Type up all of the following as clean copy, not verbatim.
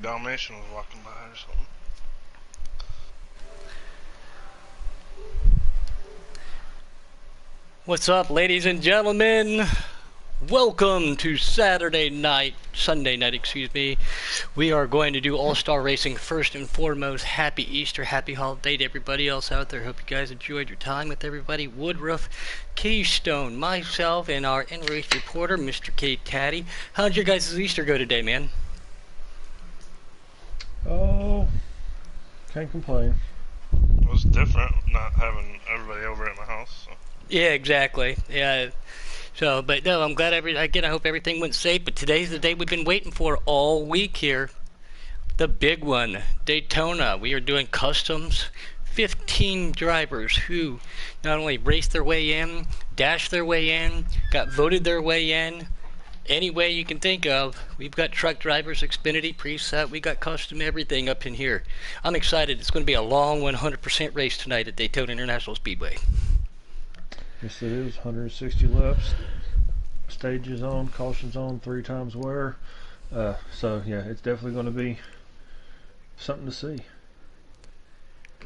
Dalmatian was walking by or something. What's up, ladies and gentlemen? Welcome to Sunday night, excuse me. We are going to do All-Star Racing first and foremost. Happy Easter, happy holiday to everybody else out there. Hope you guys enjoyed your time with everybody. Woodruff, Keystone, myself, and our in-race reporter, Mr. Giggity. How'd your guys' Easter go today, man? Oh, can't complain. It was different not having everybody over at my house. So. Yeah, exactly. Yeah. So, but no, I'm glad I hope everything went safe. But today's the day we've been waiting for all week here. The big one, Daytona. We are doing customs. 15 drivers who not only raced their way in, dashed their way in, got voted their way in. Any way you can think of. We've got truck drivers, Xfinity, preset. We got custom everything up in here. I'm excited. It's going to be a long 100% race tonight at Daytona International Speedway. Yes, it is. 160 laps. Stages on, cautions on, 3 times wear. So yeah, it's definitely going to be something to see.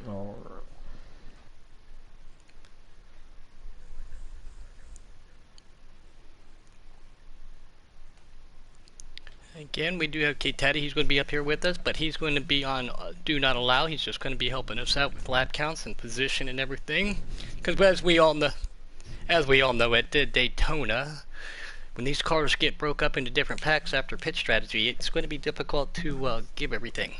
All right. Again, we do have Giggity. He's going to be up here with us, but he's going to be on Do Not Allow. He's just going to be helping us out with lap counts and position and everything. Because as we all know at Daytona, when these cars get broke up into different packs after pit strategy, it's going to be difficult to give everything.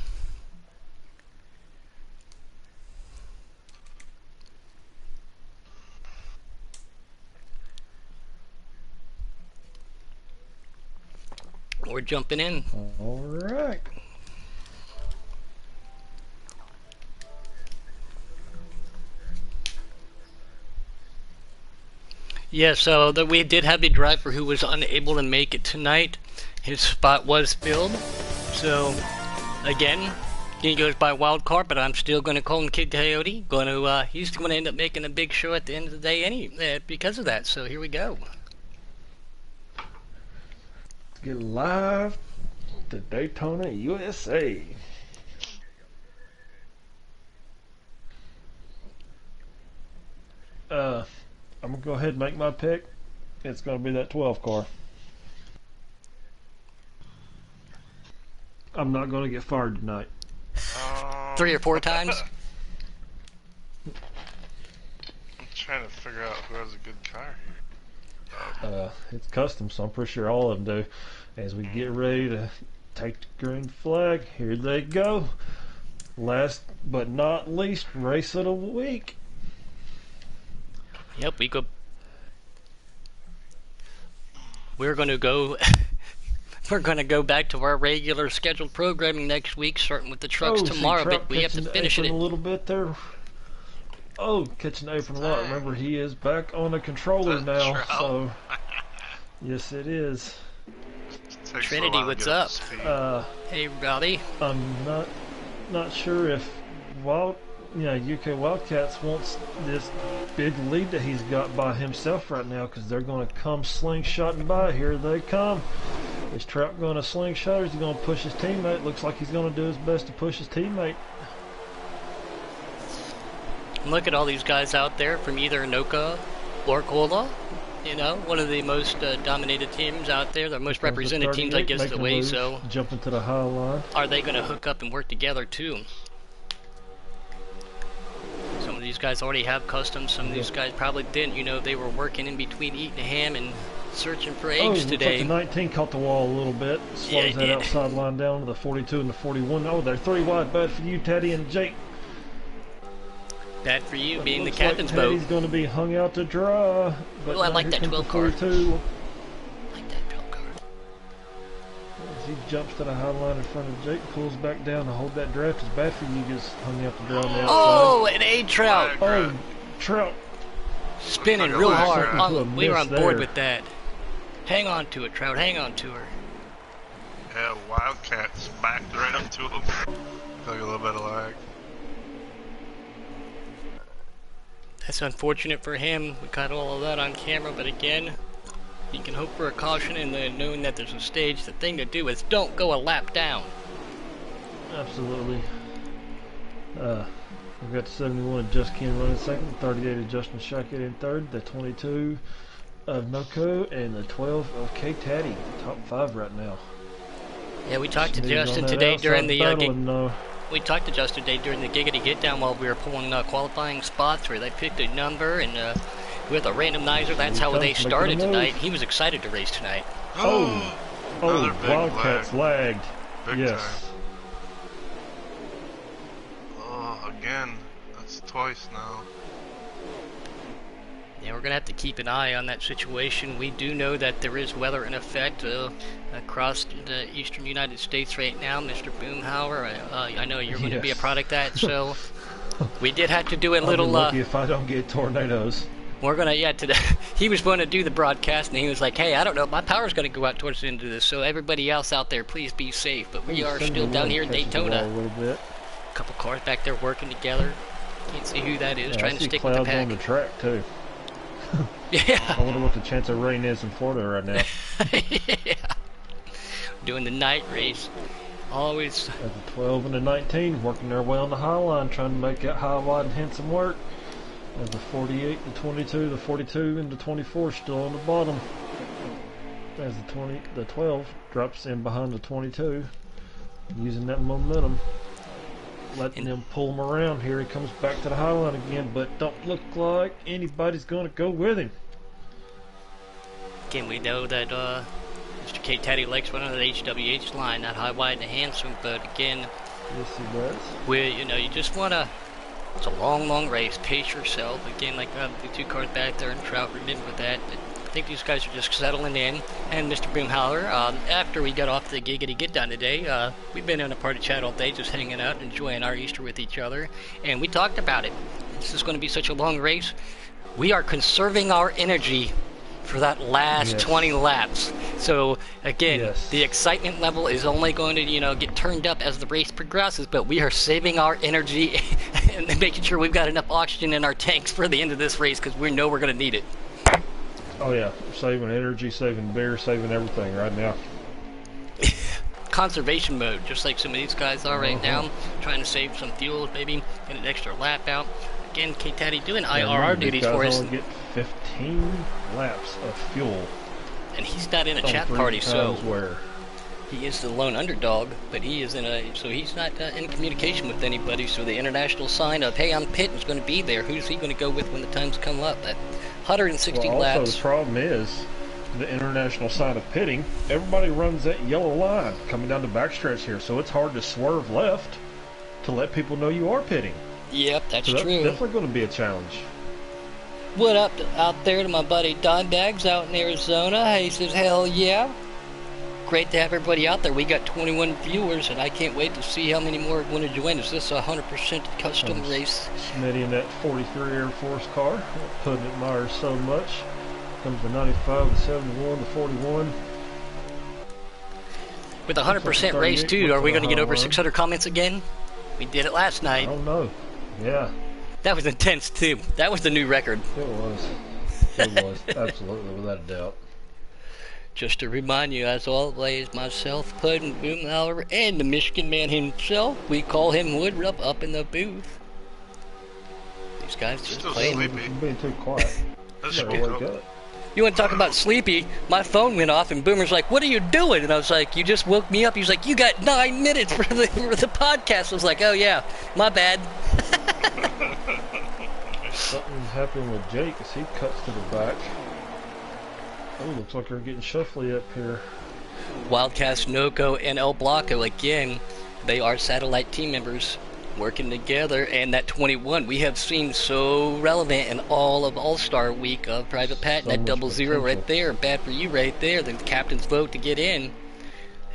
We're jumping in. All right. Yeah, so we did have a driver who was unable to make it tonight. His spot was filled. So, again, he goes by wild card, but I'm still going to call him Kid Coyote. He's going to end up making a big show at the end of the day because of that. So here we go. Get live to Daytona, USA. I'm gonna go ahead and make my pick. It's gonna be that 12 car. I'm not gonna get fired tonight. 3 or 4 times. I'm trying to figure out who has a good car. It's custom, so I'm pretty sure all of them do. As we get ready to take the green flag, here they go. Last but not least, race of the week. Yep, we're going to go we're going to go back to our regular scheduled programming next week, starting with the trucks tomorrow, but we have to finish it a little bit there. Oh, catching the apron a lot. Remember, he is back on the controller now, so yes, it is. Trinity, what's up? Hey, Robbie. I'm not sure if UK Wildcats wants this big lead that he's got by himself right now, because they're going to come slingshotting by. Here they come. Is Trout going to slingshot, or is he going to push his teammate? Looks like he's going to do his best to push his teammate. Look at all these guys out there from either Anoka or Cola. You know, one of the most dominated teams out there, the most represented teams, I guess, the way. So, jumping to the high line. Are they going to hook up and work together too? Some of these guys already have customs. Some of these guys probably didn't. You know, they were working in between eating ham and searching for eggs today. Like the 19 caught the wall a little bit. Slows that outside line down to the 42 and the 41. Oh, they're 3 wide. Bad for you, Teddy and Jake. Bad for you, being the captain's boat. Teddy's going to be hung out to dry. But I like that 12 car. I like that 12 car. As he jumps to the high line in front of Jake, pulls back down to hold that draft. It's bad for you, gets hung out to dry on the outside. Oh, an A Trout. Oh, Trout. Spinning real hard. We were on board with that. Hang on to it, Trout. Hang on to her. Yeah, Wildcats backed right up to him. Like a little bit of lag. That's unfortunate for him. We caught all of that on camera, but again, you can hope for a caution, and then knowing that there's a stage, the thing to do is don't go a lap down. Absolutely. We've got the 71 of Just Ken running second, 38 of Justin Shackett in third, the 22 of Noko, and the 12 of K Taddy. Top 5 right now. Yeah, we talked to Smooth Justin on that today during outside the battle, we talked to Justin today during the Giggity Get Down while we were pulling qualifying spots where they picked a number and with a randomizer. That's how they started tonight. He was excited to race tonight. Oh, big Wildcats lagged. Big Yes. time. Oh, again. That's twice now. Yeah, we're going to have to keep an eye on that situation. We do know that there is weather in effect across the eastern United States right now. Mr. Boomhauer, I know you're going to be a product of that, so we did have to do a little... I'll be lucky if I don't get tornadoes. We're going to, yeah, today, he was going to do the broadcast, and he was like, hey, I don't know, my power's going to go out towards the end of this, so everybody else out there, please be safe. But we are still down here in Daytona. A little bit. A couple cars back there working together. Can't see who that is, trying to stick with the clouds pack. on the track, too. Yeah. I wonder what the chance of rain is in Florida right now. Yeah. Doing the night race. Always. At the 12 and the 19, working their way on the high line, trying to make that high, wide, and handsome work. As the 48, the 22, the 42, and the 24 still on the bottom. As the 12 drops in behind the 22, using that momentum, letting them pull him around. Here he comes back to the high line again, but don't look like anybody's going to go with him. Again, we know that Mr. K. Taddy likes running the HWH line, that high, wide, and handsome, but again, yes, he does. you just want to. It's a long, long race. Pace yourself. Again, like the two cars back there in Trout, remember that. I think these guys are just settling in. And Mr. Boomhauer, after we got off the Giggity Get Down today, we've been in a party chat all day, just hanging out, enjoying our Easter with each other. And we talked about it. This is going to be such a long race. We are conserving our energy for that last 20 laps. So again, the excitement level is only going to, get turned up as the race progresses, but we are saving our energy and making sure we've got enough oxygen in our tanks for the end of this race, because we know we're going to need it. Oh yeah, saving energy, saving beer, saving everything right now. Conservation mode, just like some of these guys are right now, trying to save some fuel, maybe get an extra lap out. Again, K-Taddy doing IRR duties for us. Only get 15 laps of fuel. And he's not in a chat party, so he is the lone underdog, but he is so he's not in communication with anybody, so the international sign of, hey, I'm pitting is going to be there. Who's he going to go with when the times come up? At 160 laps. Also, the problem is, the international sign of pitting, everybody runs that yellow line coming down the backstretch here, so it's hard to swerve left to let people know you are pitting. Yep, that's so true. Definitely going to be a challenge. What up out there to my buddy Don Bags out in Arizona? He says, hell yeah. Great to have everybody out there. We got 21 viewers, and I can't wait to see how many more want to join. Is this a 100% custom race? Smitty in that 43 Air Force car, putting it Myers so much. Comes the 95, the 71, the 41. With a 100% race, too, are we going to get over 600 comments again? We did it last night. I don't know. Yeah. That was intense, too. That was the new record. It was. It was. Absolutely, without a doubt. Just to remind you, as always, myself, Pud and Boomhauer, and the Michigan man himself, we call him Woodruff up in the booth. These guys just still playing. Sleepy. Being too quiet. You want to talk about sleepy? My phone went off, and Boomer's like, what are you doing? And I was like, you just woke me up. He was like, you got 9 minutes for the podcast. I was like, oh yeah, my bad. Something happened with Jake as he cuts to the back. Oh, looks like they're getting shuffly up here. Wildcats, Noko, and El Blanco, again, they are satellite team members working together. And that 21, we have seen so relevant in all of All-Star Week of Private Pat, and that 00 right there, bad for you right there, the captain's vote to get in.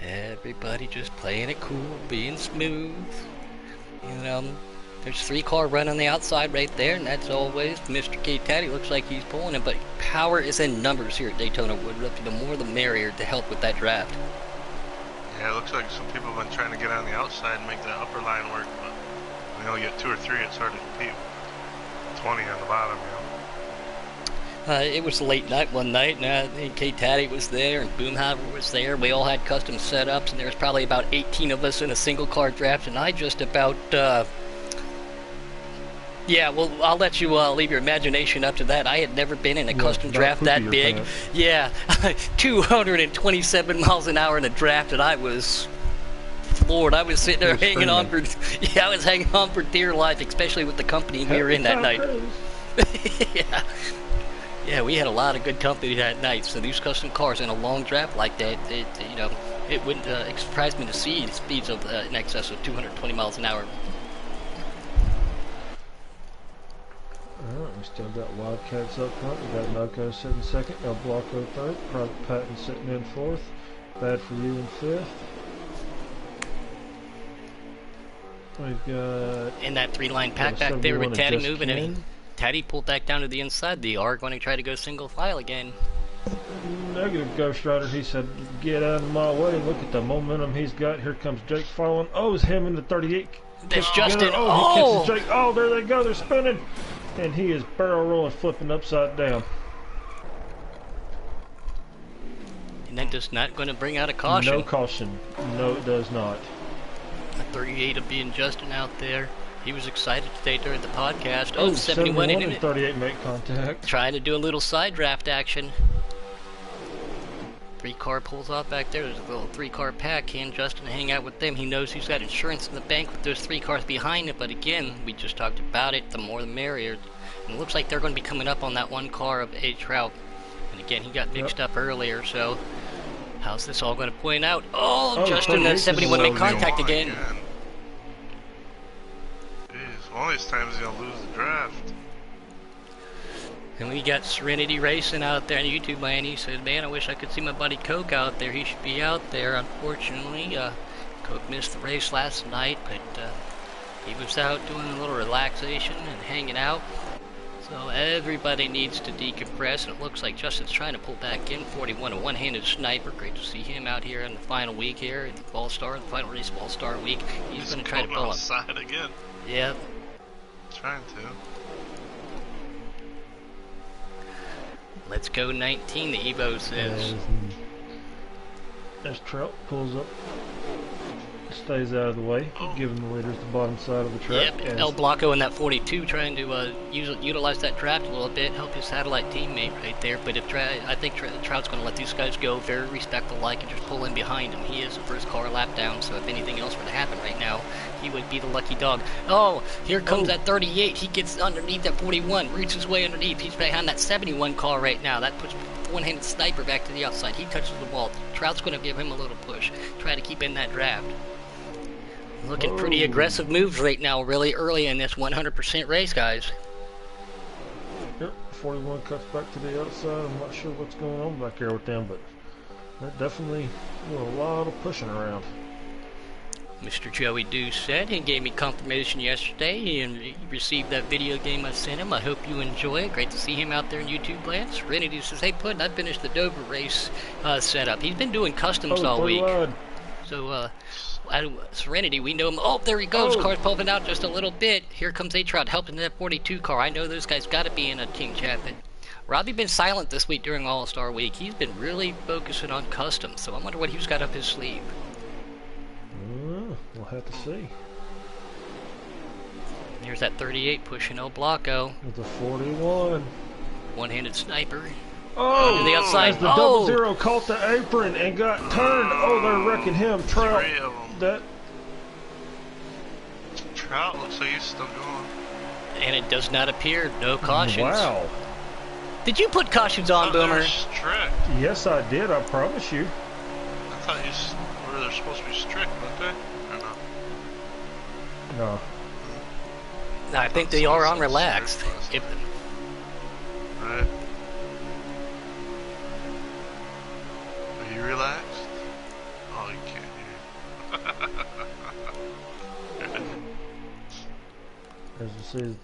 Everybody just playing it cool, being smooth. There's 3-car run on the outside right there, and that's always Mr. K. Taddy. Looks like he's pulling it, but power is in numbers here at Daytona Woodruff. The more the merrier to help with that draft. Yeah, it looks like some people have been trying to get on the outside and make that upper line work, but we only get 2 or 3, it's hard to compete. 20 on the bottom, It was late night one night, and Kate Taddy was there, and Boomhauer was there. We all had custom setups, and there was probably about 18 of us in a single car draft, and I just about, yeah, well, I'll let you leave your imagination up to that. I had never been in a custom draft that big. Pants. Yeah, 227 miles an hour in a draft, and I was floored. I was sitting there hanging on for, yeah, I was hanging on for dear life, especially with the company we were in that night. Yeah. Yeah, we had a lot of good company that night. So these custom cars in a long draft like that, you know, it wouldn't surprise me to see speeds of in excess of 220 miles an hour. Alright, we still got Wildcats up front. We got Noco sitting second, El Blanco third, Private Patton sitting in fourth, Bad For You in fifth. We've got In that three-line pack back there with Taddy moving, and Taddy pulled back down to the inside. They are going to try to go single file again. Negative, Ghost Rider. He said, "Get out of my way. Look at the momentum he's got. Here comes Jake following. Oh, it's him in the 38. There's Justin. Oh, he catches Jake. Oh, there they go. They're spinning. And he is barrel rolling, flipping upside down. And that is not going to bring out a caution. No caution. No, it does not. A 38 of being Justin out there. He was excited today during the podcast. Oh, 71 and 38 make contact. Trying to do a little side draft action. 3-car pulls off back there. There's a little 3-car pack. Can Justin hang out with them? He knows he's got insurance in the bank with those 3 cars behind it. But again, we just talked about it. The more the merrier. And it looks like they're going to be coming up on that 1 car of A. Trout. And again, he got mixed up earlier. So how's this all going to point out? Oh, Justin, 71 make contact again. Jeez, one of these times he's going to lose the draft. And we got Serenity Racing out there on YouTube land. He said, man, I wish I could see my buddy Coke out there. He should be out there. Unfortunately, Coke missed the race last night, but he was out doing a little relaxation and hanging out. So everybody needs to decompress, and it looks like Justin's trying to pull back in. 41, a one-handed sniper. Great to see him out here in the final week here at the All-Star, the final race of All-Star week. He's going to try to pull him. Outside again. Yep. Trying to. Let's go 19, the Evo says. As Trout pulls up, stays out of the way, giving the leaders the bottom side of the track. Yep, El Blanco in that 42 trying to utilize that draft a little bit, help his satellite teammate right there. But if I think Trout's going to let these guys go very respectful like and just pull in behind him. He is the first car lap down, so if anything else were to happen right now, he would be the lucky dog. Oh, here comes that 38. He gets underneath that 41, roots his way underneath. He's behind that 71 car right now. That puts one-handed sniper back to the outside. He touches the wall. Trout's going to give him a little push, try to keep in that draft. Looking pretty aggressive moves right now, really early in this 100% race, guys. Yep, 41 cuts back to the outside. I'm not sure what's going on back there with them, but they're definitely doing a lot of pushing around. Mr. Joey Deuce said he gave me confirmation yesterday and he received that video game I sent him. I hope you enjoy it. Great to see him out there in YouTube land. Serenity says, hey, Puddin', I finished the Dover race setup. He's been doing customs all week. So, Serenity, we know him. Oh, there he goes. Car's pumping out just a little bit. Here comes A-Trot helping that 42 car. I know those guys got to be in a team chat. But Robbie been silent this week during All-Star Week. He's been really focusing on customs. So I wonder what he's got up his sleeve. We'll have to see. There's that 38 pushing El Blanco. With the 41. One-handed sniper. Oh, to the outside. As the double zero caught the apron and got turned. Oh, they're wrecking him. Trout. 3 of them. That. Trout looks like he's still going. And it does not appear. No cautions. Wow. Did you put cautions on, Boomer? Strict. Yes, I did. I promise you. I thought they're supposed to be strict, weren't they? Or no? No. No, I think they are on relaxed. Right. Are you relaxed? Oh, you can't hear. As you see,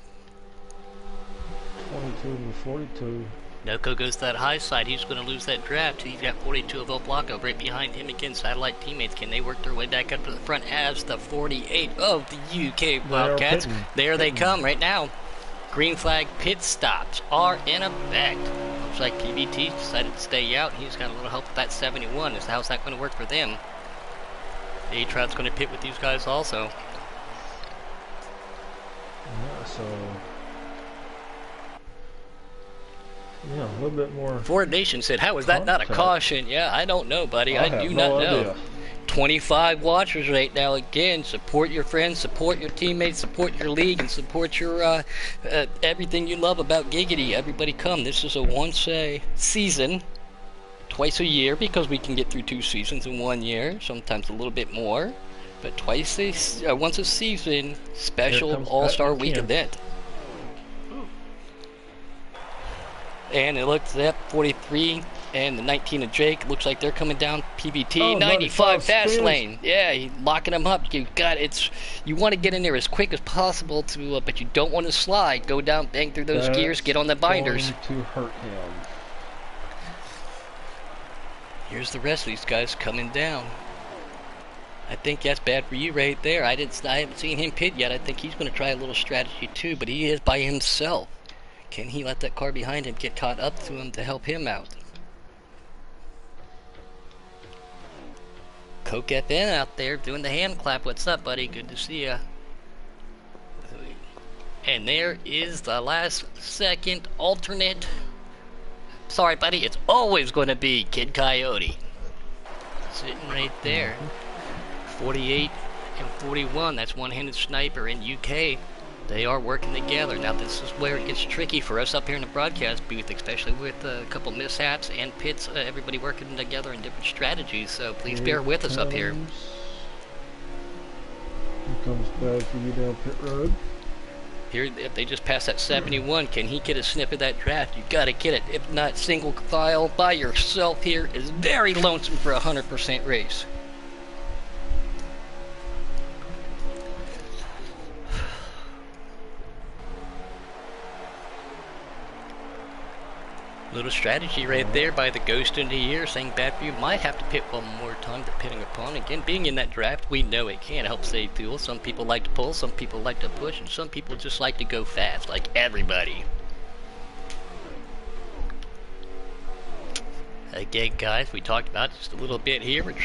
22 and 42. Noco goes to that high side. He's going to lose that draft. He's got 42 of El Blanco right behind him again. Satellite teammates. Can they work their way back up to the front as the 48 of the UK Wildcats? There they come right now. Green flag pit stops are in effect. Looks like PBT decided to stay out. He's got a little help with that 71. How's that going to work for them? A-Trout's going to pit with these guys also. Yeah, so... yeah, a little bit more... Ford Nation said, how is that not a caution? Yeah, I don't know, buddy. I do not know. 25 watchers right now. Again, support your friends, support your teammates, support your league, and support your everything you love about Giggity. Everybody come. This is a once a season, twice a year, because we can get through 2 seasons in 1 year, sometimes a little bit more, but once a season, special All-Star Week event. And it looks at 43 and the 19 of Jake. Looks like they're coming down PBT 95 fast lane. Yeah, he's locking them up. You want to get in there as quick as possible but you don't want to slide. Go down, bang through those gears, get on the binders. Going to hurt him. Here's the rest of these guys coming down. I think that's bad for you right there. I haven't seen him pit yet. I think he's going to try a little strategy too, but he is by himself. Can he let that car behind him get caught up to him to help him out? Coke FN out there doing the hand clap. What's up, buddy? Good to see ya. And there is the last second alternate. Sorry, buddy. It's always going to be Kid Coyote. Sitting right there. 48 and 41. That's one-handed sniper in UK. They are working together. Now this is where it gets tricky for us up here in the broadcast booth, especially with a couple mishaps and pits, everybody working together in different strategies, so please bear with us up here. Here comes bad for you down pit road. Here, if they just pass that 71, can he get a sniff of that draft? You gotta get it. If not, single file by yourself here is very lonesome for a 100% race. Little strategy right there by the Ghost in the Year, saying bad for you. Might have to pit one more time depending upon. Again, being in that draft, we know it can help save fuel. Some people like to pull, some people like to push, and some people just like to go fast, like everybody. Again, guys, we talked about just a little bit here. We're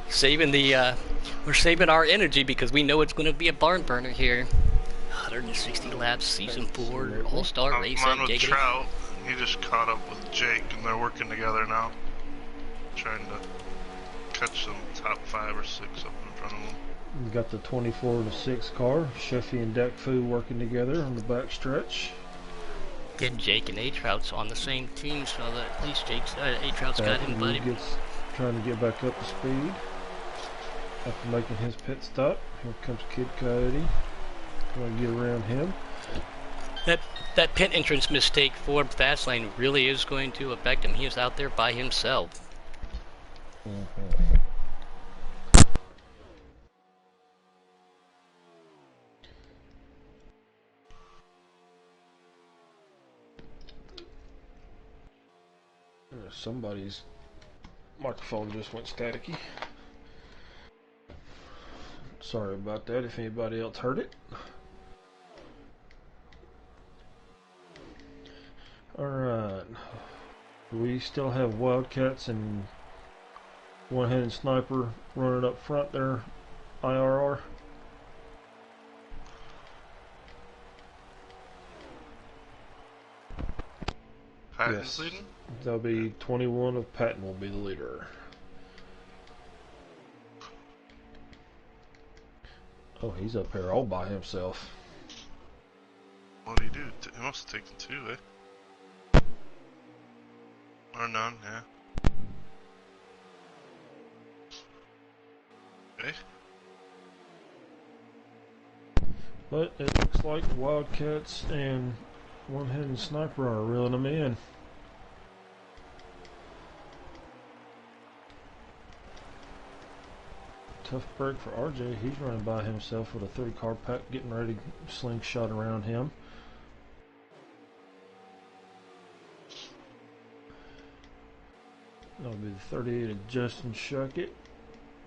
saving our energy because we know it's going to be a barn burner here. 160 laps, season 4, All-Star race at Giggity. Trout. He just caught up with Jake, and they're working together now, trying to catch some top 5 or 6 up in front of them. We got the 24-6 car, Sheffy and Dakfu working together on the back stretch. Get Jake and A-Trout's on the same team, so that at least A-Trout's got him, buddy. Trying to get back up to speed after making his pit stop. Here comes Kid Coyote. Going to get around him. That pit entrance mistake for Fastlane really is going to affect him. He is out there by himself. Somebody's microphone just went staticky. Sorry about that if anybody else heard it. Alright, we still have Wildcats and one-handed sniper running up front there, IRR. Patton's leading? That'll be 21 of Patton will be the leader. Oh, he's up here all by himself. What do you do? He must have taken 2, eh? Or none, yeah. Okay. But it looks like Wildcats and one-handed sniper are reeling them in. Tough break for RJ. He's running by himself with a 30 car pack, getting ready to slingshot around him. That'll be the 38 of Justin Shuckett,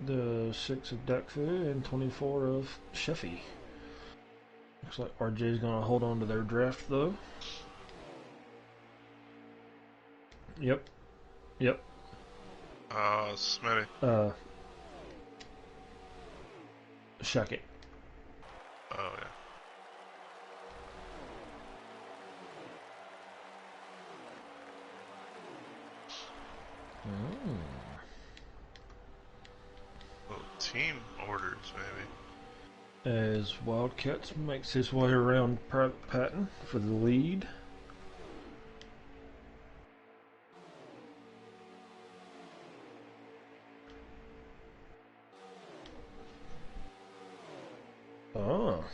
the 6 of Dakfu, and 24 of Sheffy. Looks like RJ's going to hold on to their draft though. Yep. Yep. Smitty. Shuck it. Oh, yeah. Little team orders, maybe. As Wildcats makes his way around Patton for the lead. Oh.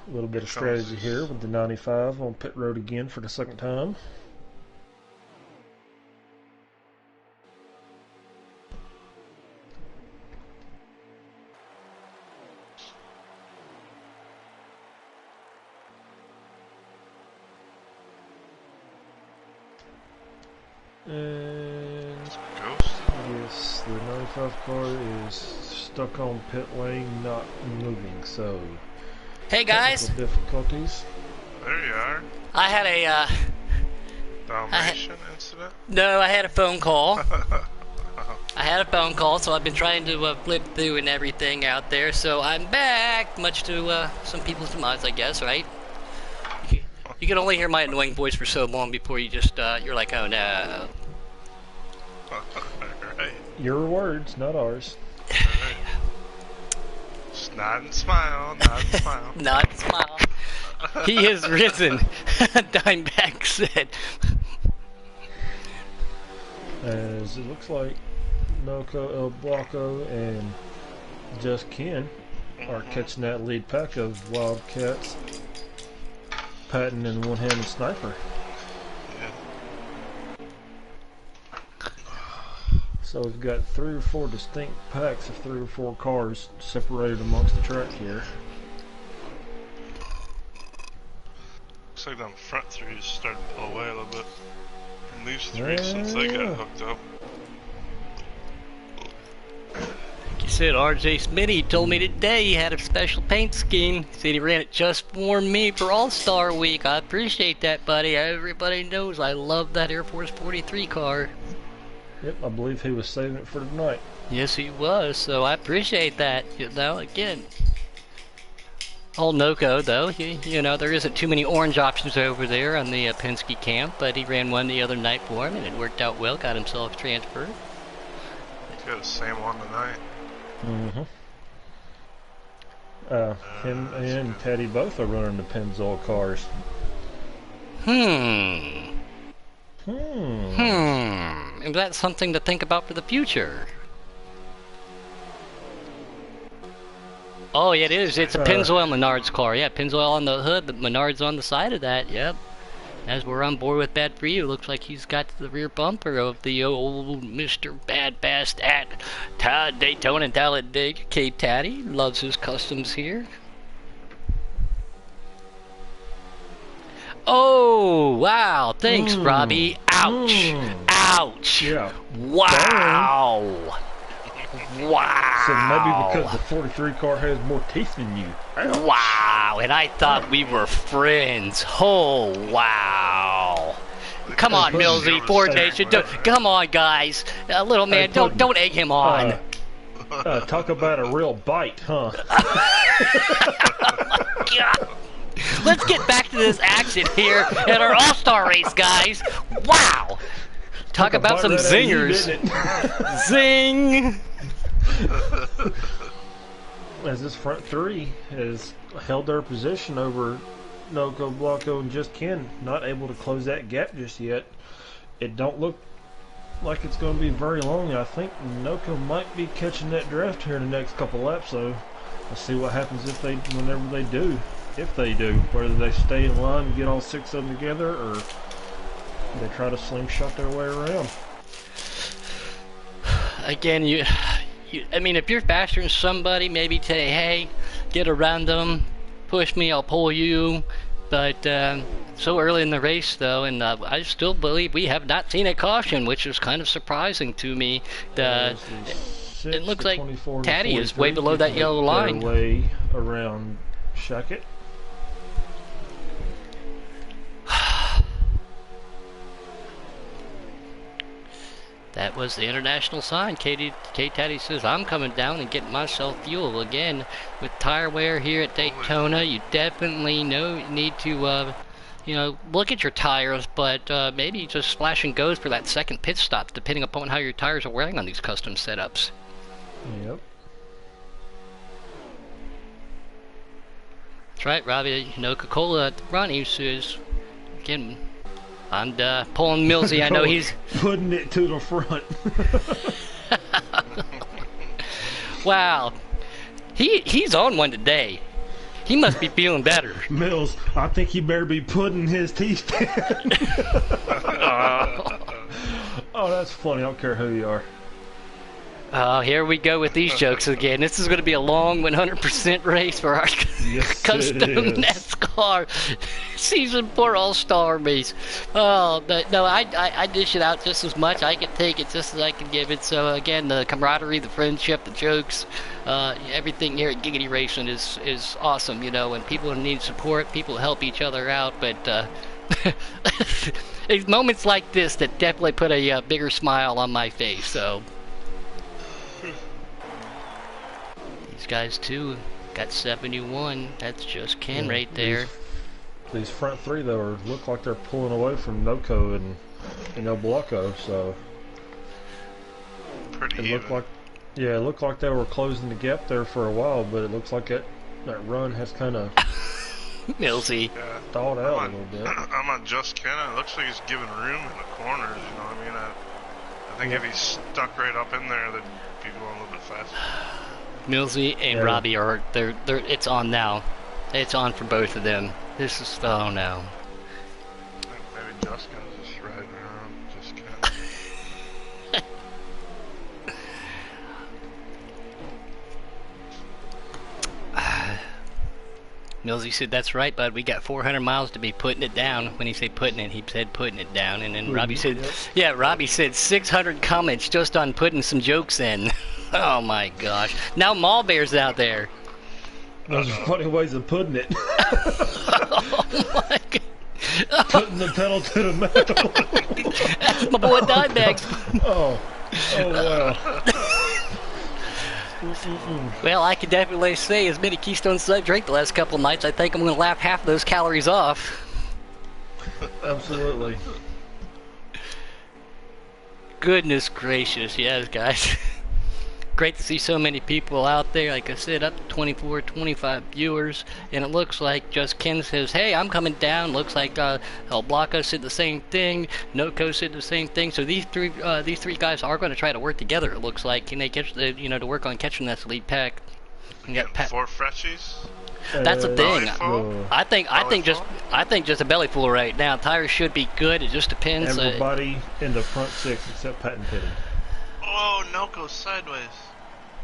A little bit of strategy here with the 95 on pit road again for the second time. And Ghost. yes, the 95 car is stuck on pit lane, not moving, so Hey guys, technical difficulties. There you are. I had a Dalmatian incident? no, I had a phone call. I had a phone call, so I've been trying to flip through and everything out there. So I'm back, much to some people's demise, I guess, right? You can only hear my annoying voice for so long before you just you're like, oh no. Right. Your words, not ours. Right. Just nod and smile, nod and smile. Not smile. He has risen. Dimebag said. As it looks like Noco, El Blanco, and Just Ken are catching that lead pack of Wildcats. Patton and one-handed sniper. Yeah. So we've got 3 or 4 distinct packs of 3 or 4 cars separated amongst the track here. Looks like them front three is starting to pull away a little bit from these three since they got hooked up. He said RJ Smitty told me today he had a special paint scheme. He said he ran it just for me for All-Star Week. I appreciate that, buddy. Everybody knows I love that Air Force 43 car. Yep, I believe he was saving it for tonight. Yes, he was, so I appreciate that. You know, again, old Noco, though, you know, there isn't too many orange options over there on the Penske camp, but he ran one the other night for him, and it worked out well, got himself transferred. He's got the same one tonight. Mm-hmm. Him and Teddy both are running the Pennzoil cars. Is that something to think about for the future? Oh, yeah, it is. It's a Pennzoil Menards car. Yeah, Pennzoil on the hood, but Menards on the side of that. Yep. As we're on board with Bad For You, looks like he's got the rear bumper of the old Mr. Bad Bast at Daytona and Talladega. Cape Taddy loves his customs here. Oh, wow. Thanks, Robbie. Ouch. Ouch. Yeah. Wow. Wow. So maybe because the 43 car has more teeth than you. Wow. And I thought we were friends. Oh, wow. Come on, Millsy, Ford Nation. Come on, guys. Little man, don't egg him on. Talk about a real bite, huh? God. Let's get back to this action here at our All-Star race, guys. Wow. Talk about some zingers. Zing. As this front three has held their position over Noco, Blanco, and Just Ken, not able to close that gap just yet. It don't look like it's going to be very long. I think Noco might be catching that draft here in the next couple laps, so let's see what happens whenever they do. If they do, whether they stay in line and get all 6 of them together, or they try to slingshot their way around. Again, I mean, if you're faster than somebody, maybe say, hey, get around them, push me, I'll pull you. But so early in the race, though, and I still believe we have not seen a caution, which is kind of surprising to me. It looks like Taddy is way below that yellow line. Way around That was the international sign. K-Taddy says, I'm coming down and getting myself fuel. Again, with tire wear here at Daytona, you definitely need to, look at your tires, but maybe just splash and goes for that second pit stop, depending upon how your tires are wearing on these custom setups. Yep. That's right, Robbie. No Coca-Cola. Ronnie says, again, I'm pulling Millsy. I know he's putting it to the front. Wow, he's on one today. He must be feeling better. Mills, I think he better be putting his teeth in. Oh, that's funny. I don't care who you are. Oh, here we go with these jokes again. This is going to be a long 100% race for our custom NASCAR Season 4 All-Star race. Oh, but no, I dish it out just as much. I can take it just as I can give it. So, again, the camaraderie, the friendship, the jokes, everything here at Giggity Racing is awesome, and people need support, people help each other out, but it's moments like this that definitely put a bigger smile on my face, so... These guys too got 71. That's just Ken right there. These front three though look like they're pulling away from Noco and Blanco, so Pretty it looked like they were closing the gap there for a while, but it looks like that run has kind of Millsy thawed out a little bit. I'm on just Ken. It looks like he's giving room in the corners. I think if he's stuck right up in there, that'd be going a little bit faster. Millsy and Robbie are they're it's on now. It's on for both of them. This is oh no. Maybe Justin's just riding around. Just Ken. Millsy said, "That's right, bud. We got 400 miles to be putting it down." When he said putting it, he said putting it down. And then Robbie said, "Yeah, Robbie said 600 comments just on putting some jokes in." Oh my gosh! Now Mallbear's out there. Those are funny ways of putting it. Oh my God. Putting the pedal to the metal. That's my boy Dimebags. Oh wow. Well, I can definitely say, as many Keystones as I've drank the last couple of nights, I think I'm going to laugh half those calories off. Absolutely. Goodness gracious, yes, guys. Great to see so many people out there. Like I said, up to 24, 25 viewers. And it looks like Just Ken says, hey, I'm coming down. Looks like El Blanco said the same thing. Noco said the same thing. So these three guys are going to try to work together, it looks like. Can they catch to work on catching this lead pack? You got 4 freshies? That's the thing. I think just a belly full right now. Tires should be good. It just depends. Everybody in the front 6 except Pat and Pitty. Oh, Noco sideways.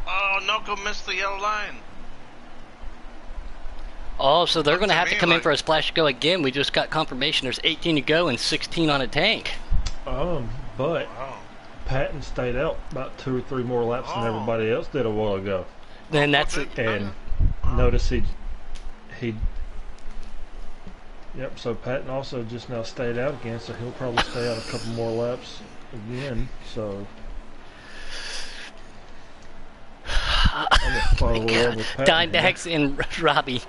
Oh, Noco missed the yellow line. Oh, so they're going to have to come in for a splash to go again. We just got confirmation there's 18 to go and 16 on a tank. But Patton stayed out about 2 or 3 more laps than everybody else did a while ago. Then that's it. And notice he yep, so Patton also just now stayed out again, so he'll probably stay out a couple more laps again, so Dimebags and Robbie,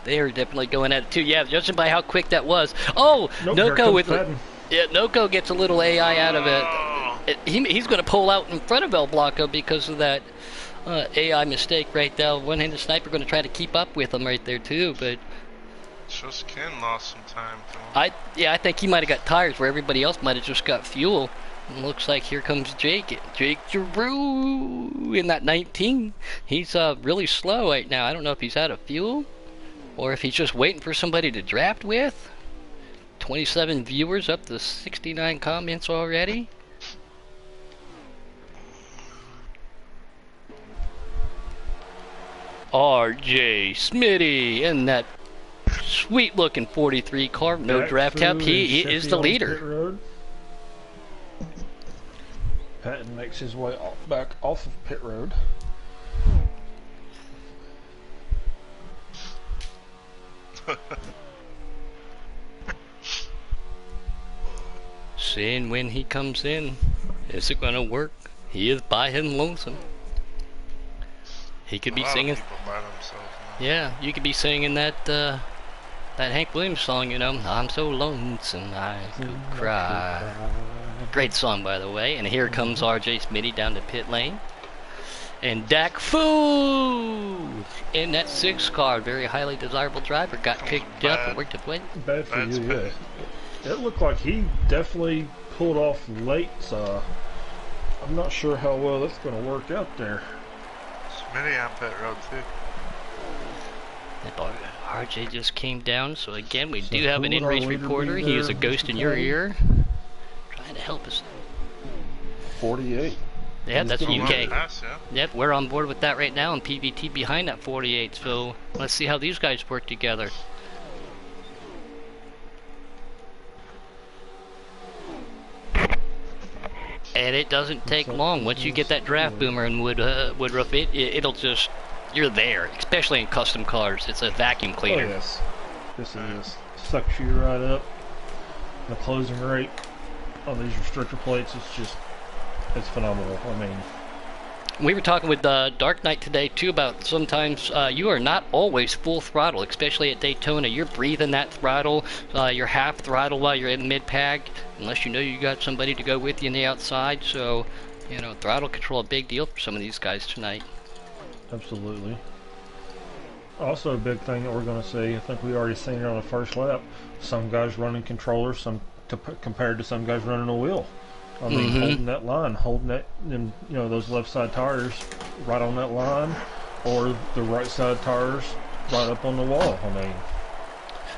they are definitely going at it too. Yeah, judging by how quick that was. Oh, Noco with Noco gets a little AI out of it. He's going to pull out in front of El Blanco because of that AI mistake right there. One-handed sniper going to try to keep up with him right there too, but just Ken lost some time. I think he might have got tires where everybody else might have just got fuel. And looks like here comes Jake Giroux in that 19. He's really slow right now. I don't know if he's out of fuel or if he's just waiting for somebody to draft with. 27 viewers, up to 69 comments already. RJ Smitty in that sweet looking 43 car, no draft tab. He is the leader. Patton makes his way back off of pit road. Seeing when he comes in. Is it gonna work? He is by him lonesome. He could be singing. People by themselves now. Yeah, you could be singing that that Hank Williams song, you know. I'm so lonesome I could cry. Great song, by the way. And here comes RJ Smitty down the pit lane. And Dak Foo in that 6 car, very highly desirable driver, got picked up and worked his way. Bad for you, yeah. It looked like he definitely pulled off late, so I'm not sure how well that's going to work out there. Smitty on pit road too. RJ just came down, so again, we do have an in-race reporter. He is a ghost in your ear, trying to help us. 48. Yeah, that's UK. Pass, yeah. Yep, we're on board with that right now, and PVT behind that 48, so let's see how these guys work together. And it doesn't take long. Once you get that draft boomer in Woodruff, it'll just, you're there, especially in custom cars. It's a vacuum cleaner. Oh, yes. This is sucks you right up. The closing rate on these restrictor plates is just, it's phenomenal. I mean, we were talking with Dark Knight today too about sometimes you are not always full throttle, especially at Daytona. You're breathing that throttle, you're half throttle while you're in mid-pack, unless you know you got somebody to go with you on the outside. So, you know, throttle control a big deal for some of these guys tonight. absolutely. Also a big thing that we're going to see, I think we already seen it on the first lap, some guys running controllers, compared to some guys running a wheel. I mean, holding that line, holding that, and you know, those left side tires right on that line, or the right side tires right up on the wall. I mean,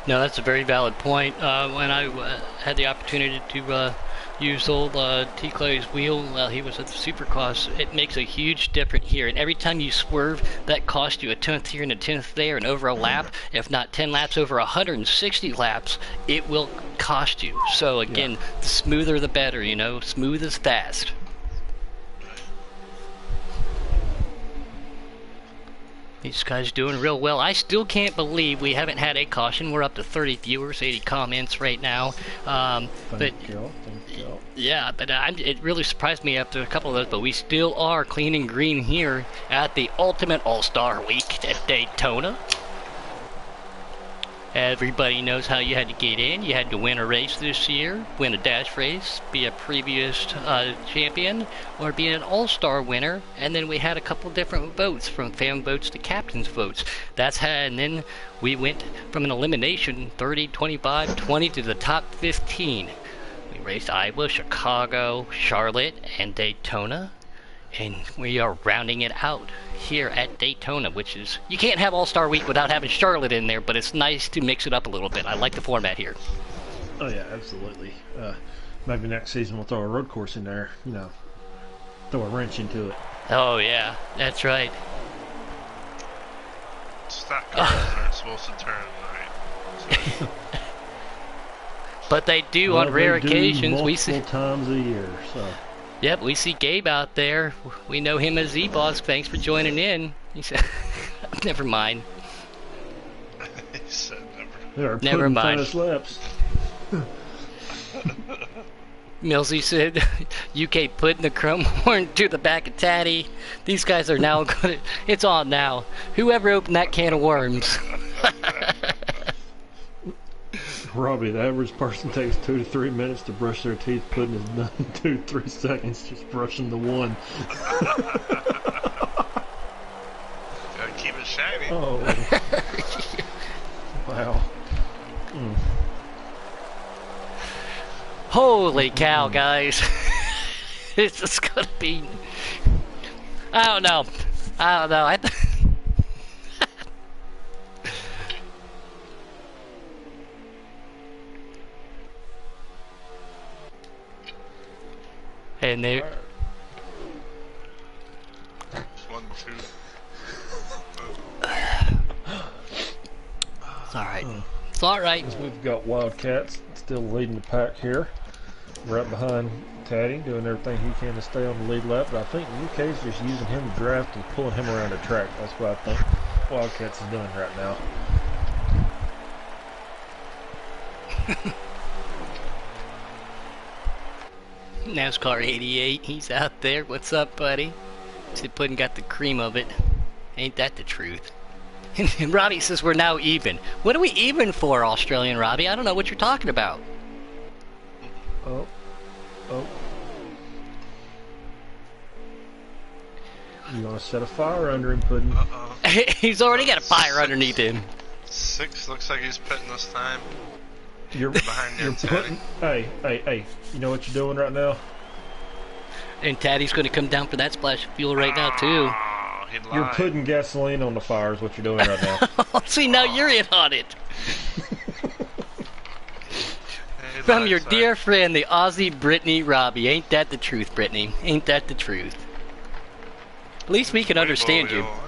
no, that's a very valid point. When I had the opportunity to use old T. Clay's wheel while he was at the Supercross, it makes a huge difference here. And every time you swerve, that costs you a 10th here and a 10th there, and over a lap, if not 10 laps, over 160 laps, it will cost you. So again, the smoother the better, you know, smooth is fast. These guys doing real well. I still can't believe we haven't had a caution. We're up to 30 viewers, 80 comments right now. thank you. Yeah, but it really surprised me after a couple of those. But we still are clean and green here at the Ultimate All-Star Week at Daytona. Everybody knows how you had to get in. You had to win a race this year, win a dash race, be a previous champion, or be an all-star winner. And then we had a couple different votes, from fan votes to captain's votes. And then we went from an elimination 30, 25, 20 to the top 15. We raced Iowa, Chicago, Charlotte, and Daytona. And we are rounding it out here at Daytona, which is, you can't have All-Star Week without having Charlotte in there, but it's nice to mix it up a little bit. I like the format here. Oh yeah, absolutely. Maybe next season we'll throw a road course in there, you know, throw a wrench into it. Oh yeah, that's right. Stock cars aren't supposed to turn right. So. But they do, well, on rare occasions. We see multiple times a year, so. Yep, we see Gabe out there. We know him as Z-Boss. Thanks for joining in. He said, never mind. He said never. Never mind. Laps. Millsy said, UK putting the chrome horn to the back of Taddy. These guys are now going to, it's on now. Whoever opened that can of worms. Robbie, the average person takes 2 to 3 minutes to brush their teeth. Pudding is done in 2 to 3 seconds, just brushing the one. Gotta keep it shiny. Oh. Wow. Holy cow, guys. It's just gonna be, I don't know. And they. 1, 2. It's alright. It's alright. We've got Wildcats still leading the pack here. Right behind Taddy, doing everything he can to stay on the lead lap. But I think UK's just using him to draft and pulling him around the track. That's what I think Wildcats is doing right now. NASCAR 88, he's out there. What's up, buddy? See, Puddin' got the cream of it. Ain't that the truth? And Robbie says we're now even. What are we even for, Australian Robbie? I don't know what you're talking about. Oh. You gonna set a fire under him, Puddin'? He's already got a fire underneath him. 6 looks like he's pitting this time. You're behind you're putting. Hey! You know what you're doing right now? And Taddy's going to come down for that splash of fuel right now too. He lied. You're putting gasoline on the fire is what you're doing right now. See, now you're in on it. He From lied, your sorry. dear friend, the Aussie Brittany Robbie. Ain't that the truth, Brittany? Ain't that the truth? At least we can Way understand below you. the line.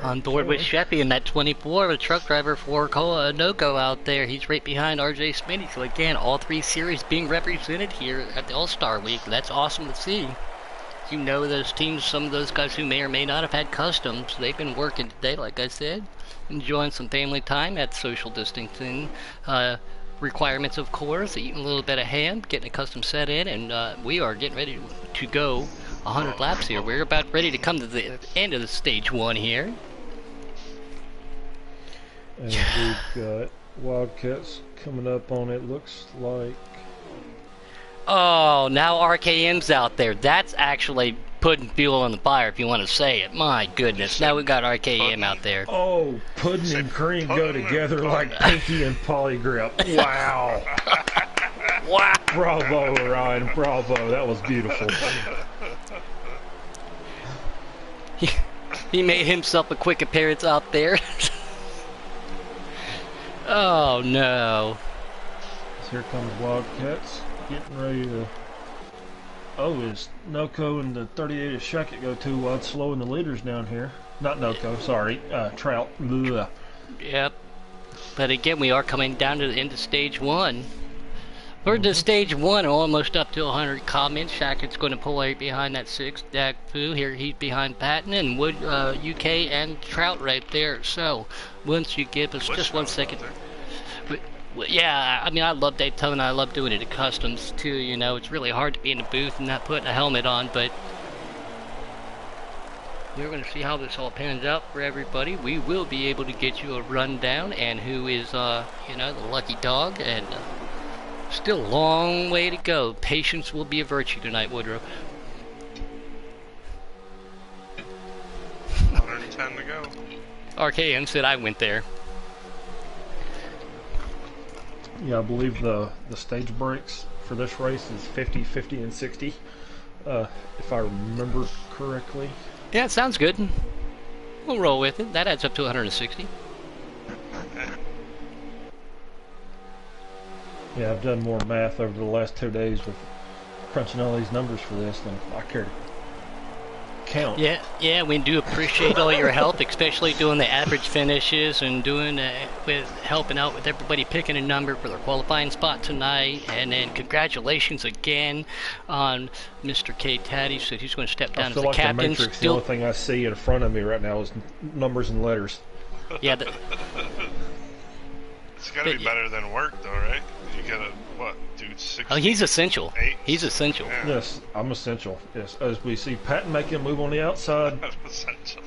On board with Sheppy and that 24, the truck driver for Noco out there. He's right behind RJ Smitty. So again, all 3 series being represented here at the All-Star Week. That's awesome to see. You know those teams, some of those guys who may or may not have had customs, they've been working today, like I said. Enjoying some family time at social distancing requirements, of course. Eating a little bit of ham, getting a custom set in, and we are getting ready to go 100 laps here. We're about ready to come to the end of the stage 1 here. And we've got Wildcats coming up on it. Looks like. Oh, now RKM's out there. That's actually putting fuel on the fire, if you want to say it. My goodness, now we got RKM out there. Oh, Puddin' and cream go together like Pinky and Polygrip. Wow. Wow. Bravo, Ryan. Bravo. That was beautiful. He made himself a quick appearance out there. Oh no. So here comes Wildcats. Getting ready to. Oh, is Noco and the 38 of Shackett go too wide, slowing the leaders down here? Not Noco, sorry. Trout. Blah. Yep. But again, we are coming down to the end of stage 1. We're to stage 1, almost up to 100 comments. Shackett's going to pull right behind that 6. Dak Fu here, he's behind Patton and Wood, UK, and Trout right there. So, once you give us just 1 second. Yeah, I mean, I love Daytona. I love doing it at customs too. You know, it's really hard to be in the booth and not putting a helmet on, but we're going to see how this all pans out for everybody. We will be able to get you a rundown and who is, you know, the lucky dog, and still a long way to go. Patience will be a virtue tonight, Woodrow. 110 to go. RKM said I went there. Yeah, I believe the stage breaks for this race is 50, 50, and 60, if I remember correctly. Yeah, it sounds good. We'll roll with it. That adds up to 160. Yeah, I've done more math over the last 2 days with crunching all these numbers for this than I care to count. Yeah, we do appreciate all your help, especially doing the average finishes and doing with helping out with everybody picking a number for their qualifying spot tonight. And then congratulations again on Mr. K. Taddy. So he's going to step down I feel as the like captain. the Matrix, the only thing I see in front of me right now is numbers and letters. Yeah, It's got to be better than work, though, right? You got to, what, dude, 6? oh, he's essential. 8? He's essential. Yeah. Yes, I'm essential. Yes, as we see Patton make a move on the outside. Essential.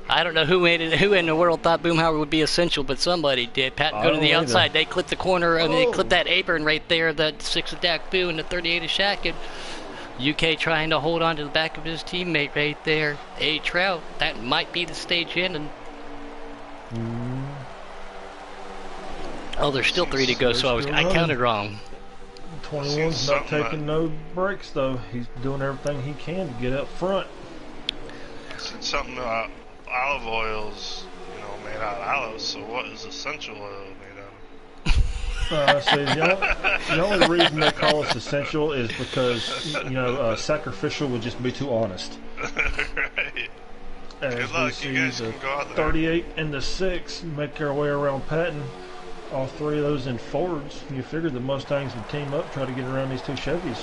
I don't know who in the world thought Boomhauer would be essential, but somebody did. Pat I go to don't the either. outside. They clip the corner. I mean, they Oh. clip that apron right there. The 6 of Dak Boo and the 38 of Shaq. And UK trying to hold on to the back of his teammate right there. A Trout. That might be the stage end. And oh, there's still 3 to go. So I counted wrong. 21's not taking no breaks though. He's doing everything he can to get up front. Said something about olive oils, you know, made out of olives. So what is essential oil made out of? See, the only reason they call us essential is because sacrificial would just be too honest. Right. As Good we luck, see you guys the can go out there. 38 and the 6 make their way around Patton. All 3 of those in Fords. You figure the Mustangs would team up, try to get around these 2 Chevys.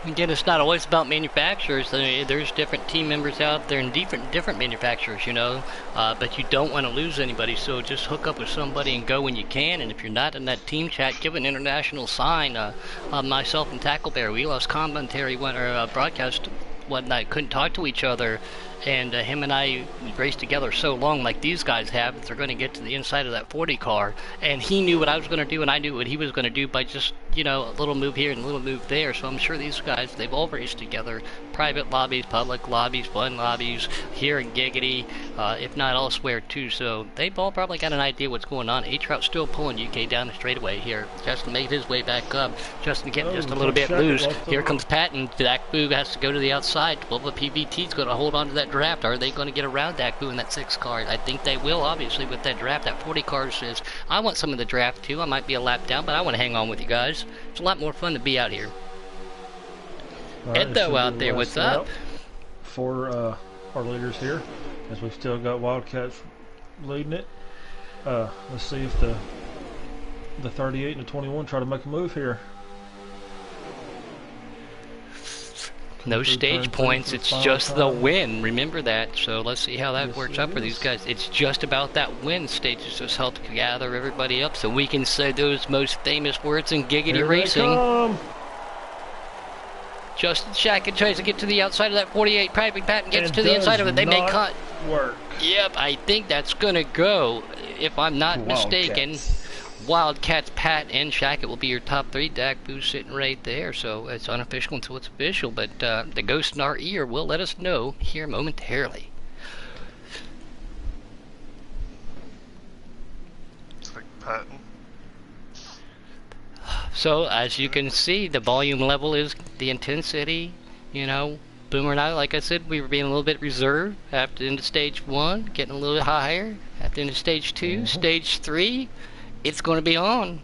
Again, it's not always about manufacturers. I mean, there's different team members out there and different manufacturers, you know. But you don't want to lose anybody, so just hook up with somebody and go when you can. And if you're not in that team chat, give an international sign. Myself and Tacklebear, we lost commentary when our broadcast one night, couldn't talk to each other. And him and I raced together so long, like these guys have, that they're going to get to the inside of that 40 car. And he knew what I was going to do, and I knew what he was going to do by just, you know, a little move here and a little move there. So I'm sure these guys, they've all raced together. Private lobbies, public lobbies, fun lobbies, here in Giggity, if not elsewhere too. So they've all probably got an idea what's going on. A-Trout's still pulling UK down the straightaway here. Justin made his way back up. Justin getting just a little bit loose. Here comes Patton. Dak Boo has to go to the outside. Well, the PVT's going to hold on to that draft. Are they going to get around Dak Boo in that 6 car? I think they will, obviously, with that draft. That 40 car says, I want some of the draft too. I might be a lap down, but I want to hang on with you guys. It's a lot more fun to be out here. Right, Edo out there, what's up? For our leaders here, as we've still got Wildcats leading it. Let's see if the 38 and the 21 try to make a move here. No stage points, it's just the win. Remember that. So let's see how that works out for these guys. It's just about that win. Stages just help to gather everybody up so we can say those most famous words in Giggity Racing. Justin Shackett tries to get to the outside of that 48. Private Patton gets to the inside of it. They may cut. Work. Yep, I think that's going to go. If I'm not mistaken, Wildcats, Pat, and Shackett will be your top 3. Dak Boo's sitting right there, so it's unofficial until it's official. But the ghost in our ear will let us know here momentarily. It's like Patton. So, as you can see, the volume level is the intensity. You know, Boomer and I, like I said, we were being a little bit reserved after into stage 1, getting a little bit higher. After into stage 2, stage 3, it's going to be on.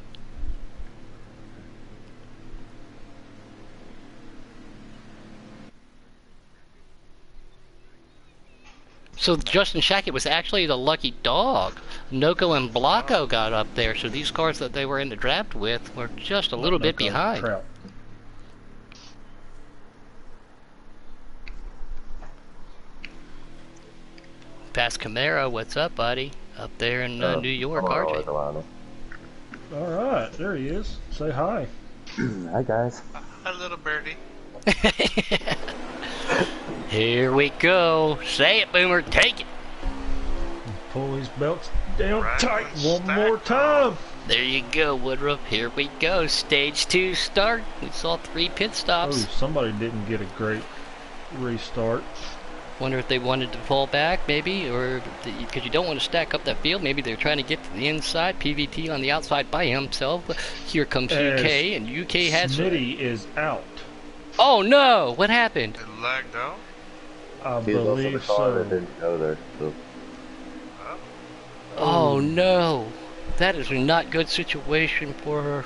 So Justin Shackett was actually the lucky dog. Noko and Blanco got up there, so these cars that they were in the draft with were just a little bit behind. Past Camaro, what's up, buddy? Up there in New York, RJ. Alright, there he is. Say hi. Hi, guys. Hi, little birdie. Here we go. Say it, Boomer. Take it. Pull these belts down Right, tight one stack more time. There you go, Woodruff. Here we go. Stage 2 start. We saw 3 pit Oh, stops. somebody didn't get a great restart. Wonder if they wanted to fall back, maybe, or because you don't want to stack up that field. Maybe they're trying to get to the inside. PVT on the outside by himself. Here comes UK, and UK has. Smitty is out. Oh no! What happened? It lagged out. I He was also the believe car that so. didn't go there. So. Oh no! That is a not good situation for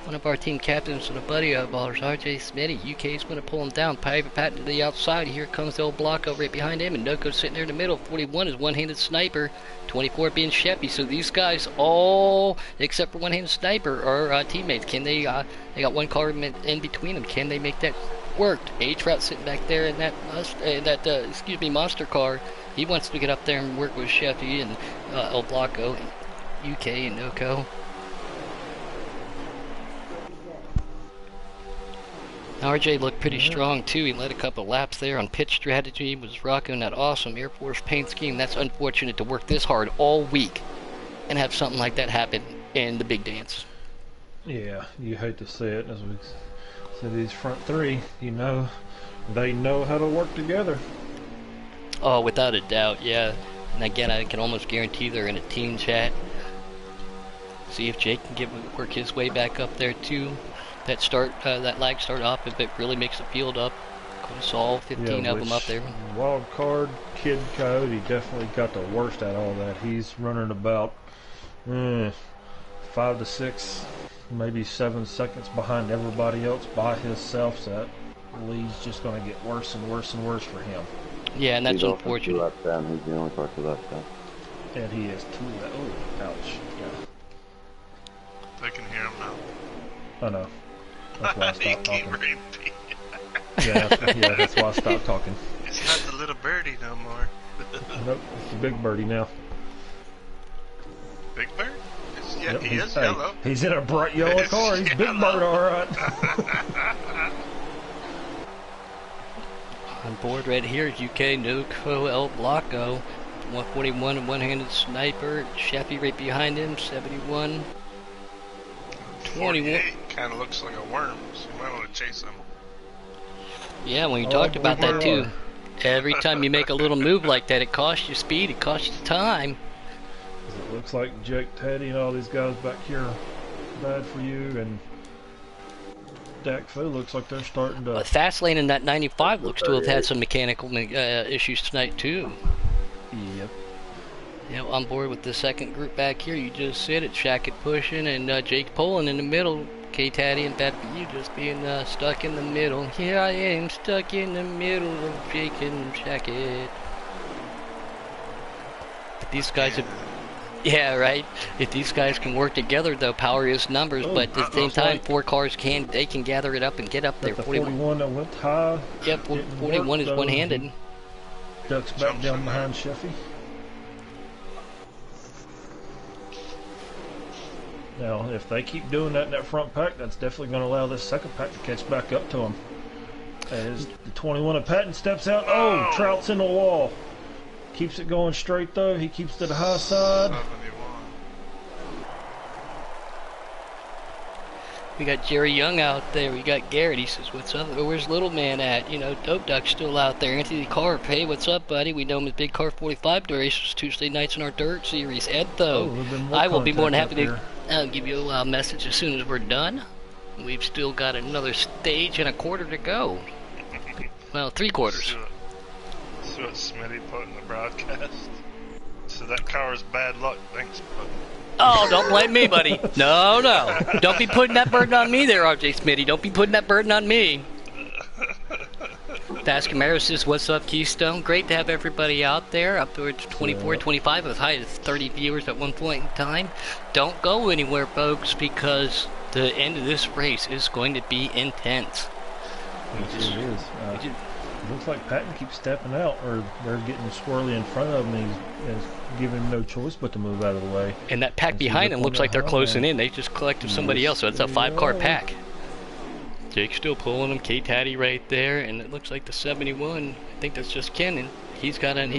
one of our team captains and a buddy of ours, RJ Smitty. UK is going to pull him down. Private Patton to the outside. Here comes the old Blanco right behind him, and Noko's sitting there in the middle. 41 is one-handed sniper. 24 being Sheppy. So these guys all, except for one-handed sniper, are teammates. Can they? They got one car in between them. Can they make that work? A-Trout sitting back there in that monster car. He wants to get up there and work with Sheppy and El Blanco, and UK and Noko. RJ looked pretty strong too. He led a couple laps there on pitch strategy. He was rocking that awesome Air Force paint scheme. That's unfortunate to work this hard all week and have something like that happen in the big dance. Yeah, you hate to see it. As we said, these front 3, you know, they know how to work together. Oh, without a doubt, yeah. And again, I can almost guarantee they're in a team chat. See if Jake can work his way back up there too. That lag start off, if it really makes the field up. Could have saw 15 of them up there. Wild card, Kid Coyote definitely got the worst at all that. He's running about 5 to 6, maybe 7 seconds behind everybody else by himself. So that lead's just going to get worse and worse and worse for him. Yeah, and that's He's unfortunate. 2 laps down. He's the only car 2 laps down. And he is 2 laps. Oh, ouch. Yeah. They can hear him now. I know. That's why I He stopped can't talking. repeat. Yeah, that's why I stopped talking. It's not the little birdie no more. Nope, it's a big birdie now. Big bird? Yeah, Yep, he is yellow. He's in a bright yellow car. He's Big Bird, all right. On board right here is UK Nuco El Blanco. 141 and one-handed sniper. Sheffy right behind him, 71. 21. Kind of looks like a worm, so you might want to chase him. Yeah, when you talked about that too. Every time you make a little move like that, it costs you speed, it costs you time. It looks like Jake, Teddy, and all these guys back here bad for you, and Dak Fu looks like they're starting to... Fast lane in that 95 looks to have had some mechanical issues tonight too. Yep. Yeah, on board with the second group back here. You just said it. Shackett pushing and Jake Poland in the middle. K-Taddy and Bad for you just being stuck in the middle. Here I am stuck in the middle of Jake and Shackett. These guys have... Yeah, right. If these guys can work together, though, power is numbers. But at the same time, 4 cars can gather it up and get up there. The 41 that went high. Yep, 41 is one-handed. Ducks back down behind Sheffy. Now, if they keep doing that in that front pack, that's definitely going to allow this second pack to catch back up to them. As the 21 of Patton steps out. Oh, Trout's in the wall. Keeps it going straight though. He keeps to the high side. 71. We got Jerry Young out there. We got Garrett. He says, "What's up? Where's Little Man at?" You know, Dope Duck's still out there. Anthony Carp, hey, what's up, buddy? We know him as Big Car 45 races Tuesday nights in our dirt series. Ed, though, I will be more than happy to give you a message as soon as we're done. We've still got another stage and a quarter to go. Well, 3 quarters. See what Smitty put in the broadcast? So that car's bad luck, thanks, bud. Oh, don't blame me, buddy. No. Don't be putting that burden on me there, RJ Smitty. Don't be putting that burden on me. Fast Camaro says, "What's up, Keystone? Great to have everybody out there. Up towards 24, 25, as high as 30 viewers at one point in time. Don't go anywhere, folks, because the end of this race is going to be intense." Yes, it is. Looks like Patton keeps stepping out, or they're getting swirly in front of him, and he's giving him no choice but to move out of the way. And that pack behind him looks like they're closing in. They just collected somebody else, so it's a 5-car pack. Jake's still pulling him. K-Taddy right there, and it looks like the 71. I think that's just Kenan. He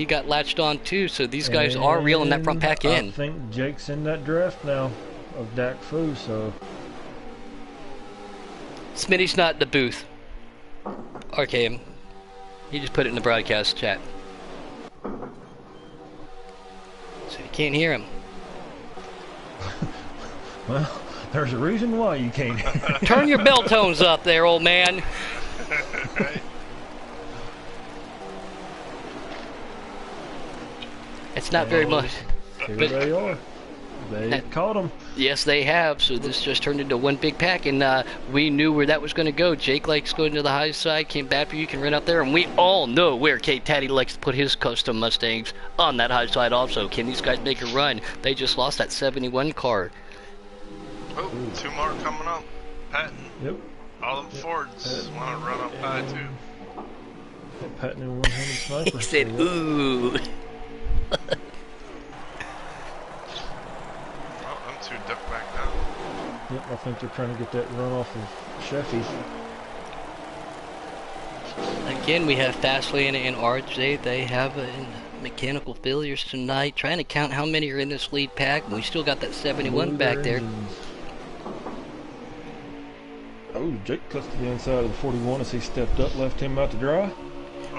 got latched on too, so these guys are reeling that front pack in. I think Jake's in that draft now of Dak Fu, so... Smitty's not in the booth. RKM. He just put it in the broadcast chat. So you can't hear him. Well, there's a reason why you can't. Turn your bell tones up there, old man. It's not very much. Here they are. They caught him. Yes, they have. So this just turned into one big pack, and we knew where that was going to go. Jake likes going to the high side. Came back for you can run out there, and we all know where K-Taddy likes to put his custom Mustangs on that high side also. Can these guys make a run? They just lost that 71 car. Oh, 2 more coming up. Patton. Yep. All them Fords want to run up high too. Patton in one-handed sniper. He said, "Ooh." Duck back down. Yep, I think they're trying to get that run off of Sheffy. Again, we have Fastlane and RJ. They have mechanical failures tonight. Trying to count how many are in this lead pack. We still got that 71 back there. Oh, Jake cuts to the inside of the 41 as he stepped up, left him out to dry.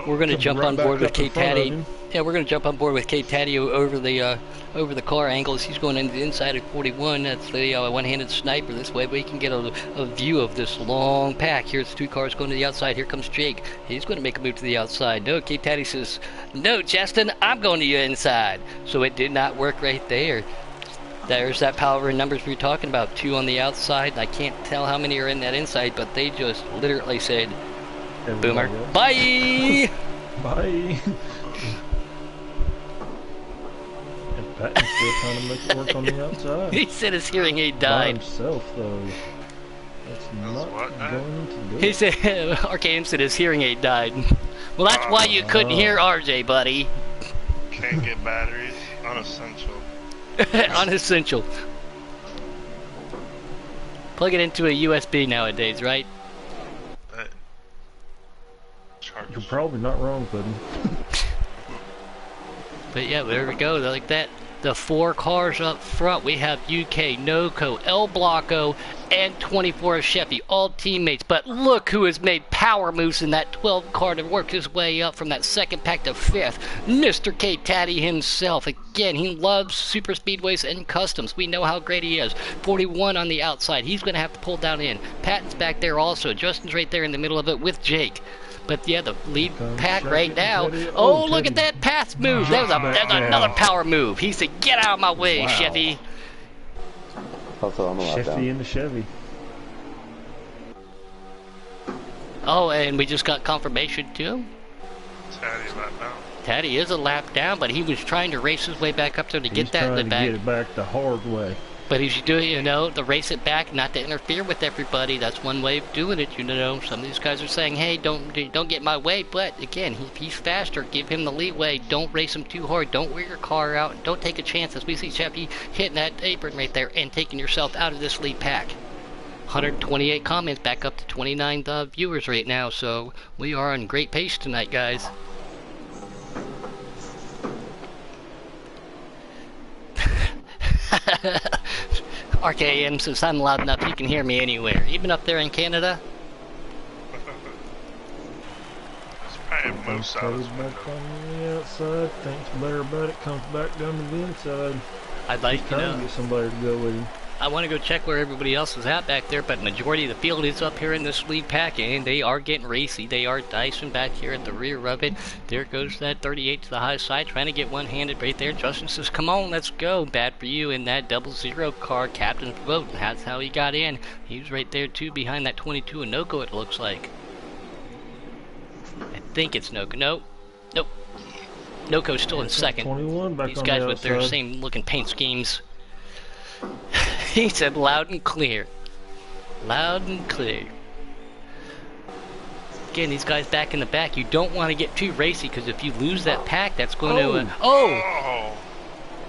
We're going to jump on board with K-Taddy. Yeah, we're going to jump on board with K-Taddy over the car angles. He's going into the inside of 41. That's the one-handed sniper. This way we can get a view of this long pack. Here's 2 cars going to the outside. Here comes Jake. He's going to make a move to the outside. No, K-Taddy says, "No, Justin, I'm going to your inside." So it did not work right there. There's that power in numbers we were talking about. 2 on the outside. I can't tell how many are in that inside, but they just literally said, "Boomer, bye." Bye. And Patton's still trying to make it work on the outside. He said his hearing aid By died. himself, though. That's That's not what? going to do He it. said, RKM said his hearing aid died. Well, that's why you couldn't hear RJ, buddy. Can't get batteries. Unessential. Unessential. Plug it into a USB nowadays, right? Charge. You're probably not wrong, Puddin'. But yeah, there we go. Like that. The 4 cars up front, we have UK, NOCO, El Blanco, and 24 Chevy, all teammates. But look who has made power moves in that 12 car to work his way up from that second pack to 5th. Mr. K Taddy himself. Again, he loves super speedways and customs. We know how great he is. 41 on the outside. He's going to have to pull down in. Patton's back there also. Justin's right there in the middle of it with Jake. But yeah, the lead pack right now. Oh, look at that pass move. That was another power move. He said, "Get out of my way, Chevy." Also, I'm a lot Chevy down. in the Chevy. Oh, and we just got confirmation too. Taddy right now. Taddy is a lap down, but he was trying to race his way back up there to He's get that in the trying to back. get it back the hard way. But he's doing, to race it back, not to interfere with everybody. That's one way of doing it, Some of these guys are saying, hey, don't get in my way. But again, if he's faster, give him the leeway. Don't race him too hard. Don't wear your car out. Don't take a chance, as we see Chevy hitting that apron right there and taking yourself out of this lead pack. 128 comments, back up to 29 viewers right now. So we are on great pace tonight, guys. RKM says I'm loud enough you can hear me anywhere, even up there in Canada. It's probably moose out his Back window. on the outside, thinks better about it, comes back down to the inside. I'd like to Trying to get somebody to go with him. I want to go check where everybody else is at back there, but majority of the field is up here in this lead pack, and they are getting racy. They are dicing back here at the rear of it. There goes that 38 to the high side, trying to get one-handed right there. Justin says, come on, let's go. Bad for you in that 00 car, captain's vote. That's how he got in. He was right there, too, behind that 22 Anoco, it looks like. I think it's Noco. Nope. Noco's still in second. 21 back These on guys the with their outside. same looking paint schemes. He said loud and clear. Loud and clear. Again, these guys back in the back, you don't want to get too racy, because if you lose that pack, that's going to... Oh!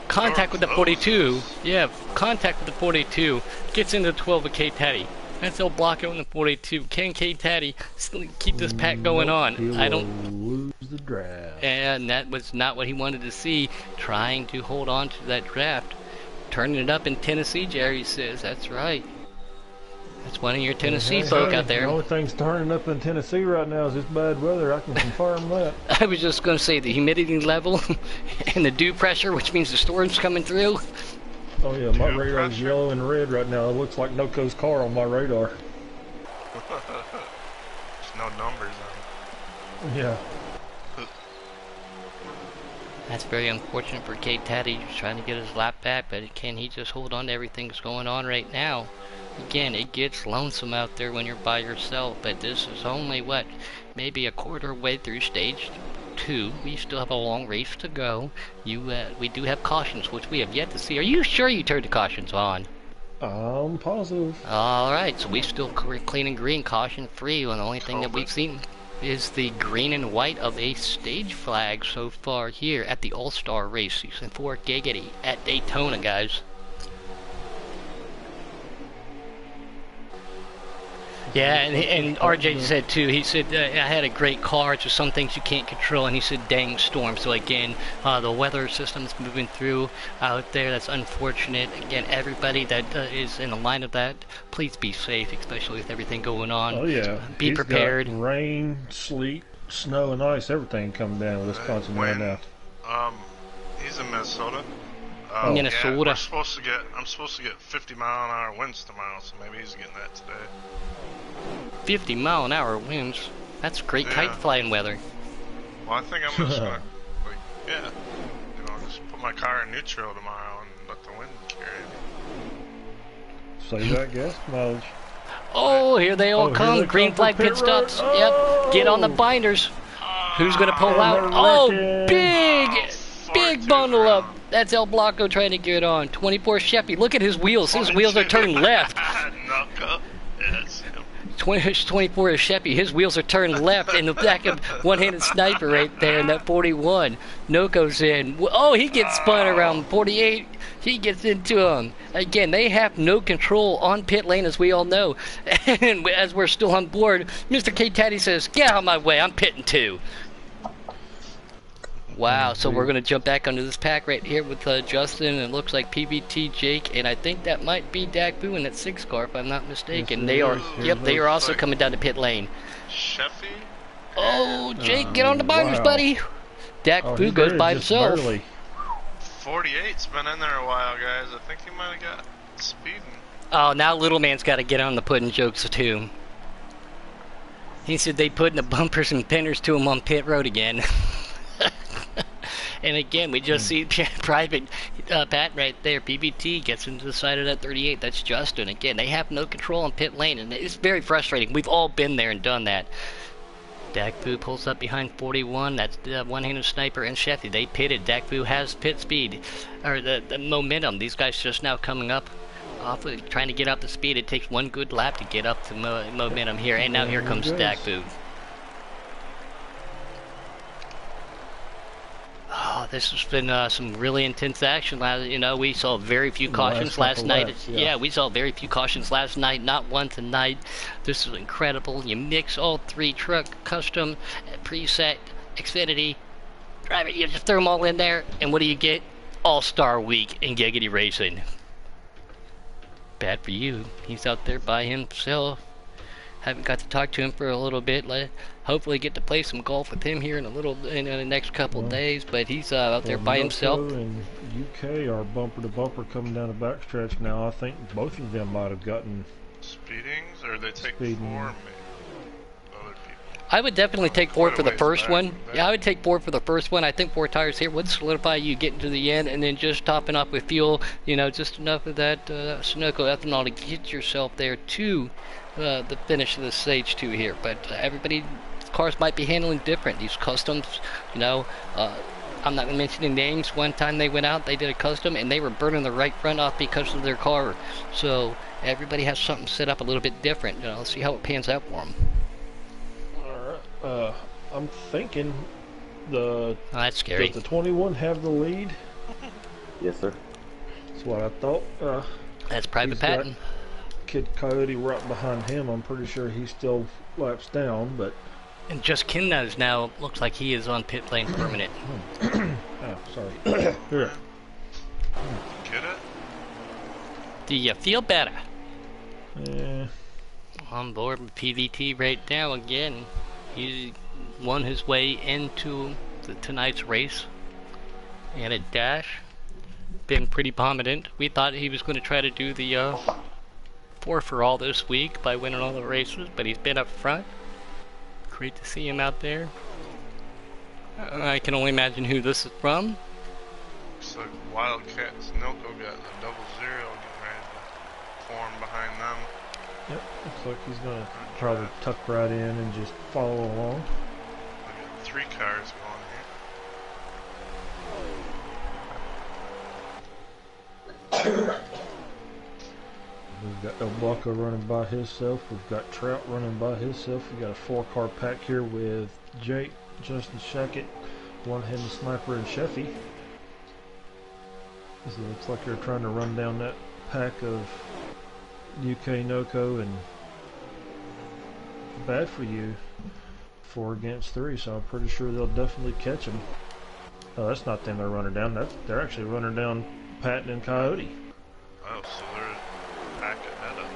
Contact with the 42. Yeah, contact with the 42. Gets into the 12 of K Taddy. That's El Blanco in the 42. Can K Taddy still keep this pack going on? He I don't... will lose the draft. And that was not what he wanted to see. Trying to hold on to that draft. Turning it up in Tennessee, Jerry says. That's right. That's one of your Tennessee folk out there. The only thing's turning up in Tennessee right now is this bad weather. I can confirm that. I was just going to say the humidity level and the dew pressure, which means the storm's coming through. Oh yeah, my radar's yellow and red right now. It looks like Noco's car on my radar. There's no numbers on it. Yeah. That's very unfortunate for K Taddy. He's trying to get his lap back, but can he just hold on to everything that's going on right now? Again, it gets lonesome out there when you're by yourself, but this is only, what, maybe a quarter way through stage 2. We still have a long race to go. We do have cautions, which we have yet to see. Are you sure you turned the cautions on? I'm positive. Alright, so we still clean and green, caution free, and the only thing that we've seen is the green and white of a stage flag so far here at the All-Star Race Season 4 Giggity at Daytona, guys. Yeah, and RJ said too, he said, I had a great car, it's just some things you can't control, and he said, dang storm. So again, the weather system's moving through out there, that's unfortunate. Again, everybody that is in the line of that, please be safe, especially with everything going on. Oh yeah. Be He's prepared. got rain, sleet, snow, and ice, everything coming down in Wisconsin right now. He's in Minnesota. Minnesota. Yeah, I'm supposed to get 50-mile-an-hour winds tomorrow, so maybe he's getting that today. 50-mile-an-hour winds. That's great kite flying weather. Well, I think I'm just gonna, just put my car in neutral tomorrow and let the wind carry it. Save that gas mileage. Oh, here they all here come. they Green come flag for pit pit stops. road. Yep. Get on the binders. Who's going to pull out? they're Oh, wrecking. big bundle up. That's El Blanco trying to get on. 24 Chevy. Look at his wheels. His wheels are turning left. Knuckle Yes. 24 is Sheppy. His wheels are turned left in the back of one-handed sniper right there in that 41. Noko's in. Oh, he gets spun around 48. He gets into him. Again, they have no control on pit lane, as we all know. And as we're still on board, Mr. K. Taddy says, get out of my way, I'm pitting too. Wow, so we're going to jump back onto this pack right here with Justin, and it looks like PBT, Jake, and I think that might be Dak Boo in that 6 car, if I'm not mistaken. Yes, they are, is. they are also coming down to pit lane. Sheffy? Oh, Jake, get on the binders, wow. buddy. Dak Boo goes by himself. Barely. 48's been in there a while, guys. I think he might have got speeding. Oh, now little man's got to get on the pudding jokes too. He said they put in the bumpers and fenders to him on pit road again. And again, we just see Private Pat right there. PBT gets into the side of that 38. That's Justin. Again, they have no control on pit lane, and it's very frustrating. We've all been there and done that. Dak Boo pulls up behind 41. That's the one-handed sniper and Sheffy. They pitted. Dak Boo has pit speed, or the momentum. These guys just now coming up, trying to get up to speed. It takes one good lap to get up to momentum here, and now here comes Dak Boo. Oh, this has been some really intense action. You know, we saw very few cautions last night. Yeah, we saw very few cautions last night, not one tonight. This is incredible. You mix all three, truck, custom, preset, Xfinity, driver, you just throw them all in there, and what do you get? All-Star Week in Giggity Racing. Bad for you. He's out there by himself. Haven't got to talk to him for a little bit. Hopefully get to play some golf with him here in the next couple of days. But he's out there by himself. And UK are bumper to bumper coming down the backstretch now. I think both of them might have gotten Speedings, or they take speeding. 4 maybe. Other people. I would definitely take 4 for the first one. back. Yeah, I would take 4 for the first one. I think 4 tires here would solidify you getting to the end, and then just topping up with fuel. You know, just enough of that Sunoco ethanol to get yourself there to the finish of the stage 2 here. But everybody, cars might be handling different. These customs, you know, I'm not mentioning names. One time they went out, they did a custom, and they were burning the right front off because of their car. So everybody has something set up a little bit different. You know, let's see how it pans out for them. Alright, I'm thinking the... Oh, that's scary. Does the 21 have the lead? Yes, sir. That's what I thought. That's Private Patton. Kid Coyote right behind him. I'm pretty sure he still laps down, but... And just Kim knows now, looks like he is on pit lane permanent. Oh, sorry. Here. Get it? Do you feel better? Yeah. On board with PVT right now again. He won his way into tonight's race. And a dash. Been pretty prominent. We thought he was going to try to do the 4 for all this week by winning all the races, but he's been up front. Great to see him out there. I can only imagine who this is from. Looks like Wildcats Nilco got the 0-0 getting ready to form behind them. Yep. Looks like he's gonna try to tuck right in and just follow along. We got 3 cars going here. We've got El Blanco running by himself. We've got Trout running by himself. We've got a 4-car pack here with Jake, Justin Shackett, one-handed sniper, and Sheffy. So it looks like they're trying to run down that pack of UK Noco, and bad for you. 4 against 3, so I'm pretty sure they'll definitely catch them. Oh, that's not them they're running down. They're actually running down Patton and Coyote. Oh, so they're back ahead of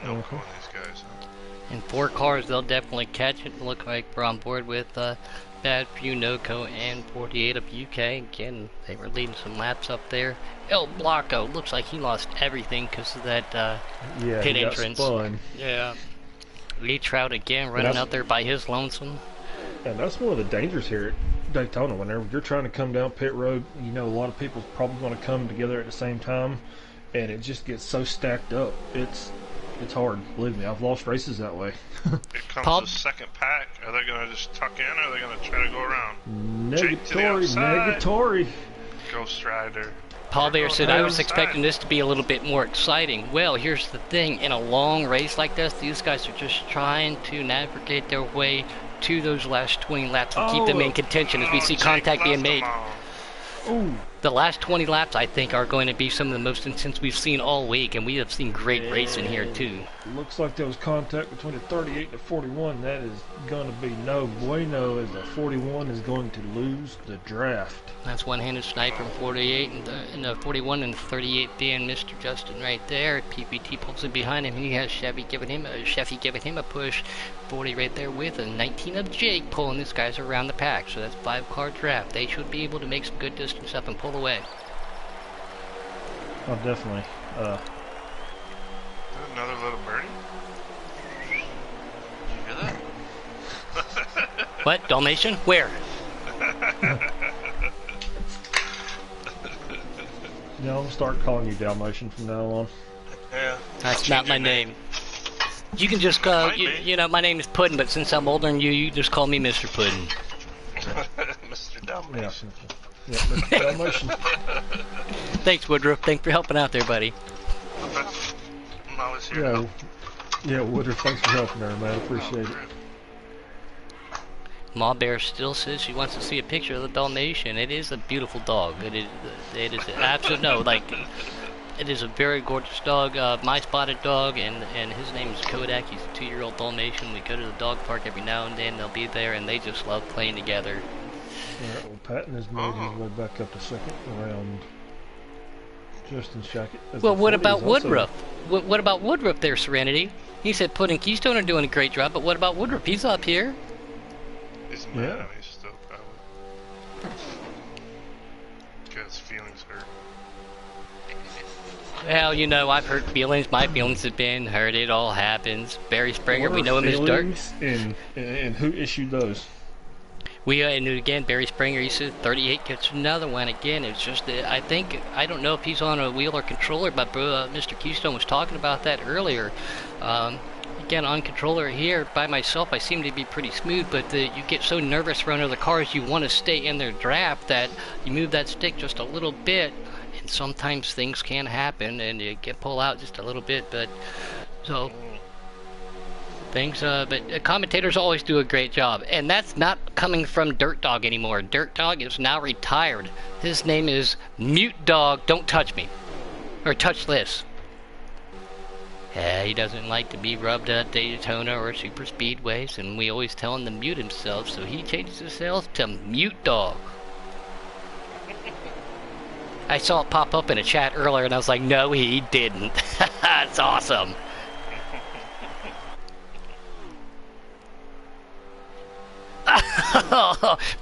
Nilco and these guys, huh? In 4 cars, they'll definitely catch it. Look like we're on board with Bad Few Noco and 48 of UK. Again, they were leading some laps up there. El Blanco looks like he lost everything because of that pit he entrance. Got spun. Yeah. Lee Trout again running out there by his lonesome. And that's one of the dangers here at Daytona. Whenever you're trying to come down pit road, you know a lot of people's probably going to come together at the same time, and it just gets so stacked up. It's hard. Believe me, I've lost races that way. Here comes the second pack. Are they going to just tuck in, or are they going to try to go around? Negatory, negatory. Ghost Rider. Paul Bear said, I was outside. expecting this to be a little bit more exciting. Well, here's the thing. In a long race like this, these guys are just trying to navigate their way to those last 20 laps and keep them in contention as we see Jake contact being left made. them all. Ooh. The last 20 laps, I think, are going to be some of the most intense we've seen all week, and we have seen great racing here, too. Looks like there was contact between the 38 and the 41. That is going to be no bueno, as the 41 is going to lose the draft. That's one-handed snipe from 48 and the 41 and 38 being Mr. Justin right there. PPT pulls in behind him. He has Chevy giving him a push. 40 right there with a 19 of Jake pulling these guys around the pack. So that's 5-car draft. They should be able to make some good distance up and pull away. Oh, definitely. Another little birdie. Did you hear that? What? Dalmatian? Where? Yeah, I'm going to start calling you Dalmatian from now on. Yeah. That's Change not my your name. You can just call, Might be. you know, my name is Puddin', but since I'm older than you, you just call me Mr. Puddin'. Mr. Yeah, Dalmatian. yeah, Mr. Dalmatian. Thanks, Woodruff. Thanks for helping out there, buddy. I'm always here. to Yeah, help. yeah, Woodruff, thanks for helping there, man. Appreciate it. Ma Bear still says she wants to see a picture of the Dalmatian. It is a beautiful dog. It is an absolute, no, like, it is a very gorgeous dog. My spotted dog, and his name is Kodak. He's a 2-year-old Dalmatian. We go to the dog park every now and then. They'll be there, and they just love playing together. Alright, well, Patton has made his way back up to second around Justin Shackett. as Well, the what 40 about is also- Woodruff? What about Woodruff there, Serenity? He said Puddin' and Keystone are doing a great job, but what about Woodruff? He's up here. He's Yeah. mad. He's still probably. Got his feelings hurt. Well, you know, I've hurt feelings. My feelings have been hurt. It all happens. Barry Springer, What we are know him as Dirt. feelings and who issued those? And again, Barry Springer, he said 38 gets another one. Again, it's just that I don't know if he's on a wheel or controller, but Mr. Keystone was talking about that earlier. Again, on controller here, by myself, I seem to be pretty smooth, but you get so nervous around other cars, you want to stay in their draft that you move that stick just a little bit, and sometimes things can happen, and you can pull out just a little bit, but so... but commentators always do a great job, and that's not coming from Dirt Dog anymore. Dirt Dog is now retired. His name is Mute Dog. Don't touch me, or touch this. He doesn't like to be rubbed at Daytona or super speedways, and we always tell him to mute himself, so he changes himself to Mute Dog. I saw it pop up in a chat earlier, and I was like, no, he didn't. It's awesome.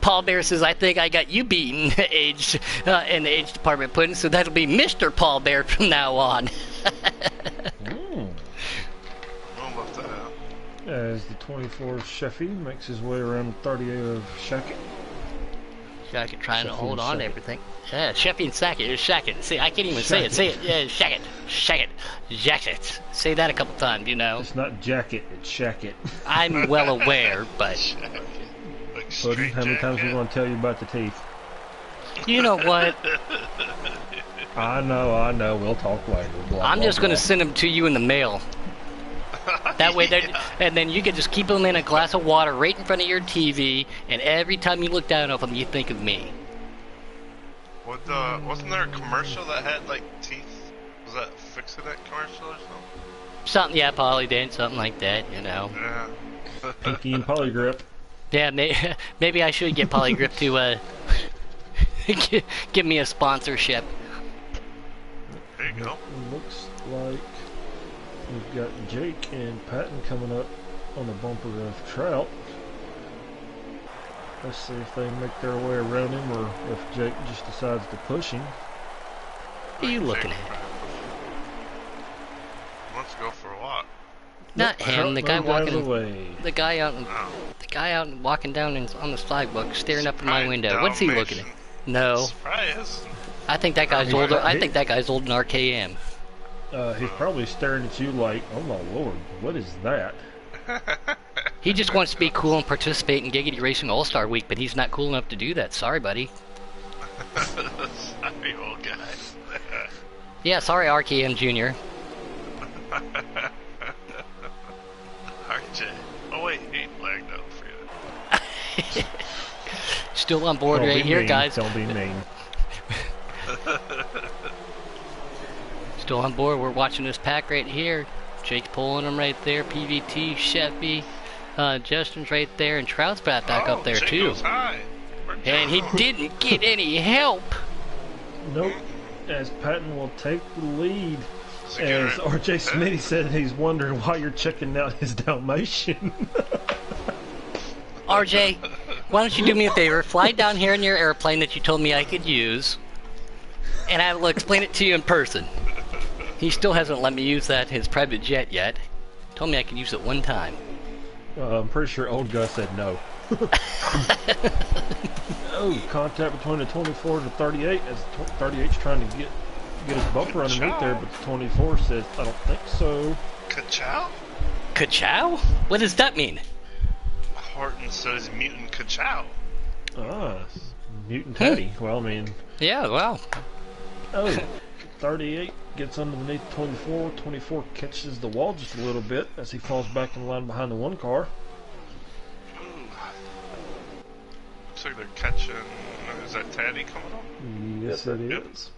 Paul Bear says, I think I got you beaten aged in the age department, Puddin', so that'll be Mr. Paul Bear from now on. I'll left that out. As the 24 Sheffy makes his way around the 38 of Shackett. Shackett trying to Sheffy hold and on to Sackett. everything. Yeah, Sheffy and Sackett. It's Shackett. See, I can't even say it. Say it. Yeah, Shackett. Shackett. Shackett. Say that a couple times, you know. It's not Jacket, it's Shackett. I'm well aware, but Like Puddin', straight how many times we jacket. want to tell you about the teeth? you know what? I know, we'll talk later. Blah, I'm blah, just going to blah. send them to you in the mail. That way, and then you can just keep them in a glass of water right in front of your TV, and every time you look down at them, you think of me. Wasn't there a commercial that had like teeth? Was that Fix-It commercial or something? Something, yeah, Polydent, something like that, you know. Yeah. Pinky and Polygrip. Yeah, maybe I should get Polygrip to give me a sponsorship. There you go. It looks like we've got Jake and Patton coming up on the bumper of Trout. Let's see if they make their way around him or if Jake just decides to push him. What are you looking at? Let's go for a walk. Not him, the guy Trout goes walking. away. The guy out, Oh. walking down on the sidewalk, staring up in my Right, window. What's he looking at? Dalmatian. No, Surprise. I think that guy's older. I think that guy's older than RKM. He's probably staring at you like, oh my lord, what is that? He just wants to be cool and participate in Giggity Racing All-Star Week, but he's not cool enough to do that. Sorry, buddy. Sorry, old guy. Yeah, sorry, RKM Jr. RJ. Oh wait, he lagged out for you. Still on board Don't right be here, mean. guys. Don't be mean. Still on board. We're watching this pack right here. Jake's pulling him right there. PVT, Chevy, Justin's right there, and Trout's back up there Jake too. goes high. And he didn't get any help. Nope. As Patton will take the lead. Secure As it. RJ Smitty said, he's wondering why you're checking out his Dalmatian. RJ, why don't you do me a favor? Fly down here in your airplane that you told me I could use, and I will explain it to you in person. He still hasn't let me use his private jet yet. Told me I could use it one time. I'm pretty sure old Gus said no. Oh, contact between the 24 and the 38 as the 38's trying to get his bumper underneath there, but the 24 says, I don't think so. Ka-chow? Ka-chow? What does that mean? Horton says mutant ka-chow. Ah, mutant Teddy. Well, I mean, Yeah, well, oh, 38 gets underneath 24. 24 catches the wall just a little bit as he falls back in line behind the one car. Looks like they're catching. Is that Taddy coming up? Yes, it is.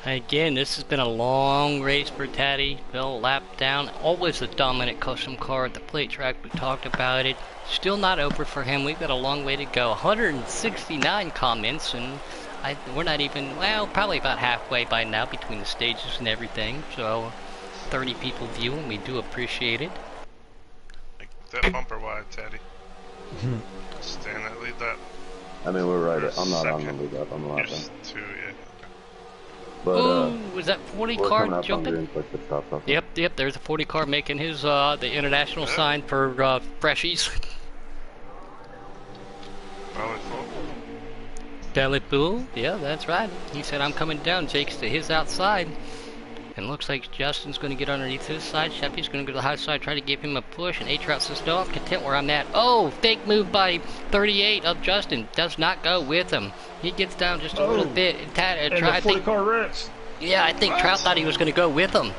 again, this has been a long race for Taddy. Bill lap down. Always a dominant custom car at the plate track. We talked about it. Still not over for him. We've got a long way to go. 169 comments, and we're not even, well, probably about halfway by now between the stages and everything. So 30 people viewing. We do appreciate it. Like that bumper wide, Taddy. Stand that, lead that. I mean, we're right. I'm not on the Second. lead up. I'm a lap down. Here's two, yeah. But Ooh, was that 40 we're car coming up on jumping? green, like the top off. Yep, there's a 40 car making his, the international sign for, freshies. Probably full. Delipool, yeah, that's right. He said, I'm coming down. Jake's to his outside. And looks like Justin's going to get underneath his side. Sheffy's going to go to the high side, try to give him a push. And A-Trout says, no, I'm content where I'm at. Oh, fake move by 38 of Justin. Does not go with him. He gets down just a little bit. And the 40 car wrecks. Yeah, I think Trout thought he was going to go with him.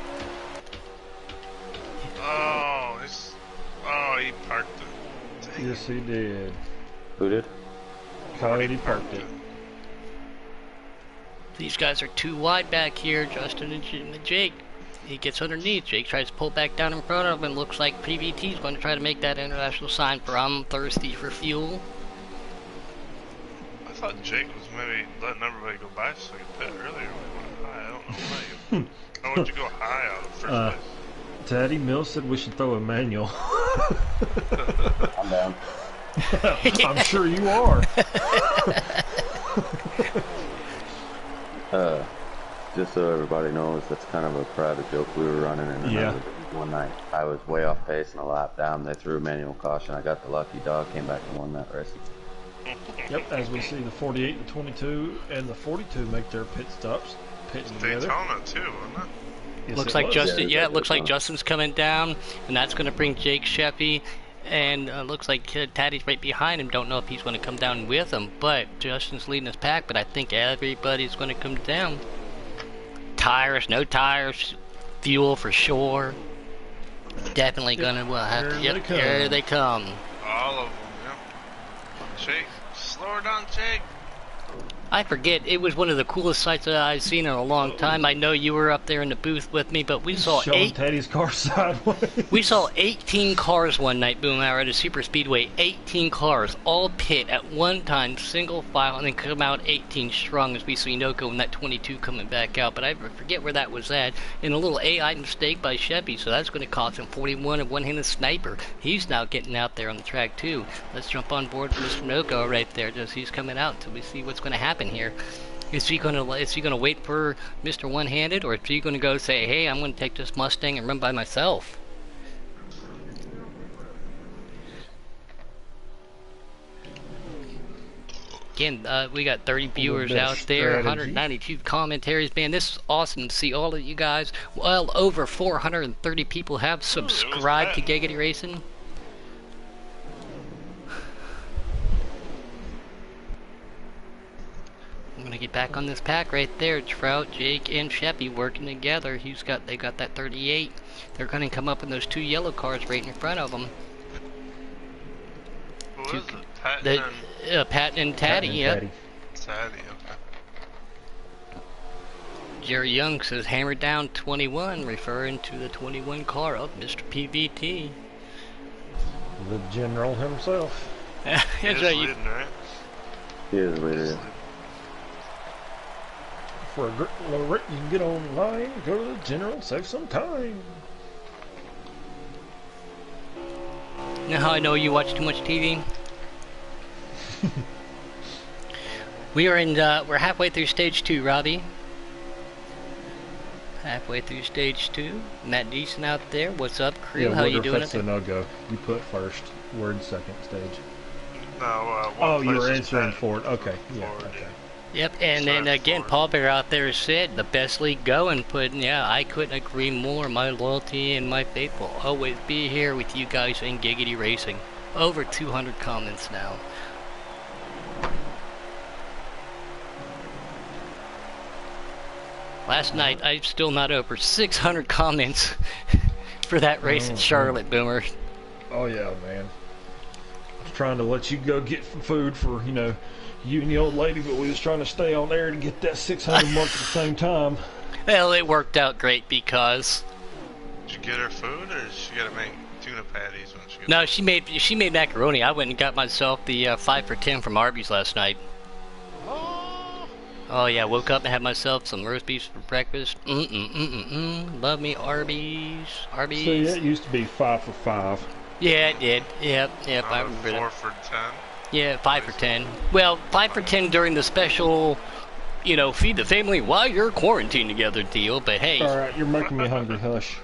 Oh, he parked it. Dang. Yes, he did. Who did? Coyote parked it. These guys are too wide back here, Justin and Jake. He gets underneath. Jake tries to pull back down in front of him, and looks like PVT's going to try to make that international sign for I'm thirsty for fuel. I thought Jake was maybe letting everybody go by so he could pit earlier when he went high. I don't know why. How would you go high out of first place? Taddy Mills said we should throw a manual. I'm down. I'm sure you are. Just so everybody knows, that's kind of a private joke we were running in another one night. I was way off pace and a lap down. They threw a manual caution. I got the lucky dog, came back and won that race. Yep, as we see the 48, the 22, and the 42 make their pit stops. Pitting together. Daytona too, wasn't it? Yes, Looks it like was. Justin. Yeah, Yeah, it looks like Daytona. Justin's coming down, and that's going to bring Jake Sheffy. And looks like Taddy's right behind him. Don't know if he's going to come down with him, but Justin's leading his pack. But I think everybody's going to come down. Tires, no tires, fuel for sure. Definitely going to have to. Here Yep, they here come. they come. All of them, yep. Jake, slow her down, Jake. I forget, it was one of the coolest sights that I've seen in a long time. I know you were up there in the booth with me, but we saw Showing Teddy's car sideways. We saw 18 cars one night, Boom Hour, at a super speedway. 18 cars, all pit at one time, single file, and then come out 18 strong as we see Noko and that 22 coming back out. But I forget where that was at. And a little AI mistake by Chevy, so that's going to cost him 41 and one-handed sniper. He's now getting out there on the track too. Let's jump on board with Mr. Noko right there, just he's coming out until we see what's going to happen here. Is he gonna wait for Mr. One-Handed, or is he gonna go say, "Hey, I'm gonna take this Mustang and run by myself"? Again, we got 30 viewers bit of out there, strategy. 192 commentaries. Man, this is awesome to see all of you guys. Well, over 430 people have subscribed to Giggity Racing. I'm gonna get back on this pack right there. Trout, Jake, and Sheppy working together. They got that 38. They're going to come up in those 2 yellow cars right in front of them. Who is it? Patton and Taddy, yep. Taddy, okay. Jerry Young says hammer down 21, referring to the 21 car of Mr. PBT. The general himself. That's right. Leading, right? He is leader. For a little rate, you can get online, go to the general, save some time. Now how I know you watch too much TV? We're halfway through stage 2, Robbie. Halfway through stage 2. Matt Deason out there. What's up, crew? Yeah, how you doing? That's a no-go. You put first. We're in second stage. No, oh, you were answering for it. Okay. Yeah. Forward, Okay. Yep, and then again, Paul Bear out there said the best league going. I couldn't agree more. My loyalty and my faith will always be here with you guys in Giggity Racing. Over 200 comments now. Last night, I'm still not over 600 comments for that race in Charlotte, Boomer. Oh yeah, man. I was trying to let you go get some food for, you and the old lady, but we was trying to stay on there to get that 600 mark at the same time. Well, it worked out great because... Did you get her food, or did she gotta make tuna patties when she gets No, she made macaroni. I went and got myself the 5 for 10 from Arby's last night. Oh yeah, woke up and had myself some roast beef for breakfast. Love me Arby's. Arby's. See, that used to be 5 for 5. Yeah, it did. Yep, I remember 4 that. for 10. Yeah, 5 for 10. Well, 5 for 10 during the special, feed the family while you're quarantined together deal. But hey, all right, you're making me hungry. Hush.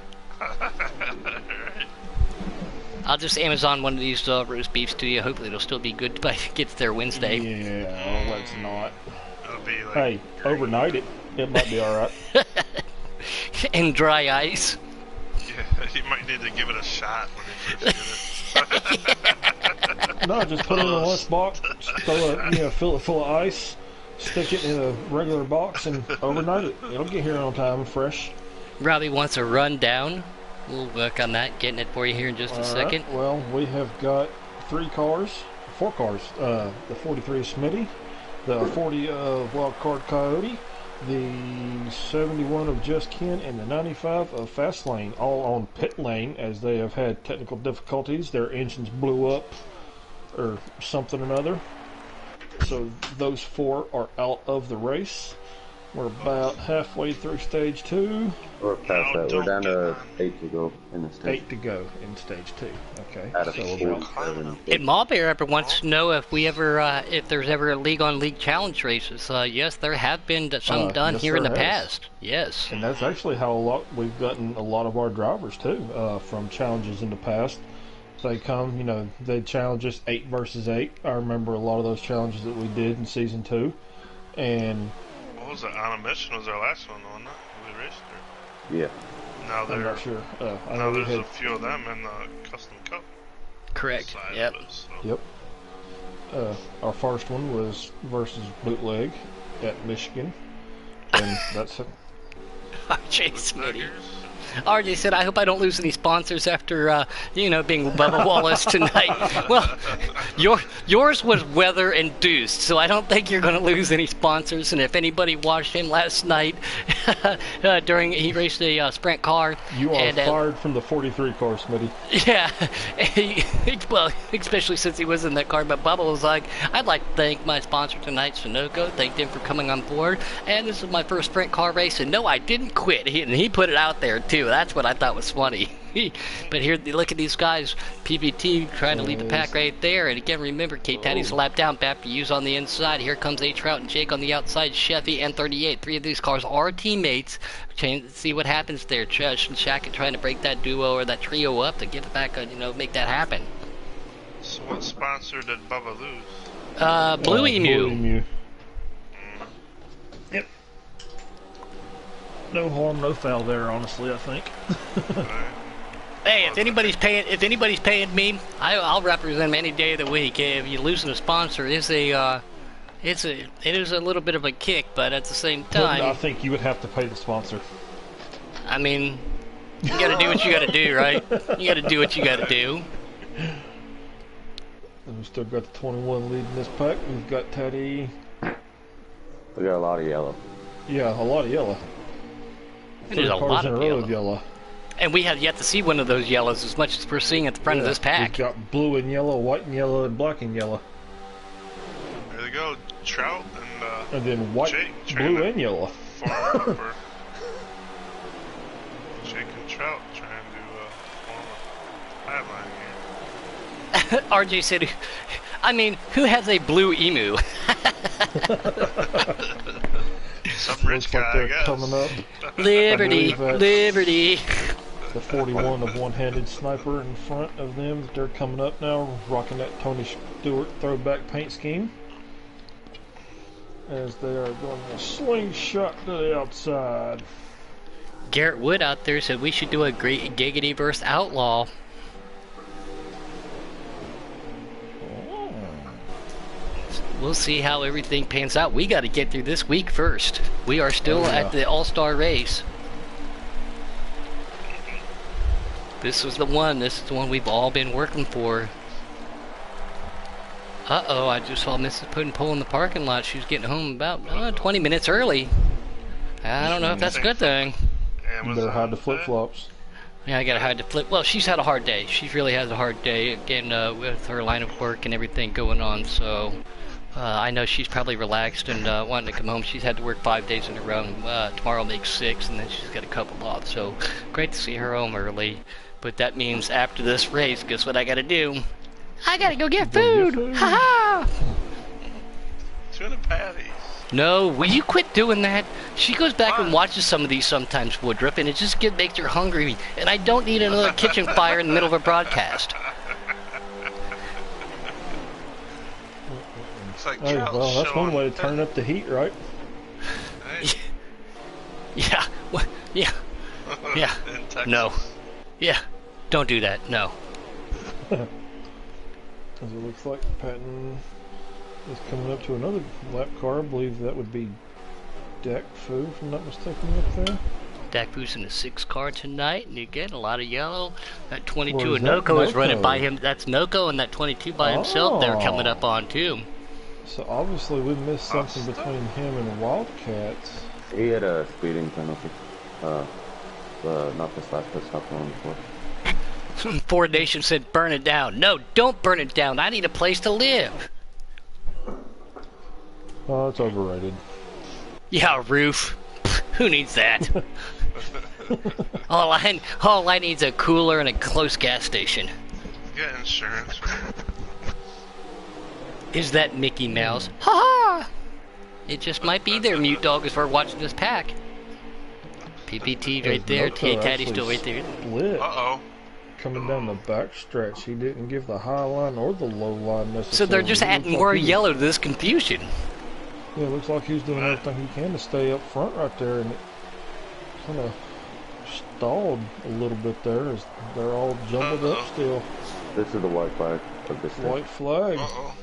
I'll just Amazon one of these roast beefs to you. Hopefully, it'll still be good by gets there Wednesday. Yeah, let's not. It'll be like Hey, overnight it might be all right. And dry ice. Yeah, you might need to give it a shot when you first get it. No, just put it in a lunchbox, fill it full of ice, stick it in a regular box, and overnight it. It'll get here on time and fresh. Robbie wants a rundown. We'll work on that, getting it for you here in just a second. Right. Well, we have got 4 cars. The 43 Smitty, the 40 of Wild Card Coyote, the 71 of Just Ken, and the 95 of Fast Lane, all on pit lane as they have had technical difficulties. Their engines blew up or something or another. So those 4 are out of the race. We're about halfway through stage 2. We're past that. We're down to 8 to go in the stage. 8 to go in stage 2. Okay. Out of So 47. And Mallbear ever wants to know if there's ever a league-on-league challenge races. Yes, there have been some done yes, here in the there has. past. Yes. And that's actually how we've gotten a lot of our drivers too, from challenges in the past. They come, they challenge us 8 versus 8. I remember a lot of those challenges that we did in season 2, and What was it? On a Mission was our last one, wasn't it? We raced her. Yeah. Now I'm not sure. I know there's we had, a few of them in the Custom Cup Correct. side Yep. of it, so. Yep. Our first one was versus Bootleg at Michigan, and that's it. RJ Smitty. Bootleggers? RJ said, I hope I don't lose any sponsors after, being Bubba Wallace tonight. Well, yours was weather-induced, so I don't think you're going to lose any sponsors. And if anybody watched him last night, he raced a sprint car. You are fired from the 43 car, Smitty. Yeah, well, especially since he was in that car. But Bubba was like, I'd like to thank my sponsor tonight, Sunoco. Thank them for coming on board. And this is my first sprint car race. And no, I didn't quit. He put it out there, too. That's what I thought was funny. But here, look at these guys. PBT trying to lead the pack right there. And again, remember, K-Taddy's a lap down. Back to use on the inside. Here comes A-Trout and Jake on the outside. Chevy and 38. 3 of these cars are teammates. See what happens there. Chush and Shaq trying to break that duo or that trio up to get it back, make that happen. So what sponsor did Bubba lose? Blue Emu. Blue Emu. Yep. No harm, no foul there, honestly, I think. Hey, if anybody's paying me, I'll represent them any day of the week. If you're losing a sponsor, is a it is a little bit of a kick, but at the same But I time, think you would have to pay the sponsor. I mean, you gotta do what you gotta do, right? You gotta do what you gotta do. And we've still got the 21 lead in this pack. We've got Teddy. We got a lot of yellow. Yeah, a lot of yellow. There's a Three cars lot in a of row yellow. of yellow. And we have yet to see one of those yellows as much as we're seeing at the front of this pack. We've got blue and yellow, white and yellow, and black and yellow. There they go, Trout And then white, Jake, blue, and yellow. farm over. Jake and Trout trying to form a pipeline here. RJ said, I mean, who has a blue emu? Some rich Looks guy, like I they're guess. coming up. Liberty, I believe that's- liberty. The 41 of one-handed sniper in front of them. They're coming up now, rocking that Tony Stewart throwback paint scheme. As they are going to slingshot to the outside. Garrett Wood out there said we should do a great Giggity versus Outlaw. We'll see how everything pans out. We got to get through this week first. We are still at the All-Star race. This is the one. This is the one we've all been working for. Uh-oh, I just saw Mrs. Puddin' in the parking lot. She was getting home about 20 minutes early. I don't know if that's a good thing. You better hide the flip-flops. Yeah, I gotta hide the flip. Well, she's had a hard day. She really has a hard day, again, with her line of work and everything going on, so... I know she's probably relaxed and wanting to come home. She's had to work 5 days in a row. Tomorrow makes 6, and then she's got a couple off. So great to see her home early. But that means after this race, guess what I got to do? I got to go get food. Ha ha! Tuna patties. No, will you quit doing that? She goes back and watches some of these sometimes, Woodruff, and it just makes her hungry. And I don't need another kitchen fire in the middle of a broadcast. Like Hey, well, that's one way to turn up the heat, right? Hey. Yeah. Yeah. Yeah. No. Yeah. Don't do that. No. As it looks like Patton is coming up to another lap car. I believe that would be Dak Fu, if I'm not mistaken, up there. Dak Fu's in the 6 car tonight, and you get a lot of yellow. That 22 Or is and that Noko is running Noko? by him. That's Noko, and that 22 by himself. They're coming up on too. So obviously we missed something between him and Wildcats. He had a speeding penalty. Not this last pit stop, the one before. Ford Nation said, burn it down. No, don't burn it down. I need a place to live. Oh, it's overrated. Yeah, roof. Who needs that? all I need is a cooler and a close gas station. Get insurance. Is that Mickey Mouse? Ha ha! It just might be there, Mute Dog, as we're watching this pack. PPT right there, Taddy still right there. Split. Uh-oh. Coming down the back stretch, he didn't give the high line or the low line necessarily. So they're just It adding looks more like he was- yellow to this confusion. Yeah, it looks like he's doing everything he can to stay up front right there, and it kind of stalled a little bit there as they're all jumbled up still. This is the white flag of this White flag. Uh-oh.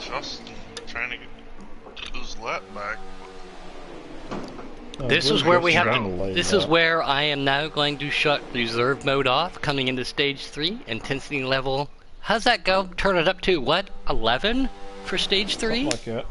Justin trying to get his lap back. This is where we have to. This is where I am now going to shut reserve mode off, coming into stage 3. Intensity level. How's that go? Turn it up to what? 11 for stage 3? Something like that.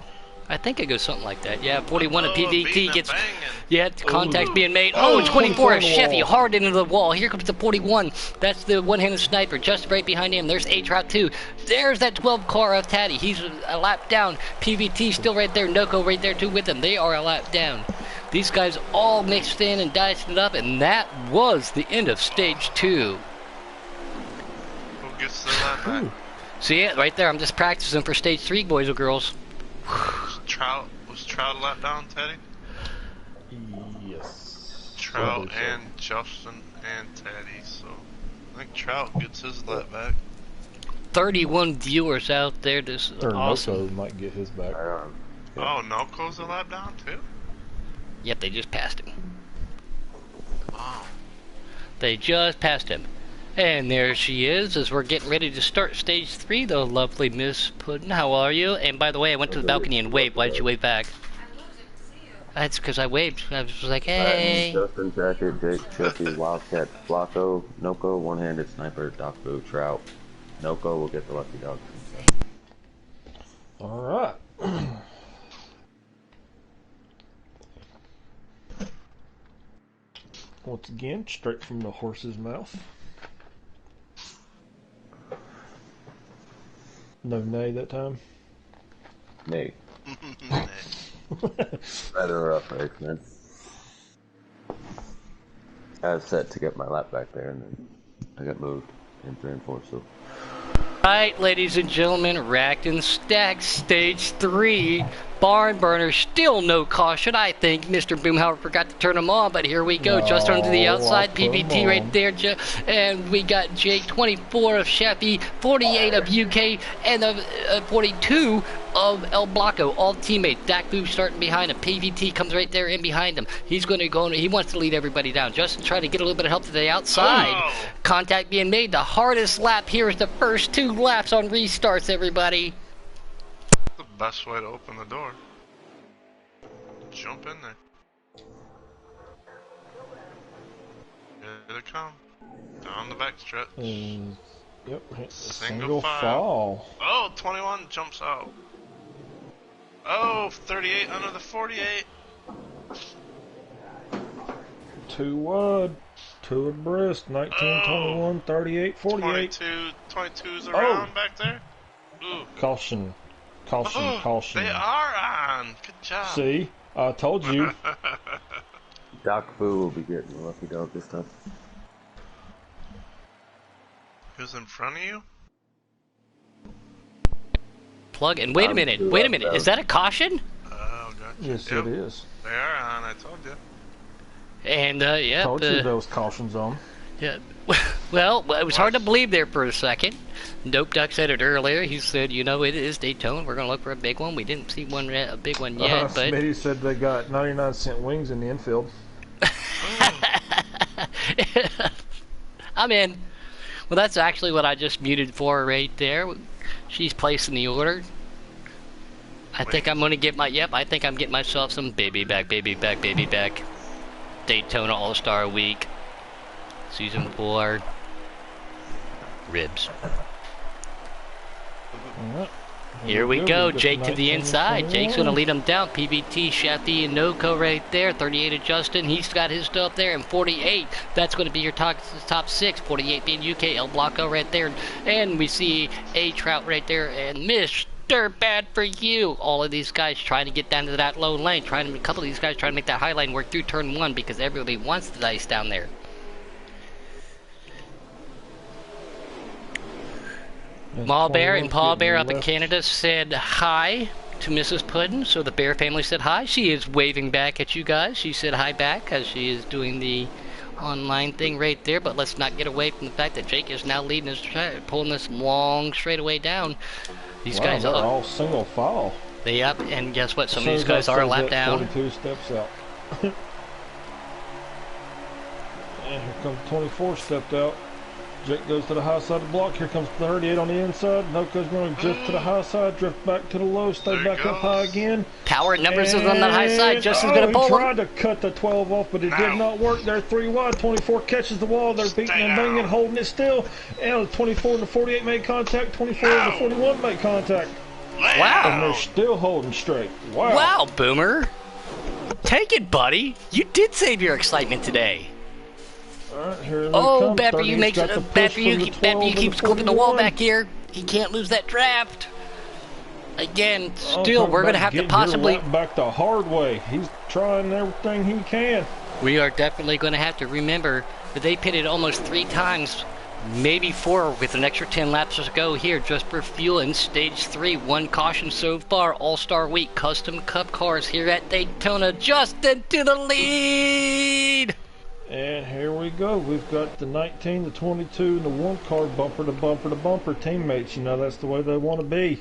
I think it goes something like that. Yeah, 41 of Oh, PVT beating gets. and banging. Yeah, contact's being made. Oh, 24 of Chevy hard into the wall. Here comes the 41. That's the one-handed sniper just right behind him. There's A-Trot 2. There's that 12 car of Taddy. He's a lap down. PVT still right there. Noko right there too with him. They are a lap down. These guys all mixed in and diced it up, and that was the end of stage 2. Who gets the lap back? See it right there? I'm just practicing for stage 3, boys and girls. Was Trout a lap down, Teddy? Yes. Trout So. and Justin and Teddy, so I think Trout gets his lap back. 31 viewers out there. This is Or awesome. Noko might get his back. Oh, Noko's a lap down too? Yep, they just passed him. Wow. They just passed him. And there she is, as we're getting ready to start stage 3, the lovely Miss Puddin'. How are you? And by the way, I went to the balcony and waved. Why did you wave back? That's because I waved. I was like, hey. Justin, Jacket, Jake, Chucky, Wildcat, Flacco, Noko, one-handed sniper, Doc Boo, Trout. Noko will get the lucky dog. Alright. Once again, straight from the horse's mouth. No nay that time? Nay. Rather rough race, man. I was set to get my lap back there, and then I got moved in 3 and 4, so... Right, ladies and gentlemen, racked and stacked, stage 3. Barn burner, still no caution. I think Mr. Boomhauer forgot to turn them on, but here we go. Just onto the outside, PBT right there. And we got Jake, 24 of Sheffy, 48 of UK, and 42 of El Blanco, all teammates. Dak Boo starting behind him. PVT comes right there in behind him. He's going to go, he wants to lead everybody down. Justin trying to get a little bit of help to the outside. Oh. Contact being made. The hardest lap here is the first 2 laps on restarts, everybody. The best way to open the door. Jump in there. Here they come. Down the back stretch. Yep, Single file. fall. Oh, 21 jumps out. Oh, 38 under the 48. 2 wide, 2 abreast, 19, 21, 38, 48. 22's around back there. Ooh. Caution, caution, Oh, caution. they are on. Good job. See, I told you. Doc Boo will be getting the lucky dog this time. Who's in front of you? Plug in. Wait a minute. Wait a minute. Is that a caution? Oh, gotcha. Yes, Yep, it is. they are on. I told you. And yeah, Told you those cautions on. yeah. Well, it was hard to believe there for a second. Dope Duck said it earlier. He said, you know, it is Daytona. We're gonna look for a big one. We didn't see a big one yet, but Smitty said they got 99-cent wings in the infield. I'm in. Well, that's actually what I just muted for right there. She's placing the order. I think I'm gonna get I think I'm getting myself some baby back. Daytona All-Star Week. Season 4. Ribs. Right. Here we go. We've got Jake to the 19, inside. 21. Jake's going to lead him down. PBT, Sheffy, and Noko right there. 38 of Justin. He's got his stuff there. And 48, that's going to be your top 6. 48 being UK. El Blanco right there. And we see A Trout right there. And Mr. Bad for You. All of these guys trying to get down to that low lane. A couple of these guys trying to make that high line work through turn 1 because everybody wants the dice down there. Ma Bear and Pa Bear up in Canada said hi to Mrs. Puddin', so the Bear family said hi. She is waving back at you guys. She said hi back as she is doing the online thing right there, but let's not get away from the fact that Jake is now leading us, pulling this long straightaway down. These guys are are all single file. Yep, and guess what? Some of these guys are a lap down. 42 steps out. And here comes 24 stepped out. Jake goes to the high side of the block. Here comes 38 on the inside. Noko's going to drift to the high side, drift back to the low, stay back up high again. Power numbers is on that high side. Justin's going to pull He him. tried to cut the 12 off, but it did not work. They're 3 wide. 24 catches the wall. They're beating and banging, holding it still. And 24 and the 48 made contact. 24 and the 41 made contact. Wow. And they're still holding straight. Wow. Wow, Boomer. Take it, buddy. You did save your excitement today. Right, here Oh, come. Bad for You 38's makes got it. the Bad push for You, from the Bad for 12 You and keeps the clipping the wall 41. back here. He can't lose that draft. Again, Oh, still, talk we're going to about have to getting possibly. your lap back the hard way. He's trying everything he can. We are definitely going to have to remember that they pitted almost 3 times, maybe 4, with an extra 10 laps to go here just for fuel in stage 3. 1 caution so far. All-Star Week Custom Cup cars here at Daytona. Justin to the lead. And here we go. We've got the 19, the 22, and the 1 car bumper to bumper to bumper teammates. You know, that's the way they want to be.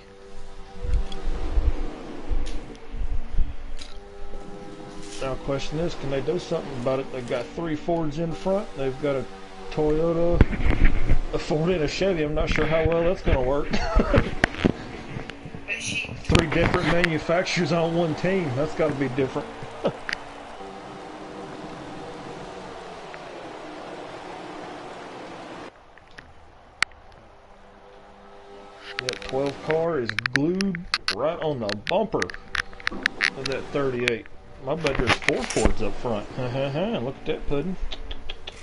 Now, the question is, can they do something about it? They've got 3 Fords in front. They've got a Toyota, a Ford, and a Chevy. I'm not sure how well that's going to work. 3 different manufacturers on one team. That's got to be different. That 12 car is glued right on the bumper of that 38. I bet there's 4 Fords up front. Look at that pudding.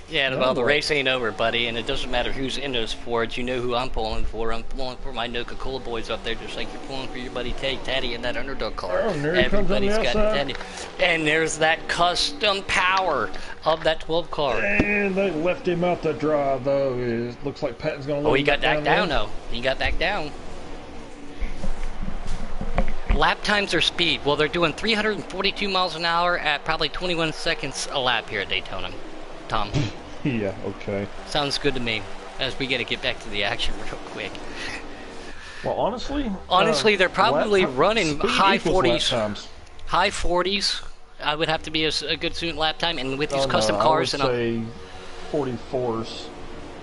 Yeah, well, the race ain't over, buddy, and it doesn't matter who's in those Fords. You know who I'm pulling for. I'm pulling for my Coca-Cola boys up there, just like you're pulling for your buddy Taddy in that underdog car. Oh, there he comes on the outside. Taddy. And there's that custom power of that 12 car. And they left him out to dry, though. It looks like Patton's going to let he got back down, though. He got back down. Lap times or speed? Well, they're doing 342 miles an hour at probably 21 seconds a lap here at Daytona. Tom. Yeah, okay. Sounds good to me. As we got to get back to the action real quick. Well, honestly, they're probably running high 40s. High 40s. I would have to be a good student lap time, and with these custom cars, I would say 44s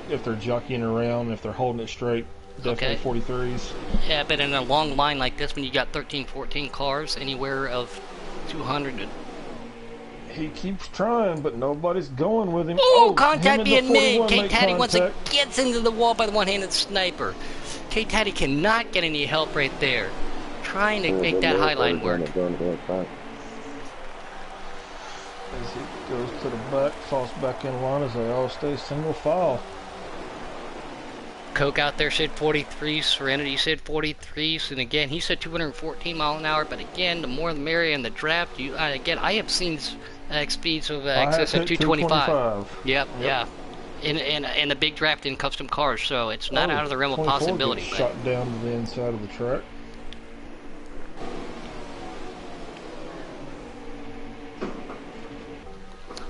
if they're jockeying around, if they're holding it straight. Definitely 43s. Yeah, but in a long line like this, when you got 13, 14 cars, anywhere of 200. He keeps trying, but nobody's going with him. Oh, contact being made. K-Taddy once again contact. gets into the wall by the one-handed sniper. K-Taddy cannot get any help right there. Trying to make that high line work. As he goes to the back, falls back in line as they all stay single file. Coke out there said 43s, Serenity said 43s, and again, he said 214 mile an hour, but again, the more the merrier in the draft. Again, I have seen speeds of excess of 225. Yep, yeah. In a big draft in custom cars, so it's not out of the realm of possibility. Shot down to the inside of the track.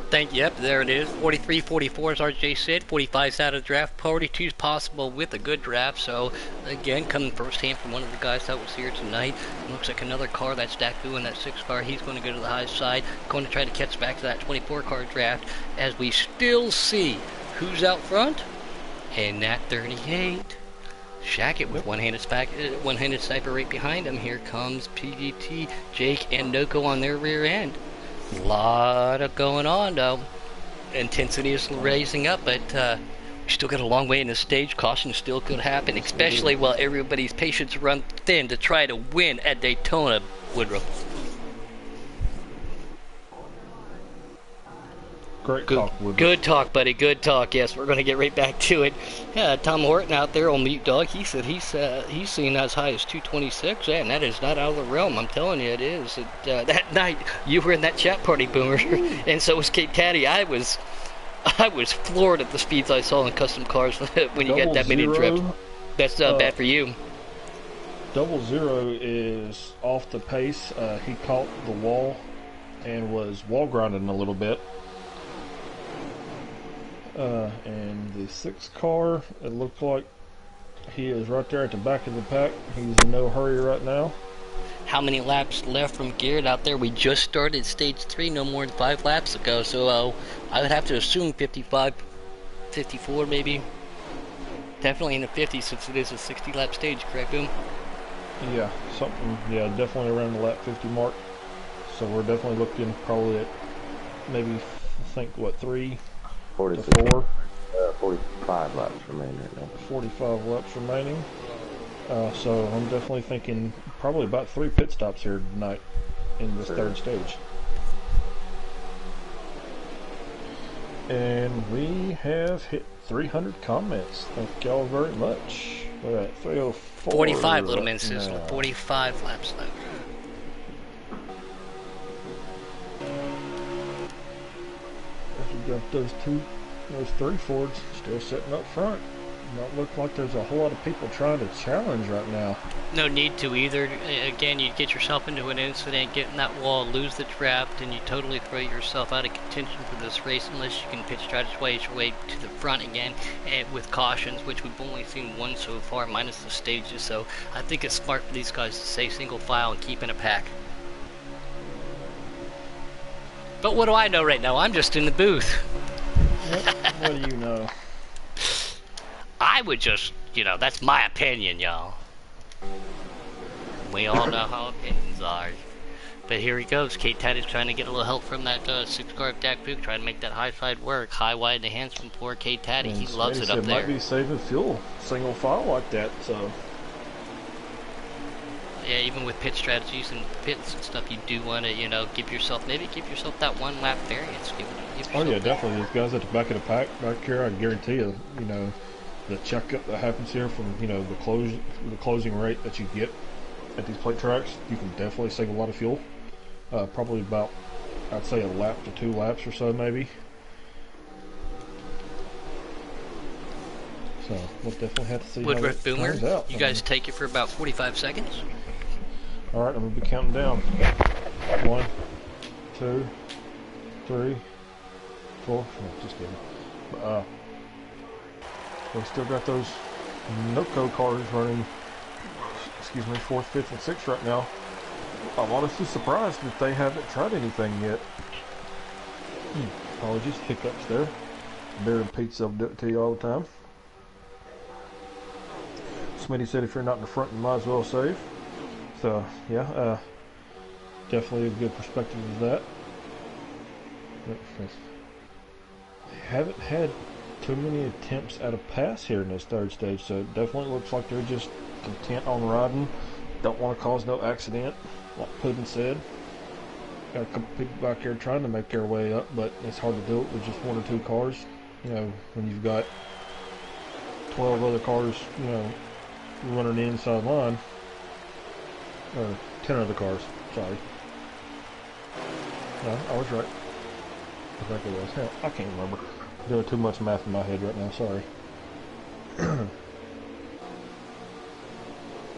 Yep, there it is. 43, 44 as RJ said. 45's out of the draft. 42's possible with a good draft. So, again, coming firsthand from one of the guys that was here tonight. Looks like another car, that's Daku in that 6 car. He's going to go to the high side. Going to try to catch back to that 24 car draft as we still see who's out front. And that 38. Shackett with one-handed sniper right behind him. Here comes PGT, Jake, and Noko on their rear end. A lot of going on, though. Intensity is raising up, but we still got a long way in the stage. Caution still could happen, especially while everybody's patience run thin to try to win at Daytona, Woodruff. Great talk, Woodruff. Good talk, buddy. Good talk. Yes, we're going to get right back to it. Tom Horton out there on Mute Dog, he said he's seen as high as 226. Yeah, and that is not out of the realm. I'm telling you, it is. That night, you were in that chat party, Boomer, and so was Kate Caddy. I was floored at the speeds I saw in custom cars when you got that many trips. That's not bad for you. 00 is off the pace. He caught the wall and was wall grinding a little bit. And the 6 car, it looked like he is right there at the back of the pack. He's in no hurry right now. How many laps left from Garrett out there? We just started stage 3 no more than 5 laps ago, so I would have to assume 55, 54 maybe. Definitely in the 50s since it is a 60 lap stage, correct, Boom? Yeah, definitely around the lap 50 mark. So we're definitely looking probably at maybe, I think, 3 to 4? 45 laps remaining right now. 45 laps remaining. So I'm definitely thinking probably about 3 pit stops here tonight in this third stage. And we have hit 300 comments. Thank y'all very much. We're at 304. 45, Little Man says. 45 laps left. We got those 3 Fords still sitting up front. Not look like there's a whole lot of people trying to challenge right now. No need to either. Again, you get yourself into an incident, get in that wall, lose the draft, and you totally throw yourself out of contention for this race unless you can pitch strategize your way to the front again and with cautions, which we've only seen 1 so far, minus the stages. So I think it's smart for these guys to stay single file and keep in a pack. But what do I know right now? I'm just in the booth. What do you know? I would just, that's my opinion, y'all. We all know how opinions are. But here he goes. Kate Taddy's trying to get a little help from that 6-car of Dak Book, trying to make that high side work. High, wide, and hands from poor Kate Taddy. He loves it up there. Might be saving fuel, single file like that, so. Yeah, even with pit strategies and pits and stuff, you do want to, give yourself that 1 lap variance. Oh yeah, definitely. These guys at the back of the pack back here, I guarantee you, the checkup that happens here from, the closing rate that you get at these plate tracks, you can definitely save a lot of fuel. Probably about, I'd say, a lap to 2 laps or so, maybe. So we'll definitely have to see Woodruff how it Boomer, turns out. you guys take it for about 45 seconds. All right, I'm gonna be counting down. 1, 2, 3, 4. No, just kidding. We still got those NOCO cars running. Excuse me, 4th, 5th, and 6th right now. I'm honestly surprised that they haven't tried anything yet. Apologies, hiccups there. Bear and Pizza will do it to you all the time. Smitty said if you're not in the front, you might as well save. So, yeah, definitely a good perspective of that. Haven't had too many attempts at a pass here in this 3rd stage, so it definitely looks like they're just content on riding. Don't want to cause no accident, like Puddin said. Got a couple people back here trying to make their way up, but it's hard to do it with just 1 or 2 cars. When you've got 12 other cars, running the inside line. Or 10 other cars, sorry. No, I was right. I think it was. Hell, I can't remember. I'm doing too much math in my head right now, sorry.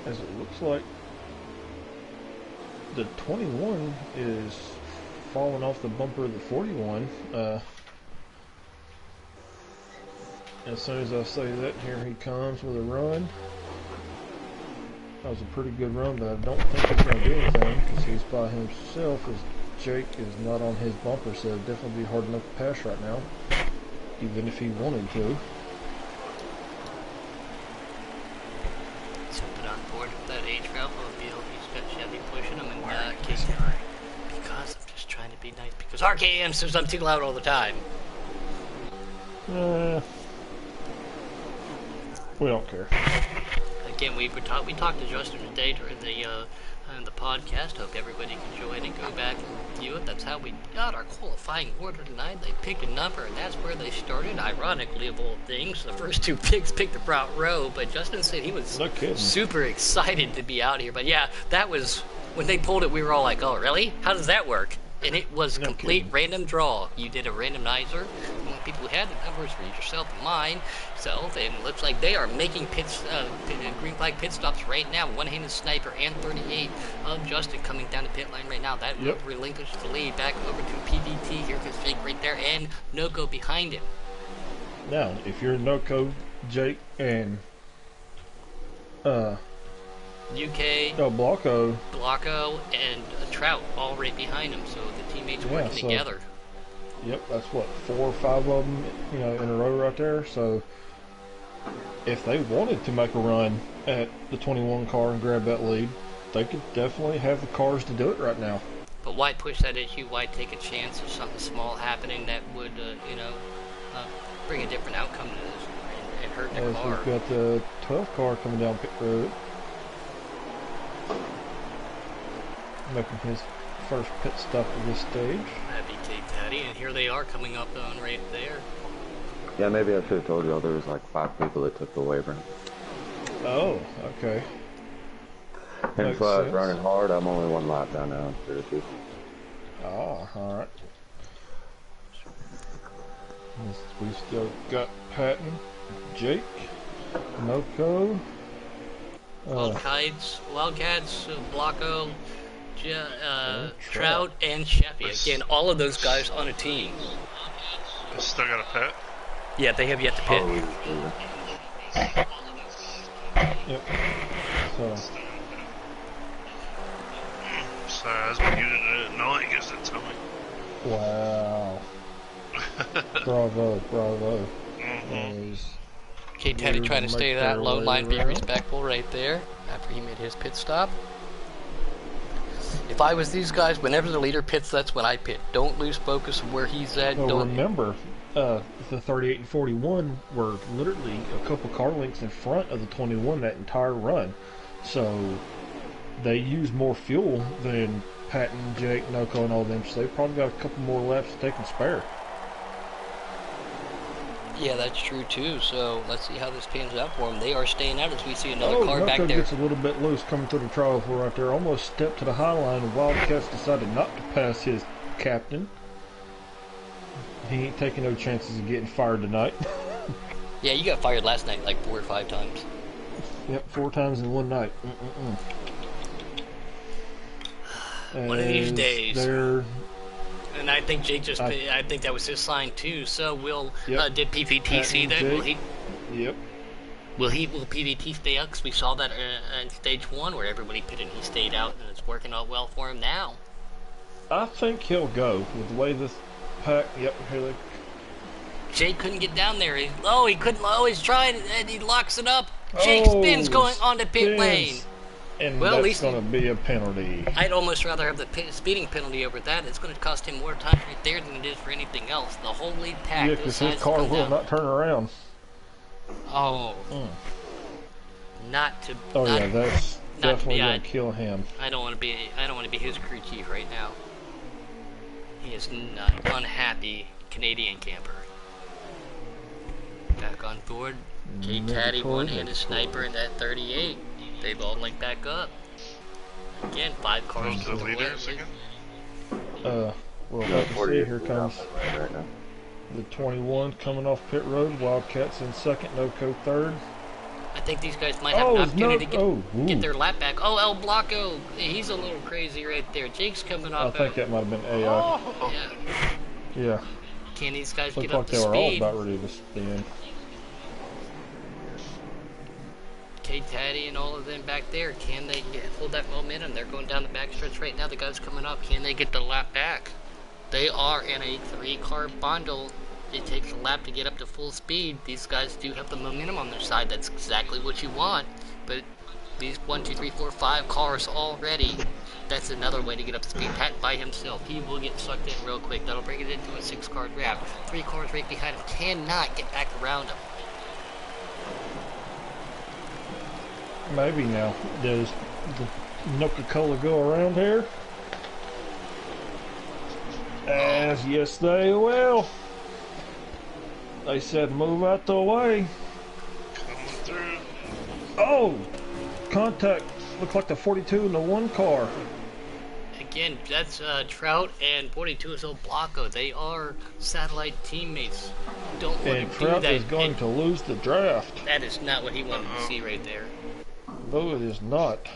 As it looks like the 21 is falling off the bumper of the 41. As soon as I say that, here he comes with a run. That was a pretty good run, but I don't think he's going to do anything because he's by himself, as Jake is not on his bumper, so it'd definitely be hard enough to pass right now, even if he wanted to. Something on board with that H-Ralph mobile. He's got Chevy pushing him, and because I'm just trying to be nice, because RKM says I'm too loud all the time. We don't care. Again, we talked to Justin today during the podcast. Hope everybody can join and go back and view it. That's how we got our qualifying order tonight. They picked a number, and that's where they started. Ironically, of all things, the first 2 picks picked the front row, but Justin said he was super excited to be out here. But yeah, that was, when they pulled it, we were all like, oh, really? How does that work? And it was complete random draw. You did a randomizer. The only people who had the numbers were yourself and mine. So it looks like they are making green flag pit stops right now. One-handed sniper and 38 of Justin coming down the pit line right now. That will relinquish the lead back over to PVT. Here comes Jake right there, and NOCO behind him. Now, if you're NOCO, Jake, and UK, Blocko, and Trout all right behind him, so the teammates working together. Yep, that's what, 4 or 5 of them, in a row right there. So if they wanted to make a run at the 21 car and grab that lead, they could definitely have the cars to do it right now. But why push that issue? Why take a chance of something small happening that would, bring a different outcome to this and hurt the car? We've got the 12 car coming down pit road, making his first pit stop of this stage. That'd be Kate Taddy, and here they are coming up on right there. Yeah, maybe I should have told you there was like 5 people that took the waiver. Oh, okay. And so I was running hard. I'm only 1 lap down now instead of 2. Ah, alright. We still got Patton, Jake, NOCO, Wildcats, Blocko, Trout, and Sheffy. Again, all of those guys on a team. They still got a pit? Yeah, they have yet to pit. Yep. So. Sorry, I was muted. I didn't know. I guess that's how Wow. Bravo. Mm-hmm. Okay, Teddy trying to stay that low line, be around. respectful right there after he made his pit stop. If I was these guys, whenever the leader pits, that's when I pit. Don't lose focus of where he's at. Well, Don't remember, the 38 and 41 were literally a couple car lengths in front of the 21 that entire run. So they used more fuel than Patton, Jake, Noco, and all them. So they probably got a couple more laps that they can spare. Yeah, that's true too. So let's see how this pans out for them. They are staying out as we see another car Noco back there. gets a little bit loose coming through the trial floor right there. Almost stepped to the high line, and Wildcats decided not to pass his captain. He ain't taking no chances of getting fired tonight. Yeah, you got fired last night like 4 or 5 times. Yep, 4 times in one night. One of these days. They're And I think Jake just, I think that was his sign too. So will, Yep. did PVT see that? Jake. Will he, Yep. will PVT stay out? Because we saw that in stage 1 where everybody pitted and he stayed out and it's working out well for him now. I think he'll go with the way this pack. Yep, here they. Jake couldn't get down there. He couldn't. Oh, he's trying and he locks it up. Jake spins going onto pit lane. And Well, at that's least going to be a penalty. I'd almost rather have the speeding penalty over that. It's going to cost him more time right there than it is for anything else. The whole lead pack. Yeah, because his car will not turn around. Oh. Not to. Oh not, yeah, that's not definitely to be, going to kill him. I don't want to be. I don't want to be his crew chief right now. He is an unhappy Canadian camper. Back on board. Jake Caddy, one-handed sniper in that 38. They've all linked back up. Again, 5 cars. Those the leaders again? Well, No, let me 40 see. Here comes right now. the 21 coming off pit road. Wildcats in second, Noco third. I think these guys might have an opportunity to get ooh. their lap back. Oh, El Blanco, he's a little crazy right there. Jake's coming I off. think that might have been AI. Yeah. Yeah, Can these guys looked get up like to they were all speed? about ready to spin. Kate Taddy and all of them back there, can they hold that momentum? They're going down the backstretch right now. The guys coming up, can they get the lap back? They are in a 3-car bundle. It takes a lap to get up to full speed. These guys do have the momentum on their side. That's exactly what you want. But these 1, 2, 3, 4, 5 cars already, that's another way to get up to speed. Pat by himself, he will get sucked in real quick. That'll bring it into a 6-car draft. 3 cars right behind him cannot get back around him. Maybe now. Does the Nuka-Cola go around here? As yes they will. They said move out the way. Coming through. Oh! Contact. Looked like the 42 in the 1 car. Again, that's Trout and 42 is El Blanco. They are satellite teammates. Don't want And to do Trout that. is going to lose the draft. That is not what he wanted to see right there. No, it is not.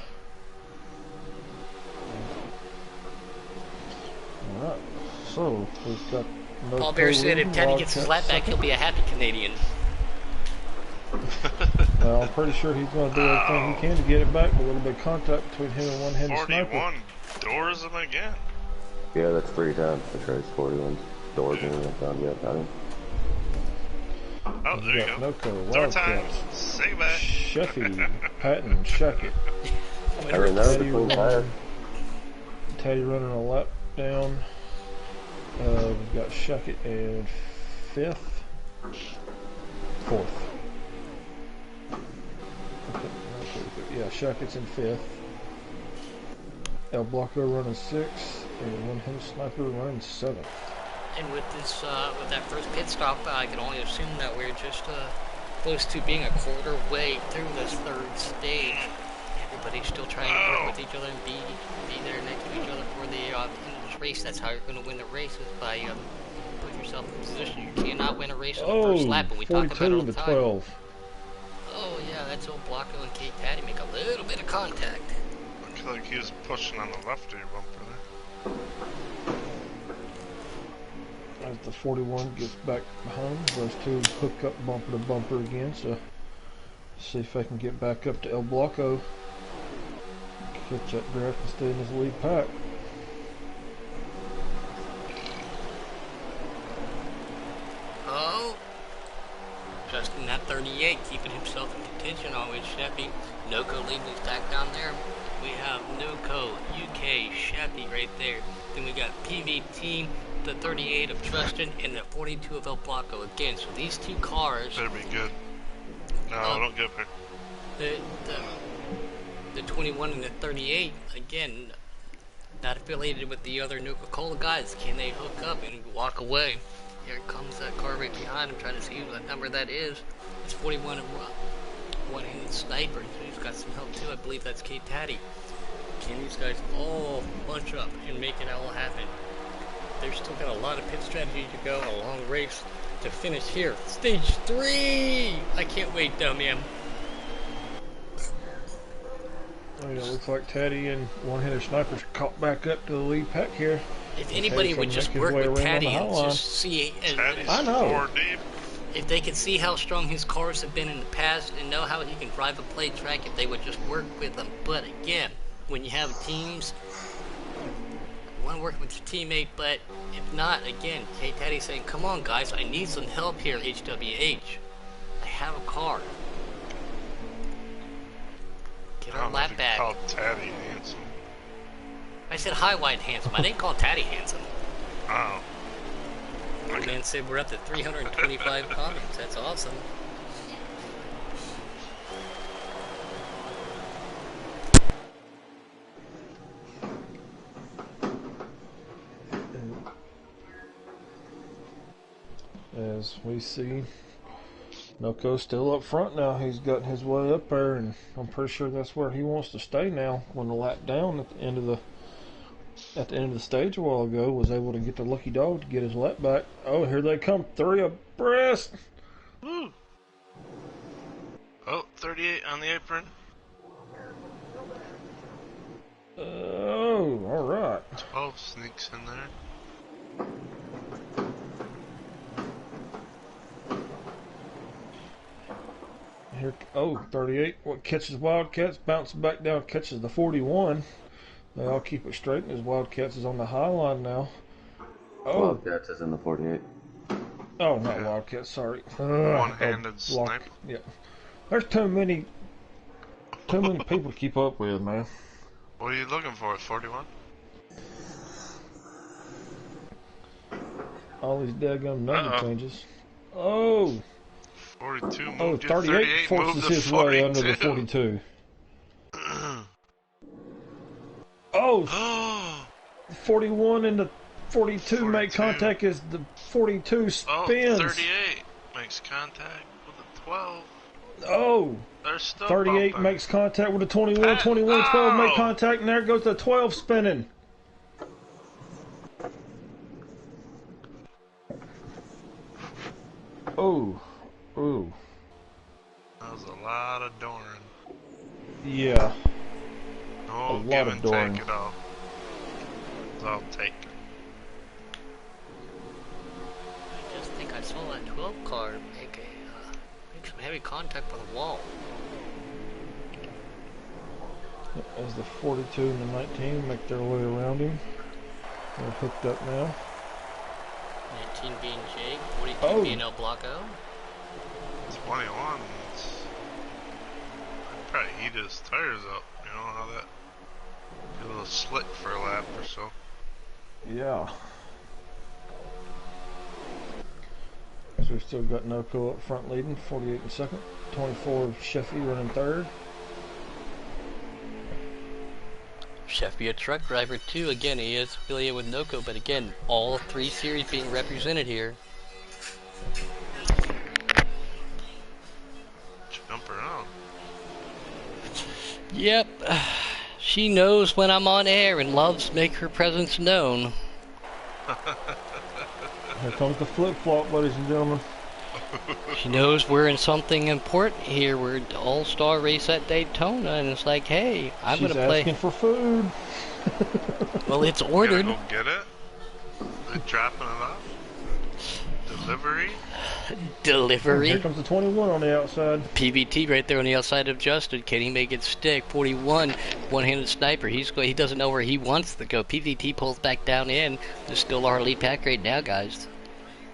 Alright, so we've got no. Paul Bear said if Teddy gets his lap back, he'll be a happy Canadian. Well, I'm pretty sure he's going to do everything he can to get it back. But a little bit of contact between him and one-handed sniper. 41 doors him again. Yeah, that's 3 times. That's right, it's 41. Doors in the found yet, got him. Oh, there you go. Noco, Door time. Wildcats, Say that. Sheffy, Patton, Shuckett. I mean, that was a clean tire. Teddy running a lap down. We've got Shuckett in 5th. 4th. Yeah, Shackett's in 5th. El Blanco running 6th, and one-handed sniper running 7th. And with this, with that first pit stop, I can only assume that we're just close to being a quarter way through this 3rd stage. Everybody's still trying to work with each other and be there next to each other for the end of this race. That's how you're going to win the race, is by putting yourself in position. You cannot win a race on the first lap, and we talk about it all the time. 12. Oh yeah, that's old Blanco and Kate Patty make a little bit of contact. I feel like he was pushing on the left ear bumper there. As the 41 gets back behind, those two hook up bumper to bumper again, so see if I can get back up to El Blanco. Catch that draft and stay in his lead pack. Justin at 38, keeping himself in contention always. Sheffy, Noco leading his back down there. We have Noco, UK, Sheffy right there. Then we got PVT, the 38 of Trustin, and the 42 of El Blanco again. So these two cars. Better be good. No, don't get her. The 21 and the 38, again, not affiliated with the other Nuka-Cola guys. Can they hook up and walk away? Here comes that car right behind him, trying to see what number that is. It's 41 and one-handed sniper. He's got some help too. I believe that's Kate Taddy. Can these guys all bunch up and make it all happen? They've still got a lot of pit strategy to go, a long race to finish here. Stage 3! I can't wait though, man. Oh, yeah, looks like Taddy and one-handed snipers caught back up to the lead pack here. If anybody would just work with Taddy and just see, I know. If they could see how strong his cars have been in the past and know how he can drive a plate track, if they would just work with them. But again, when you have teams, you want to work with your teammate, but if not, again, K Taddy's saying, come on guys, I need some help here, HWH. I have a car. Get our lap back. Called Taddy handsome. I said high wide handsome. I didn't call Taddy handsome. Oh. Okay. Man said we're up to 325 comments. That's awesome. As we see, Noco's still up front now. He's gotten his way up there, and I'm pretty sure that's where he wants to stay now. When the lap down at the end of the stage a while ago, was able to get the lucky dog to get his lap back. Oh, here they come, 3 abreast. Woo. Oh, 38 on the apron. Oh, all right. 12 sneaks in there. Here, 38. What catches Wildcats, bounces back down, catches the 41. They all keep it straight, and his Wildcats is on the high line now. Oh, Wildcats is in the 48. Oh, not Wildcats, sorry. One-handed sniper. Yeah. There's too many people to keep up with, man. What are you looking for, 41? All these daggum number changes. Oh! 42 moved Oh, 38 forces his way under the 42. Oh! 41 and the 42 make contact as the 42 spins. Oh, 38 makes contact with the 12. Oh! They're still 38 bumping. makes contact with the 21. 21, 12 make contact, and there goes the 12 spinning. Oh. Ooh. That was a lot of Doran. Yeah. No a give lot and of Doran. take it all. It's all take. I just think I saw that 12 car make some heavy contact with the wall. As the 42 and the 19 make their way around him. They're hooked up now. 19 being Jake, 42 being El Blanco. 21. I'd probably heat his tires up. You know how that get a little slick for a lap or so. Yeah. So we've still got Noco up front leading, 48 in second. 24 Sheffy running third. Sheffy a truck driver too. Again, he is affiliated with Noco, but again, all 3 series being represented here. Jump around. Yep. She knows when I'm on air and loves to make her presence known. Here comes the flip-flop, ladies and gentlemen. She knows we're in something important here. We're an all-star race at Daytona, and it's like, hey, I'm She's gonna play. asking for food. Well, it's ordered. Go get it? They're dropping it off? Delivery? Delivery. Here comes the 21 on the outside. PVT right there on the outside of Justin. Can he make it stick? 41, one-handed sniper. He doesn't know where he wants to go. PVT pulls back down in. There's still our lead pack right now, guys.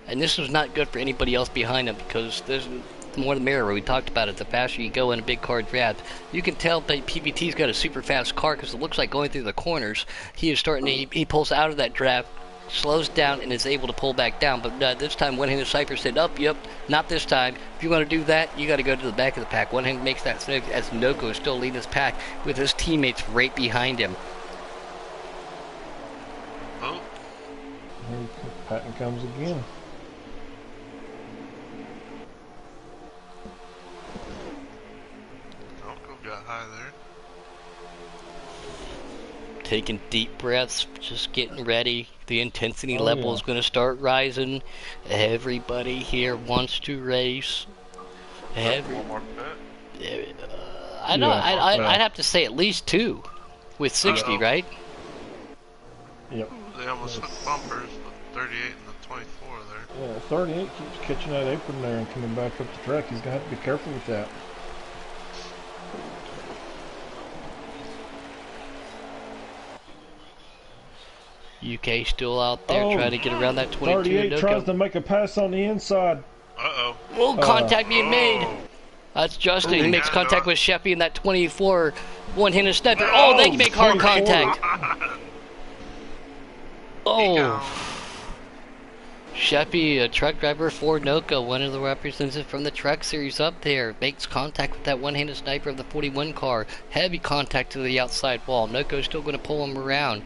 And this was not good for anybody else behind him because there's the more the merrier. We talked about it. The faster you go in a big car draft, you can tell that PVT's got a super fast car because it looks like going through the corners. He is starting to, he pulls out of that draft, slows down, and is able to pull back down. But this time, one-handed Cypher said, yep, not this time. If you want to do that, you got to go to the back of the pack. One-hand makes that move as Noko is still leading his pack with his teammates right behind him. Oh. Patton comes again. Got high there. Taking deep breaths, just getting ready. The intensity level is going to start rising. Everybody here wants to race. One more pit. I'd have to say at least 2 with 60, right? Yep. They almost hit bumpers with 38 and the 24 there. Yeah, 38 keeps catching that apron there and coming back up the track. He's going to have to be careful with that. UK still out there trying to get around that 22. 38 tries to make a pass on the inside. Uh-oh. Oh, contact being made. That's Justin. He makes contact with Sheffy in that 24 one-handed sniper. Oh, they can make hard contact. Oh. Sheffy, a truck driver for Noko, one of the representatives from the truck series up there, makes contact with that one-handed sniper of the 41 car. Heavy contact to the outside wall. Noko's still going to pull him around.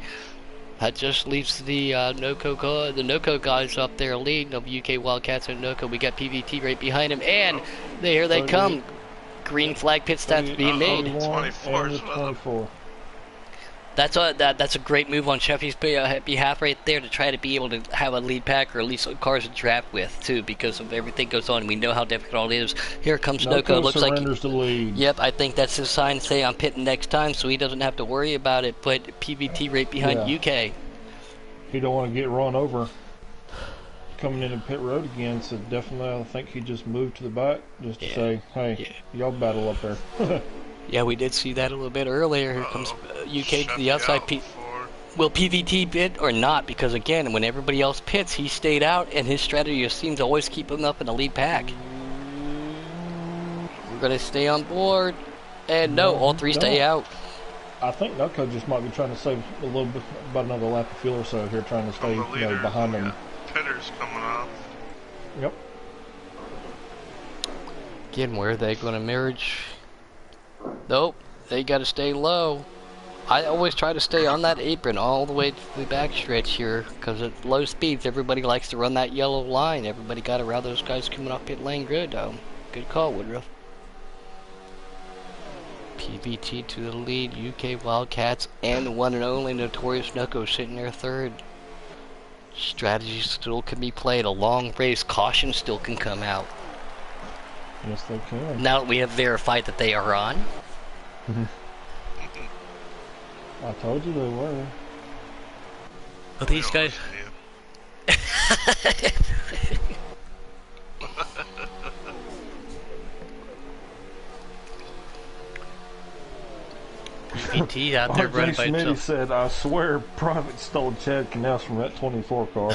That just leaves the Noko guys up there leading of UK Wildcats and Noko. We got PVT right behind him, and here they come. Green flag pit stats being made. 24. That's a great move on Sheffy's behalf right there to try to be able to have a lead pack or at least cars to draft with too, because of everything goes on. We know how difficult it is. Here comes Noko. Looks like the lead. Yep, I think that's his sign to say I'm pitting next time, so he doesn't have to worry about it. But PVT right behind UK. He don't want to get run over coming into pit road again, so definitely I think he just moved to the back just to say, hey, y'all battle up there. Yeah, we did see that a little bit earlier. Here comes UK to the outside. Will PVT pit or not? Because again, when everybody else pits, he stayed out, and his strategy seems to always keep him up in the lead pack. We're going to stay on board. And no, all 3 stay out. I think Noko just might be trying to save a little bit, about another lap of fuel or so here, trying to stay behind him. Pitters coming off. Yep. Again, where are they going to merge? Nope, they got to stay low. I always try to stay on that apron all the way to the backstretch here, because at low speeds, everybody likes to run that yellow line. Everybody got around those guys coming off pit lane good, though. Good call, Woodruff. PVT to the lead, UK Wildcats, and the one and only Notorious Noko sitting there third. Strategy still can be played. A long race, caution still can come out. Yes, they can. Now that we have verified that they are on. I told you they were. Well, these guys... PVT out there running by himself. Said, I swear Private stole Chad Canals from that 24 car.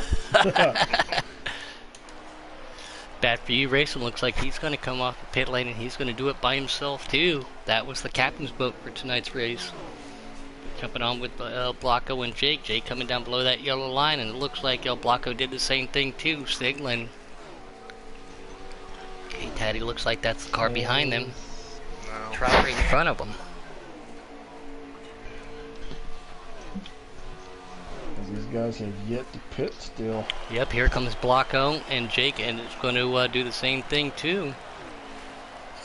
Bad for you, Racing. Looks like he's going to come off the pit lane and he's going to do it by himself too. That was the captain's boat for tonight's race. Jumping on with Blocko and Jake. Jake coming down below that yellow line, and it looks like Blocko did the same thing too, signaling. Okay, Taddy looks like that's the car behind them. No. Try right in front of them. These guys have yet to pit still. Yep, here comes Blocko and Jake, and it's going to do the same thing too.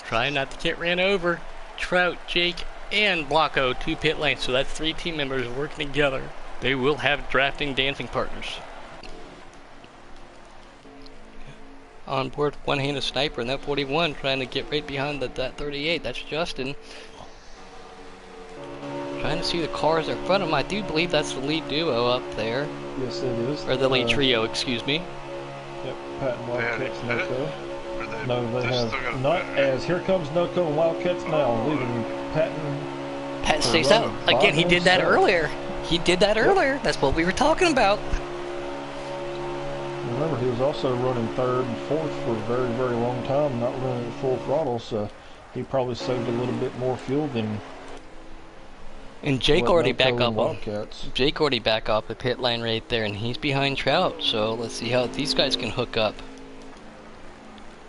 Trying not to get ran over. Trout, Jake, and Blocko to pit lane. So that's 3 team members working together. They will have drafting dancing partners. On board, one-handed sniper in that 41, trying to get right behind that 38. That's Justin. Trying to see the cars in front of him. I do believe that's the lead duo up there. Yes, it is. Or the lead trio, excuse me. Yep, Pat and Wildcats Noko. They No, they have not as. Here comes Noko and Wildcats now, leaving Pat stays out. Again, he did that earlier. He did that earlier. That's what we were talking about. remember he was also running third and fourth for a very, very long time, not running at full throttle, so he probably saved a little bit more fuel than. And Jake already back up on Wildcats. Jake already back up the pit lane right there, and he's behind Trout. So let's see how these guys can hook up.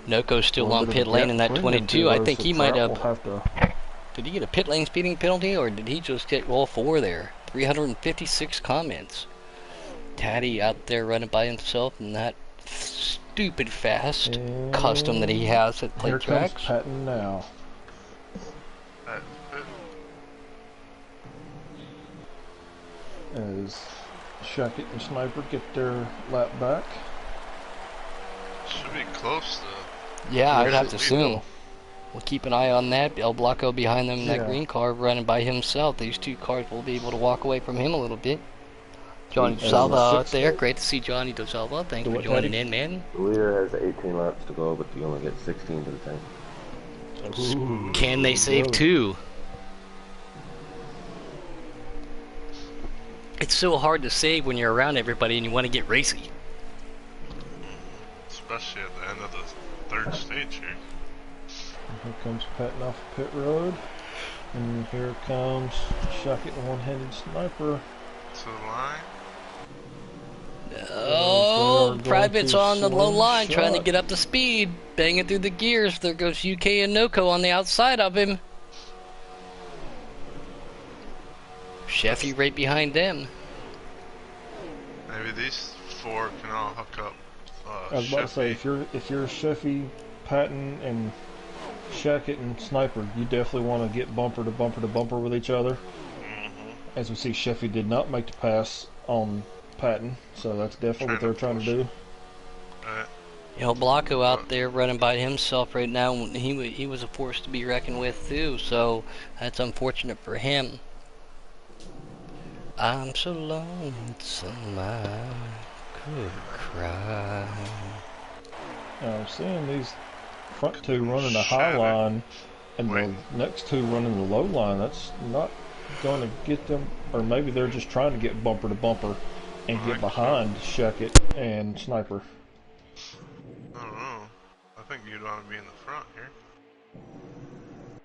Noco's still on pit lane in that 22. I think he might have. Did he get a pit lane speeding penalty, or did he just get all four there? 356 comments. Taddy out there running by himself in that stupid fast custom that he has at plate tracks. Here comes Patton now. As Shackett and Sniper get their lap back. Should be close though. Yeah, I'd have to assume. We'll keep an eye on that. El Blanco behind them in that green car running by himself. These two cars will be able to walk away from him a little bit. Johnny DeSalva out there. Great to see Johnny DeSalva. Thanks for joining in, man. The leader has 18 laps to go, but you only get 16 to the tank. Ooh, can they save two? It's so hard to save when you're around everybody and you want to get racy. Especially at the end of the third stage here. Here comes Patton off pit road. And here comes Shackett and one-handed Sniper. To the line. Oh, Private's on the low line trying to get up to speed. Banging through the gears. There goes UK and Noco on the outside of him. Sheffy right behind them. Maybe these four can all hook up. I was about to say, if you're Sheffy, Patton, and Shackett and Sniper, you definitely want to get bumper to bumper to bumper with each other. As we see, Sheffy did not make the pass on Patton, so that's definitely what they're trying to do. El Blanco out there running by himself right now. He was a force to be reckoned with too, so that's unfortunate for him. I'm so lonesome I could cry. Now I'm seeing these front two running the high line and the next two running the low line. That's not going to get them, or maybe they're just trying to get bumper to bumper and get behind Shackett and Sniper. I don't know. I think you'd want to be in the front here.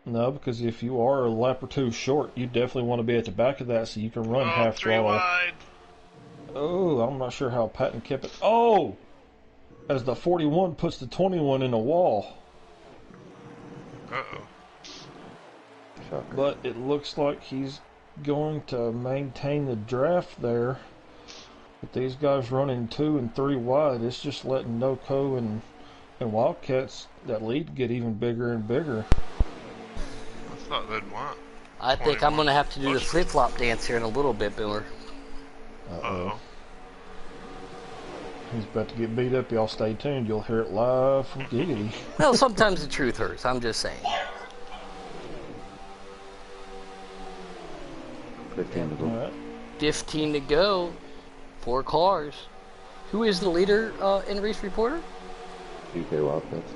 No, because if you are a lap or two short, you definitely want to be at the back of that so you can run half throttle. Wide. Oh, I'm not sure how Patton kept it. Oh! As the 41 puts the 21 in the wall. Uh-oh. But it looks like he's going to maintain the draft there. With these guys running 2 and 3 wide, it's just letting Noco and Wildcats, that lead, get even bigger and bigger. I thought they'd want. I think I'm going to have to do the flip-flop dance here in a little bit, Boomer. Uh-oh. He's about to get beat up. Y'all stay tuned. You'll hear it live from Giggity. Well, sometimes the truth hurts. I'm just saying. 15 to go. All right. 15 to go. 4 cars. Who is the leader in Race Reporter? UK Wildcats.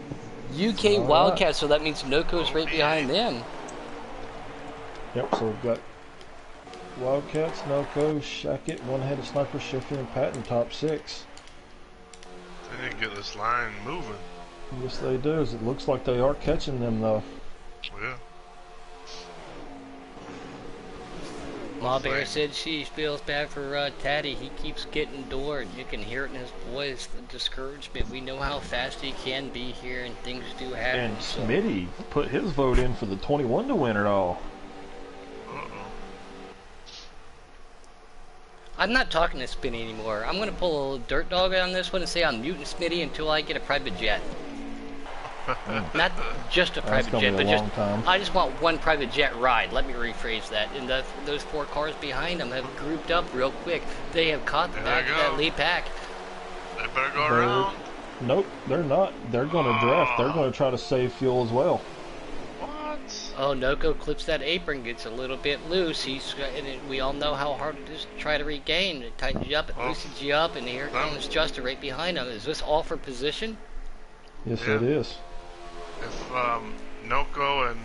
UK Wildcats, so that means Noco's right behind them. Yep, so we've got Wildcats, Noco, Shackett, one-headed Sniper, Sheffield, and Patton, top 6. They need to get this line moving. Yes, they do. It looks like they are catching them, though. Yeah. Ma Bear said she feels bad for Taddy. He keeps getting doored. You can hear it in his voice, the discouragement. We know how fast he can be here, and things do happen. And Smitty put his vote in for the 21 to win it all. I'm not talking to Spinny anymore. I'm going to pull a little dirt dog on this one and say I'm muting Smitty until I get a private jet. Not just a private jet, but I just want one private jet ride. Let me rephrase that. And those 4 cars behind them have grouped up real quick. They have caught the back of that lead pack. They better go around. Nope, they're not. They're going to draft. They're going to try to save fuel as well. What? Oh, Noco clips that apron, gets a little bit loose. We all know how hard it is to try to regain. It tightens you up, it loosens you up, and here comes Juster right behind him. Is this all for position? Yes, it is. If Noco and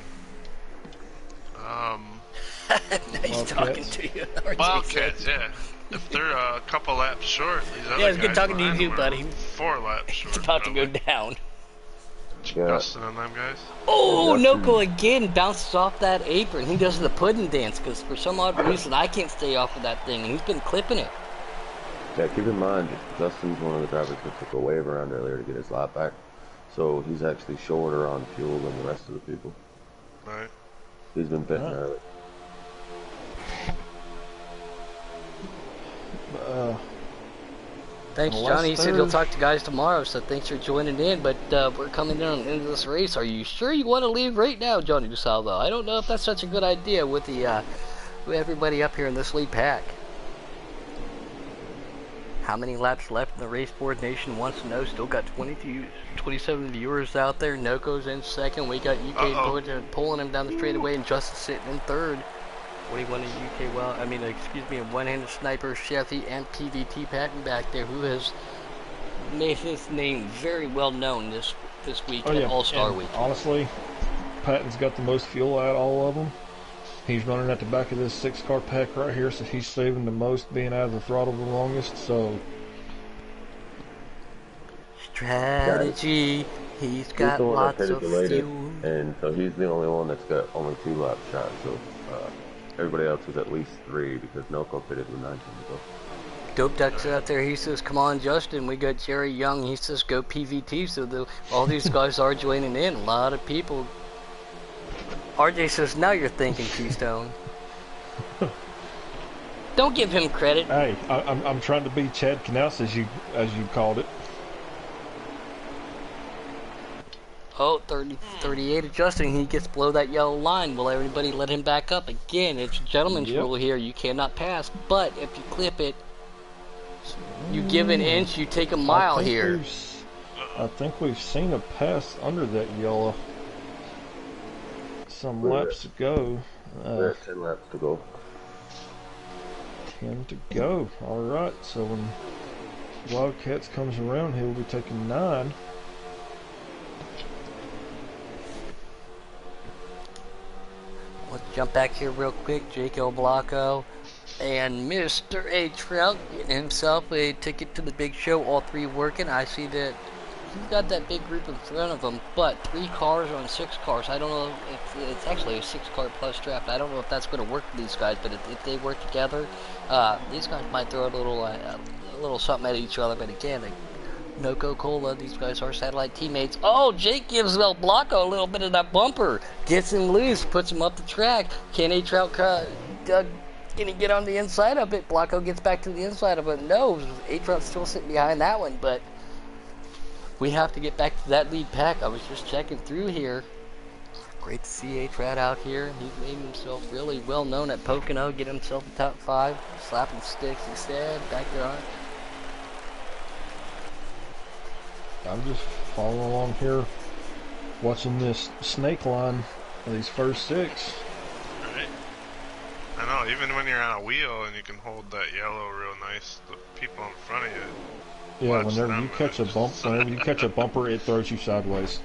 He's talking Wildcats. to you. RJ Wildcats, said. yeah. If they're a couple laps short, these other Yeah, it's good guys talking to you behind too, them buddy. are 4 laps short. It's about to go probably. down. Yeah. Justin and them guys. Oh, Yeah, Justin. Noko again bounces off that apron. He does the pudding dance because for some odd reason I can't stay off of that thing, and he's been clipping it. Yeah, keep in mind, Justin's one of the drivers that took a wave around earlier to get his lap back. So he's actually shorter on fuel than the rest of the people. Right. He's been pitting early. Thanks, Unless Johnny. He said he'll there's- talk to guys tomorrow, so thanks for joining in. But we're coming down into this race. Are you sure you want to leave right now, Johnny DeSalvo? I don't know if that's such a good idea with the with everybody up here in this lead pack. How many laps left in the race board? Nation wants to know. Still got 27 viewers out there. Noko's in second. We got UK pulling him down the straightaway, and Justin sitting in third. 41 in UK, a one-handed sniper, Sheffy, and PVT Patton back there, who has made his name very well known this week at All-Star Week. Honestly, Patton's got the most fuel out of all of them. He's running at the back of this 6-car pack right here, so he's saving the most, being out of the throttle the longest. So Strategy. He's got the one lots that of pitted the latest, fuel. and so he's the only one that's got only 2 lap shots. So everybody else is at least 3 because Noko pitted with 19 to go. Dope Duck's out there. He says, "Come on, Justin." We got Jerry Young. He says, "Go PVT." So all these guys are joining in. A lot of people. RJ says, "Now you're thinking, Keystone." Don't give him credit. hey, I'm trying to be Chad Knaus as you called it. Oh, 38 adjusting. He gets below that yellow line. Will everybody let him back up? Again, it's a gentleman's rule here. You cannot pass. But if you clip it, you give an inch, you take a mile here. I think we've seen a pass under that yellow some laps ago. We're at 10 laps to go. 10 to go. All right. So when Wildcats comes around, he'll be taking 9. Let's jump back here real quick. Jake El Blanco and Mr. A. Trout getting himself a ticket to the big show. All 3 working. I see that he's got that big group in front of him, but 3 cars on 6 cars. I don't know if it's actually a 6-car plus draft. I don't know if that's going to work for these guys, but if they work together, these guys might throw a little something at each other. But again, no Coca-Cola. These guys are satellite teammates. Oh, Jake gives El Blanco a little bit of that bumper. Gets him loose, puts him up the track. Can A. Trout can he get on the inside of it? Blanco gets back to the inside of it. No, A. Trout's still sitting behind that one, but we have to get back to that lead pack. I was just checking through here. Great to see A. Trout out here. He's made himself really well known at Pocono. Get himself the top 5. Slapping sticks instead. Back there on. I'm just following along here, watching this snake line of these first 6. Right. I know, even when you're on a wheel and you can hold that yellow real nice, the people in front of you. Yeah, watch whenever them you catch a and bump, just- whenever you catch a bumper, it throws you sideways.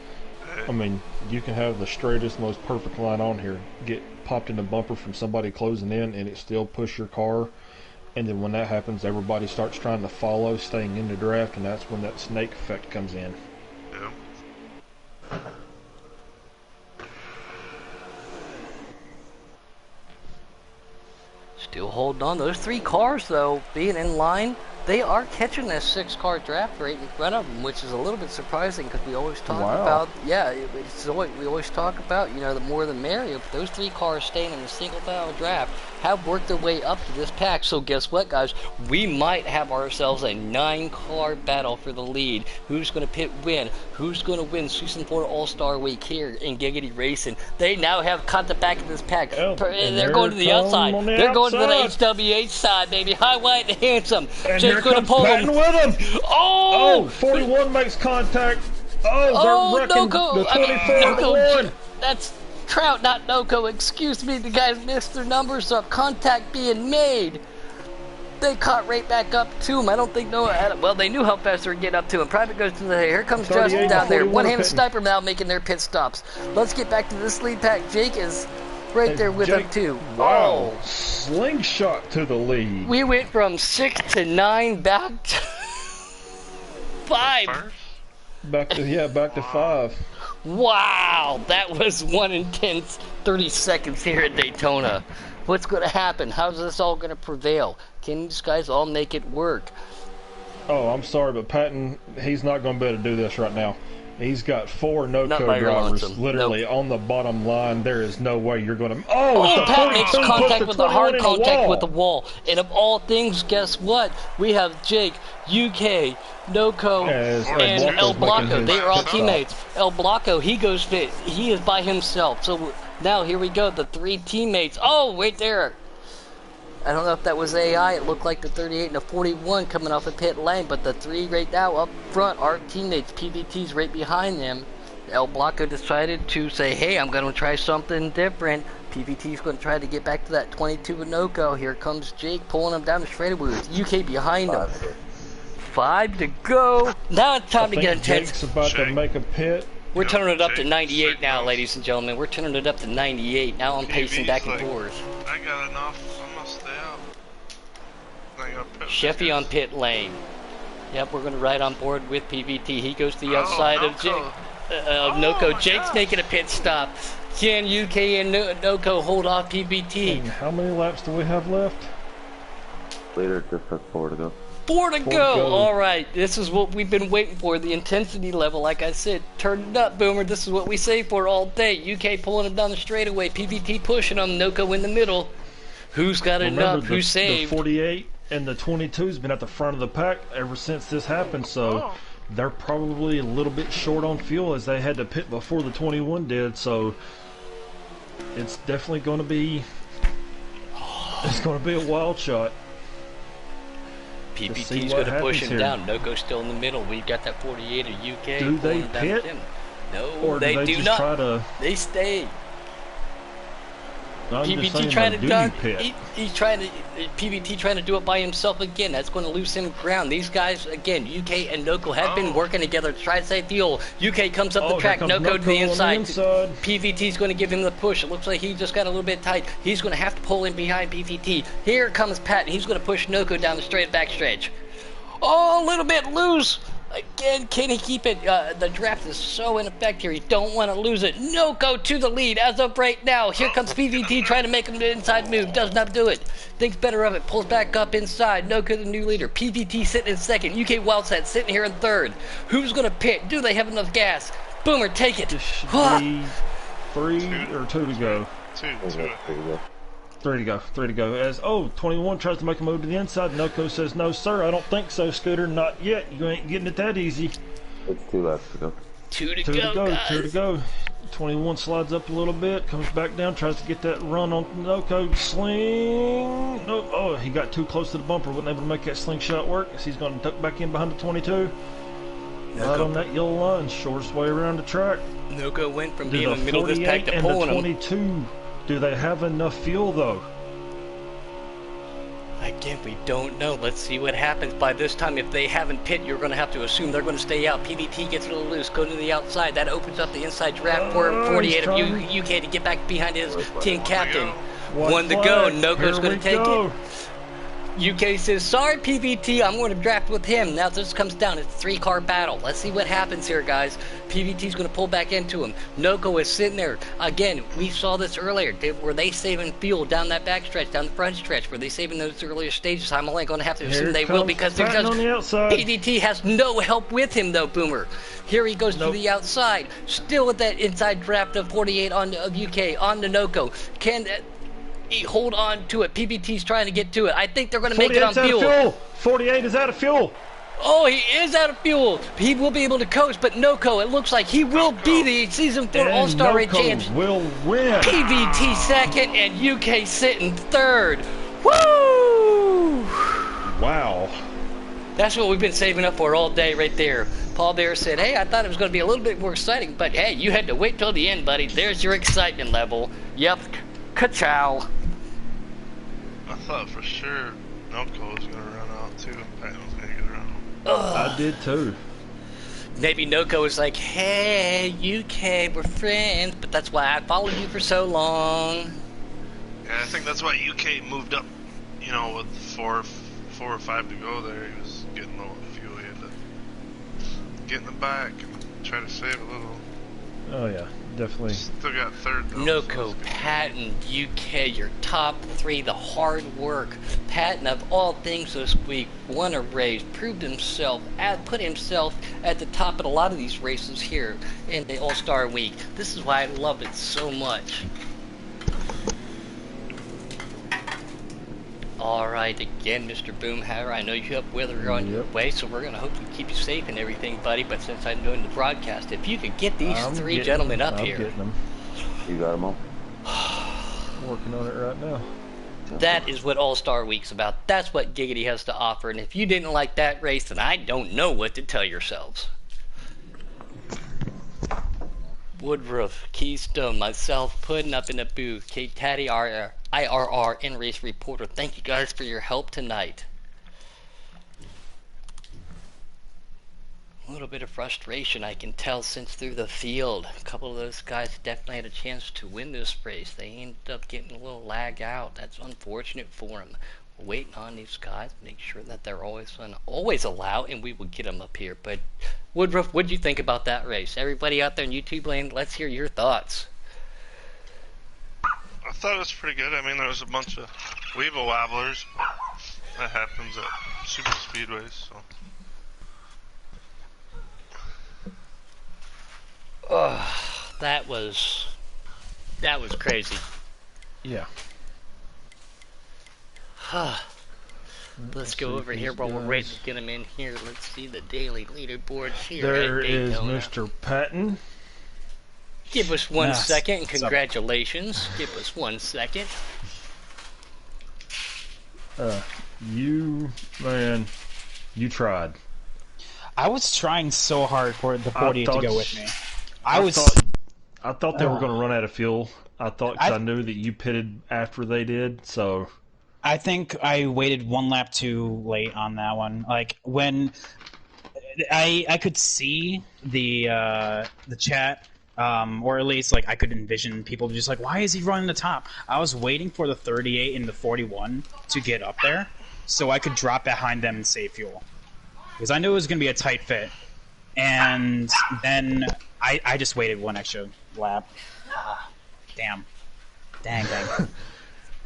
I mean, you can have the straightest, most perfect line on here, get popped in the bumper from somebody closing in, and it still push your car. And then when that happens, everybody starts trying to follow, staying in the draft, and that's when that snake effect comes in. Yeah. Still holding on. Those 3 cars, though, being in line, they are catching that 6-car draft right in front of them, which is a little bit surprising because we always talk about, we always talk about, the more the merrier. But those 3 cars staying in the single-file draft have worked their way up to this pack. So guess what, guys? We might have ourselves a 9-car battle for the lead. Who's going to win? Who's going to win Season 4 All-Star Week here in Giggity Racing? They now have caught the back of this pack. Oh, They're going to the outside. They're going to the HWH side, baby. High, white, and handsome. And Jake's here going to comes pull Patton him. with him. Oh! 41 makes contact. Oh, they're wrecking the 24 one. That's Trout, not Noko. Excuse me, the guys missed their numbers of contact being made. They caught right back up to him. I don't think Noah had it. Well, they knew how fast they were getting up to him. Private goes to the hay. Here comes Justin down there. 41 One-handed Patton. sniper now making their pit stops. Let's get back to this lead pack. Jake is right there with him Jake, too. Wow. Oh. Slingshot to the lead. We went from 6 to 9 back to 5. First? Back to 5. Wow, that was 1 intense 30 seconds here at Daytona. What's going to happen? How's this all going to prevail? Can these guys all make it work? Oh, I'm sorry, but Patton, he's not going to be able to do this right now. He's got 4 Not by no-co your drivers lonesome. literally Nope. on the bottom line. There is no way you're going to... Oh, Pat makes contact with the hard contact with the wall. wall. And of all things, guess what? We have Jake, UK, Noco, As and El Blanco's making Blanco. his They are all pit stop. teammates. El Blanco, he goes fit. He is by himself. So now here we go, the 3 teammates. Oh, wait there. I don't know if that was AI. It looked like the 38 and the 41 coming off the pit lane, but the 3 right now up front are teammates. PVT's right behind them. El Blanco decided to say, hey, I'm going to try something different. PVT's going to try to get back to that 22 with Noco. Here comes Jake pulling him down the straightaway with UK behind him. 5 to go. Now it's time to get intense. Jake's about to make a pit. We're turning it up to Jake, 98 Jake now, knows. ladies and gentlemen. We're turning it up to 98. Now I'm pacing PV's back and like, forth. I got enough. I'm gonna stay out. I gotta pit Sheffy on pit lane. Yep, we're going to ride on board with PVT. He goes to the outside of Jake. Noco. Jake's making a pit stop. Can UK and Noco hold off PVT? And how many laps do we have left? Leader just took 4 to go. 4 to Four go. to go. All right, this is what we've been waiting for. The intensity level, like I said, turn it up, Boomer. This is what we say for all day. UK pulling him down the straightaway. PVT pushing him. Noco in the middle. Who's got enough? Remember, Who's saved? The 48 and the 22's been at the front of the pack ever since this happened, so they're probably a little bit short on fuel as they had to pit before the 21 did, so it's definitely going to be a wild shot. PVT's going to push him down. Noco's still in the middle. We've got that 48 of UK. Do they pulling him down pit? with him. No, Or they do do just not. try to... They stay. I'm just PVT saying, trying though, to do done. you pit? He's trying to PVT trying to do it by himself again. That's going to lose him ground. These guys again, UK and Noco have been working together to try to save fuel. UK comes up the here track. comes Noco to the on inside. inside. PVT's going to give him the push. It looks like he just got a little bit tight. He's going to have to pull in behind PVT. Here comes Pat, and he's going to push Noco down the straight back stretch. Oh, a little bit loose. Again, can he keep it? The draft is so in effect here. You don't want to lose it. Noco to the lead as of right now. Here comes PVT trying to make him the inside move. Does not do it. Thinks better of it. Pulls back up inside. Noco the new leader. PVT sitting in second. UK Wildcat sitting here in third. Who's going to pit? Do they have enough gas? Boomer, take it. This should be 3 or 2 to go. Two. Pretty good. 3 to go. 3 to go. As 21 tries to make a move to the inside. Noco says, "No, sir, I don't think so, Scooter. Not yet. You ain't getting it that easy." It's 2 laps to go. 2 to 2 to go, go. guys. 2 to go. 21 slides up a little bit, comes back down, tries to get that run on Noco. Sling. Nope. Oh, he got too close to the bumper. Wasn't able to make that slingshot work. So he's going to tuck back in behind the 22. Right on that yellow line. Shortest way around the track. Noco went from Do being in the middle of this 48 pack to and the pulling him. 22, do they have enough fuel though? Again, we don't know. Let's see what happens. By this time, if they haven't pit, you're going to have to assume they're going to stay out. PVT gets a little loose, go to the outside. That opens up the inside draft for 48 of UK to get back behind his team captain. One to go. Noco's going to take it. UK says, sorry PVT, I'm going to draft with him. Now this comes down, it's a 3-car battle. Let's see what happens here, guys. PVT's going to pull back into him. Noco is sitting there. Again, we saw this earlier. Were they saving fuel down that back stretch, down the front stretch? Were they saving those earlier stages? I'm only going to have to assume they will because on the outside. PVT has no help with him though, Boomer. Here he goes to the outside. Still with that inside draft of 48 of UK on the Noco. Can... hold on to it. PVT's trying to get to it. I think they're going to make it on fuel. 48 is out of fuel. Oh, he is out of fuel. He will be able to coast, but Noco, it looks like he will be the Season 4 All-Star Race champion. Will win. PVT second and UK sitting third. Woo! Wow. That's what we've been saving up for all day right there. Paul Bear said, hey, I thought it was going to be a little bit more exciting, but hey, you had to wait till the end, buddy. There's your excitement level. Yep. Ka-chow. I thought for sure Noco was gonna run out too, and Patton was gonna get around him. I did too. Maybe Noco was like, hey, UK, we're friends, but that's why I followed you for so long. Yeah, I think that's why UK moved up. You know, with four or five to go there, he was getting low on fuel. He had to get in the back and try to save a little. Oh yeah, definitely. Still got third though. Noco, Patton, UK, your top three, the hard work. Patton, of all things this week, won a race, proved himself, put himself at the top of a lot of these races here in the All-Star Week. This is why I love it so much. Alright, again, Mr. Boomhauer, I know you have weather on your way, so we're going to hopefully keep you safe and everything, buddy, but since I'm doing the broadcast, if you could get these three gentlemen up here. I'm getting them. You got them all? Working on it right now. That is what All-Star Week's about. That's what Giggity has to offer, and if you didn't like that race, then I don't know what to tell yourselves. Woodruff, Keystone, myself, putting up in the booth, Kate Taddy, our IRR in-race reporter. Thank you guys for your help tonight. A little bit of frustration I can tell since through the field. A couple of those guys definitely had a chance to win this race. They ended up getting a little lag out. That's unfortunate for them. We're waiting on these guys to make sure that they're always allowed, and we will get them up here. But Woodruff, what did you think about that race? Everybody out there in YouTube land, let's hear your thoughts. I thought it was pretty good. I mean, there was a bunch of weeble wobblers. That happens at super speedways, so. That was crazy. Yeah. Let's go over here while we're ready to get them in here. Let's see the daily leaderboards here. There at is Daytona. Mr. Patton. Give us 1 second and congratulations. Give us 1 second. You you tried. I was trying so hard for the 48 to go with me. I thought they were going to run out of fuel. I thought, because I knew that you pitted after they did, so. I think I waited one lap too late on that one. Like when I could see the chat, or at least like I could envision people just like, why is he running the top? I was waiting for the 38 and the 41 to get up there, so I could drop behind them and save fuel, because I knew it was going to be a tight fit. And then I just waited one extra lap. Damn. Dang.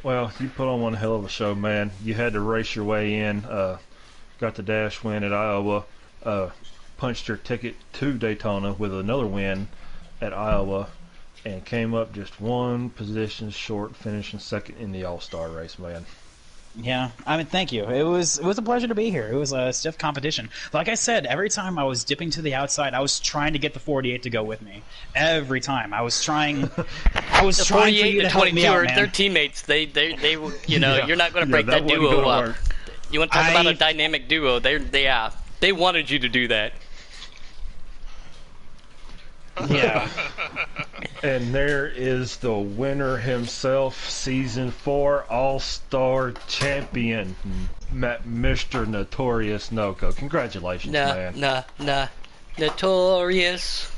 Well, you put on one hell of a show, man. You had to race your way in, got the dash win at Iowa, punched your ticket to Daytona with another win at Iowa, and came up just one position short, finishing second in the All-Star race, man. Yeah, I mean, thank you. It was a pleasure to be here. It was a stiff competition. Like I said, every time I was dipping to the outside, I was trying to get the 48 to go with me. Every time I was trying. I was trying for you to help me out, man. Their teammates. They you know, you're not going to break that wasn't duo gonna up. work. You want to talk about a dynamic duo? They wanted you to do that. Yeah. And there is the winner himself, Season 4 All-Star Champion, Mr. Notorious Noco. Congratulations, man. Notorious.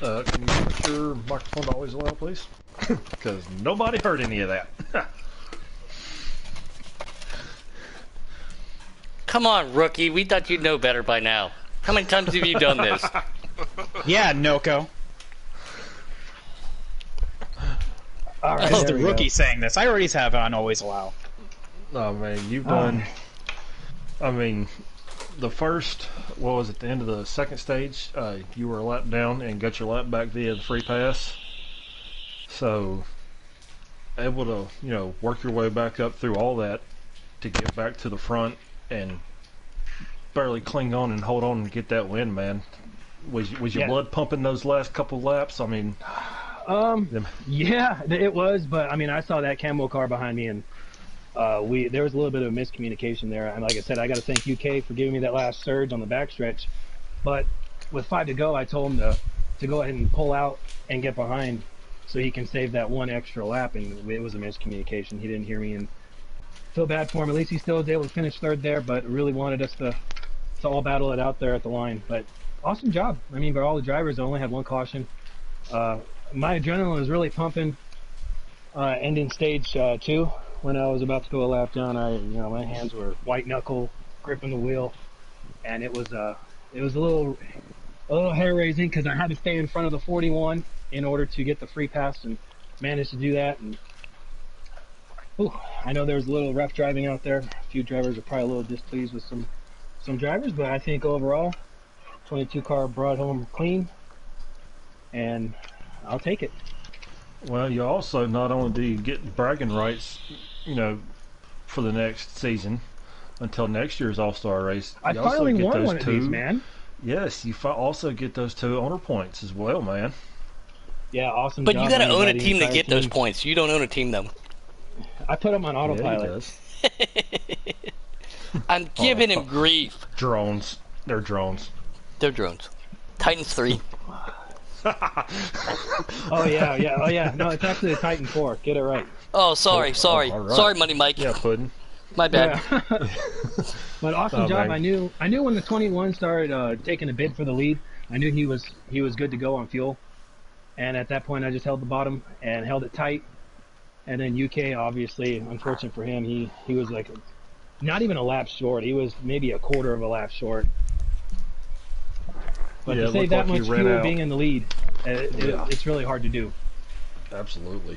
Can you put your microphone always low, please? Because nobody heard any of that. Come on, rookie. We thought you'd know better by now. How many times have you done this? Yeah, Noco. All right, this is the rookie saying this. I already have it on Always Allow. Oh, man, you've done... I mean... The first, what was it, the end of the second stage, you were a lap down and got your lap back via the free pass. So, able to, you know, work your way back up through all that to get back to the front and barely cling on and hold on and get that win, man. Was your blood pumping those last couple laps? I mean... Yeah, it was, but I mean, I saw that camo car behind me, and there was a little bit of miscommunication there. And like I said, I got to thank UK for giving me that last surge on the backstretch. But with 5 to go, I told him to go ahead and pull out and get behind, so he can save that one extra lap. And it was a miscommunication. He didn't hear me, and feel bad for him. At least he still was able to finish third there, but really wanted us to all battle it out there at the line. But awesome job. I mean, by all the drivers, I only had one caution. My adrenaline was really pumping, ending stage 2 when I was about to go a lap down. My hands were white knuckle gripping the wheel, and it was a little hair raising because I had to stay in front of the 41 in order to get the free pass, and managed to do that. And I know there was a little rough driving out there. A few drivers are probably a little displeased with some drivers, but I think overall, 22 car brought home clean, and I'll take it. Well, you also not only do you get bragging rights, for the next season until next year's All-Star race. I finally won one of these, man. Yes, you also get those 2 owner points as well, man. Yeah, awesome. But job you got to own a the team to entire get those team. points. You don't own a team, though. I put them on autopilot. Yeah, I'm giving him grief. drones. They're drones. They're drones. Titans 3. Oh yeah. No, it's actually a Titan 4. Get it right. Oh, sorry. all right. Sorry, Money Mike. Yeah, Puddin'. My bad. Yeah. But awesome job. Man. I knew when the 21 started taking a bid for the lead, I knew he was good to go on fuel. And at that point, I just held the bottom and held it tight. And then UK, obviously, unfortunate for him, he was like not even a lap short. He was maybe a quarter of a lap short. But to save that much fuel being in the lead, it's really hard to do. Absolutely.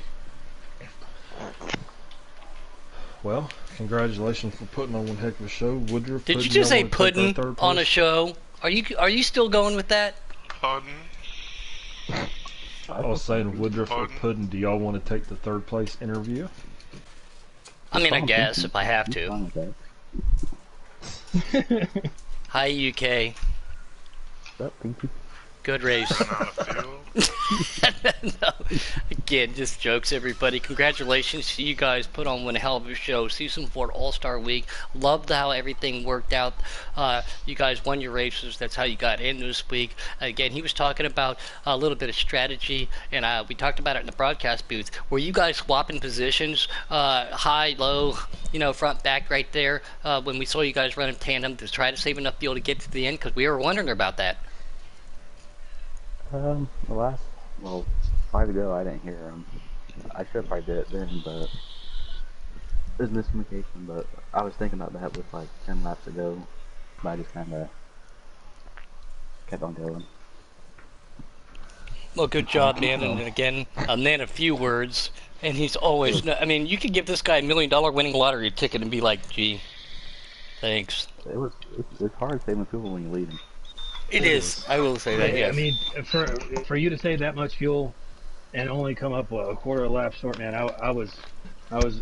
Well, congratulations for putting on one heck of a show, Woodruff. Did you just say pudding on a show? Are you still going with that? Pardon? I was saying Woodruff or Puddin'. Do y'all want to take the 3rd place interview? I mean, I guess if I have to. Hi, UK. What's up, Pinky? Good race. No, again, just jokes, everybody. Congratulations to you guys. Put on one hell of a show. Season 4 All-Star Week. Loved how everything worked out. You guys won your races. That's how you got in this week. Again, he was talking about a little bit of strategy, and we talked about it in the broadcast booth. Were you guys swapping positions, high, low, front, back right there, when we saw you guys running tandem to try to save enough fuel to get to the end? Because we were wondering about that. The last, 5 ago, I didn't hear him. I should have probably did it then, but there's miscommunication. But I was thinking about that with 10 laps ago, but I just kind of kept on going. Well, good job, man. And again, a man of few words, and he's always. I mean, you could give this guy $1 million winning lottery ticket and be like, "Gee, thanks." It's hard saving fuel when you lead him. It is. I will say that. Yes. I mean, for you to save that much fuel and only come up a quarter of a lap short, man, I was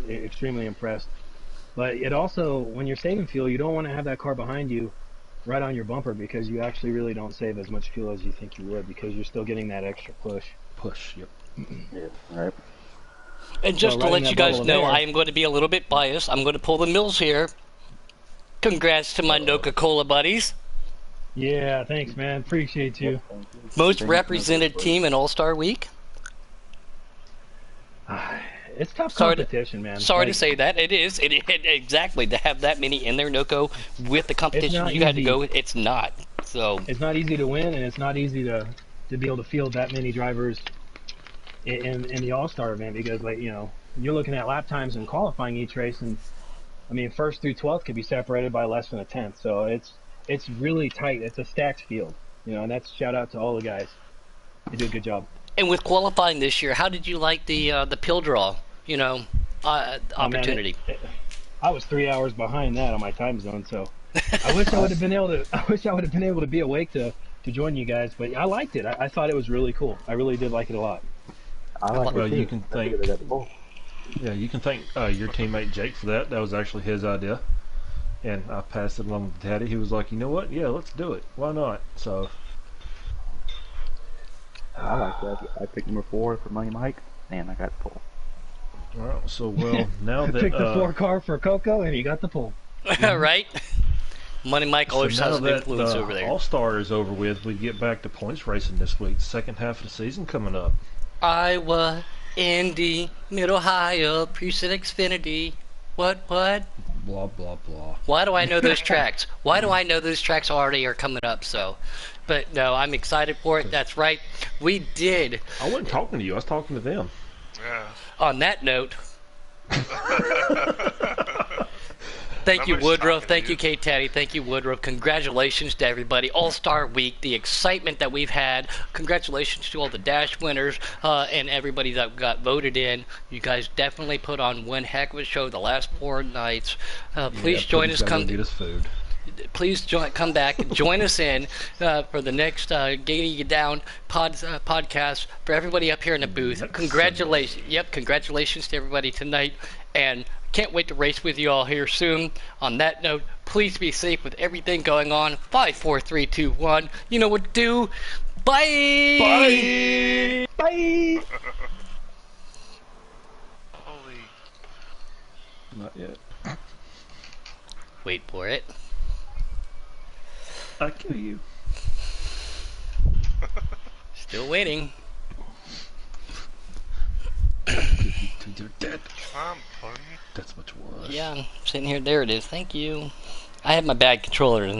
extremely impressed. But it also, when you're saving fuel, you don't want to have that car behind you right on your bumper, because you actually really don't save as much fuel as you think you would, because you're still getting that extra push. Yep. Yeah, all right. And just to let you guys know, I am going to be a little bit biased. I'm going to pull the Mills here. Congrats to my Coca-Cola buddies. Yeah, thanks, man. Appreciate you. Most represented team in All-Star Week. It's tough competition, man. Sorry to say that. It is. Exactly. To have that many in there, Noco, with the competition you had to go with, it's not. So it's not easy to win, and it's not easy to be able to field that many drivers in the All-Star event, because, you're looking at lap times and qualifying each race, and, I mean, 1st through 12th could be separated by less than a tenth. So it's really tight. It's a stacked field, and that's shout out to all the guys. They do a good job. And with qualifying this year, how did you like the pill draw, opportunity? I was 3 hours behind that on my time zone, so I wish I would have been able to be awake to join you guys, but I liked it. I thought it was really cool. I really did like it a lot. You can thank your teammate Jake for that. That was actually his idea. And I passed it along to Taddy. He was like, you know what? Yeah, let's do it. Why not? So I like that. I picked number 4 for Money Mike, and I got the pole. All right, so well now that Pick the 4 car for Coco, and he got the pole. Right? Money Mike always so now has an that influence over there. All-Star is over with, we get back to points racing this week. Second half of the season coming up. Iowa, Indy, Mid-Ohio, Precinct Xfinity. What? Blah blah blah. Why do I know those tracks? Why do I know those tracks already are coming up? So, but no, I'm excited for it. That's right. We did. I wasn't talking to you. I was talking to them. Yeah. On that note, thank you, Nobody's Woodruff. talking to Thank you, you. Kate Taddy. Thank you, Woodruff. Congratulations to everybody. All-Star Week, the excitement that we've had. Congratulations to all the Dash winners and everybody that got voted in. You guys definitely put on one heck of a show the last 4 nights. Please join us. Get us food. Please come back and join us in for the next Giggity Down podcast for everybody up here in the booth. Congratulations. Yep, congratulations to everybody tonight. And can't wait to race with you all here soon. On that note, please be safe with everything going on. 5, 4, 3, 2, 1. You know what to do. Bye! Bye! Holy. Not yet. Wait for it. I kill you. Still waiting. You're dead. Come on, buddy. That's what you was. Yeah, I'm sitting here. There it is. Thank you. I have my bad controller in the